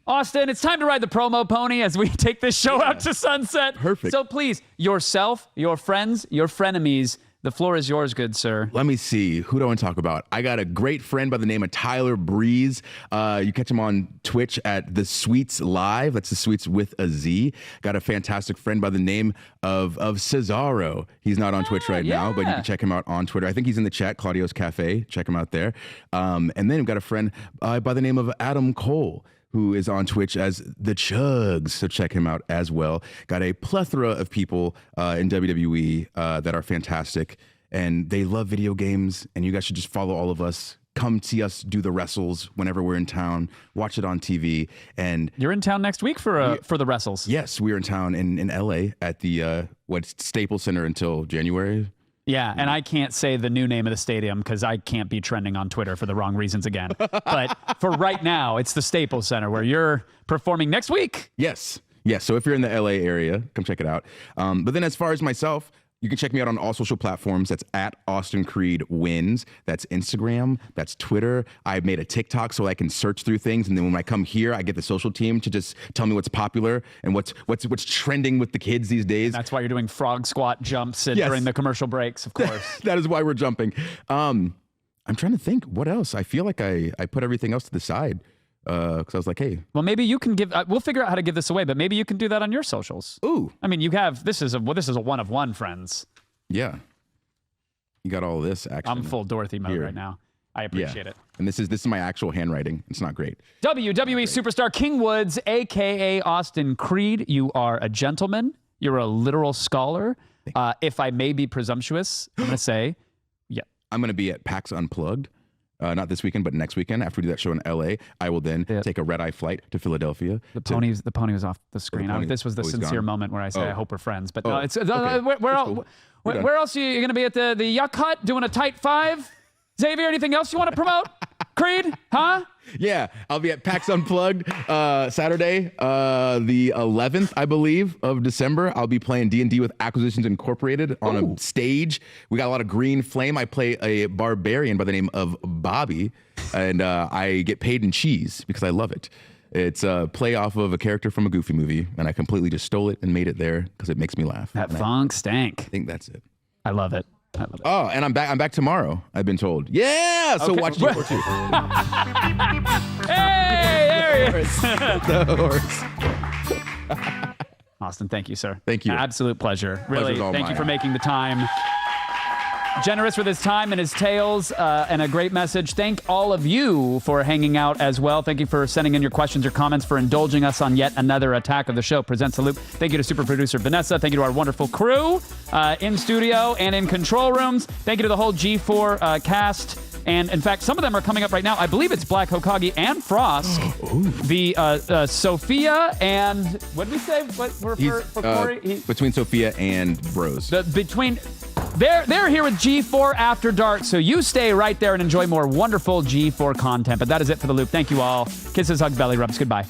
Austin, it's time to ride the promo pony as we take this show out to sunset. Perfect. So please, yourself, your friends, your frenemies, the floor is yours, good sir. Let me see. Who do I want to talk about? I got a great friend by the name of Tyler Breeze. You catch him on Twitch at The Sweets Live. That's The Sweets with a Z. Got a fantastic friend by the name of Cesaro. He's not on Twitch right now, but you can check him out on Twitter. I think he's in the chat, Claudio's Cafe. Check him out there. And then we've got a friend by the name of Adam Cole, who is on Twitch as The Chugs, so check him out as well. Got a plethora of people in WWE that are fantastic, and they love video games, and you guys should just follow all of us. Come see us do the wrestles whenever we're in town. Watch it on TV. And you're in town next week for the wrestles. Yes, we're in town in LA at the Staples Center until January. Yeah, and I can't say the new name of the stadium because I can't be trending on Twitter for the wrong reasons again. But for right now, it's the Staples Center where you're performing next week. Yes. So if you're in the LA area, come check it out. But then as far as myself, you can check me out on all social platforms. That's at Austin Creed Wins. That's Instagram. That's Twitter. I made a TikTok so I can search through things, and then when I come here, I get the social team to just tell me what's popular and what's trending with the kids these days. And that's why you're doing frog squat jumps during the commercial breaks, of course. That is why we're jumping. I'm trying to think what else. I feel like I put everything else to the side. Because I was like, hey. Well, maybe you can give. We'll figure out how to give this away, but maybe you can do that on your socials. Ooh. I mean, you have. This is a one of one, friends. Yeah. You got all of this. Actually, I'm full Dorothy mode right now. I appreciate it. And this is my actual handwriting. It's not great. WWE superstar King Woods, aka Austin Creed. You are a gentleman. You're a literal scholar. If I may be presumptuous, I'm gonna say, yeah. I'm gonna be at PAX Unplugged. Not this weekend, but next weekend. After we do that show in LA, I will then take a red-eye flight to Philadelphia. The pony was off the screen. This was the sincere moment where I say I hope we're friends. But no, it's where else are you going to be at the Yuck Hut doing a tight 5? Xavier, anything else you want to promote? Creed, huh? Yeah, I'll be at PAX Unplugged Saturday, the 11th, I believe, of December. I'll be playing D&D with Acquisitions Incorporated on a stage. We got a lot of green flame. I play a barbarian by the name of Bobby, and I get paid in cheese because I love it. It's a play off of a character from a Goofy movie, and I completely just stole it and made it there because it makes me laugh. That funk stank. I think that's it. I love it. Oh, and I'm back tomorrow, I've been told. Yeah, so watch G4 too. Hey, there he is. The horse. Austin, thank you, sir. Thank you. Absolute pleasure. Really, thank you for making the time. Generous with his time and his tales, and a great message. Thank all of you for hanging out as well. Thank you for sending in your questions or comments, for indulging us on yet another Attack of the Show Presents the Loop. Thank you to super producer Vanessa. Thank you to our wonderful crew in studio and in control rooms. Thank you to the whole G4 cast. And in fact, some of them are coming up right now. I believe it's Black Hokage and Frost. The Sophia and what did we say? What for Corey? Between Sophia and Bros. They're here with G4 After Dark, so you stay right there and enjoy more wonderful G4 content. But that is it for the Loop. Thank you all. Kisses, hugs, belly rubs. Goodbye.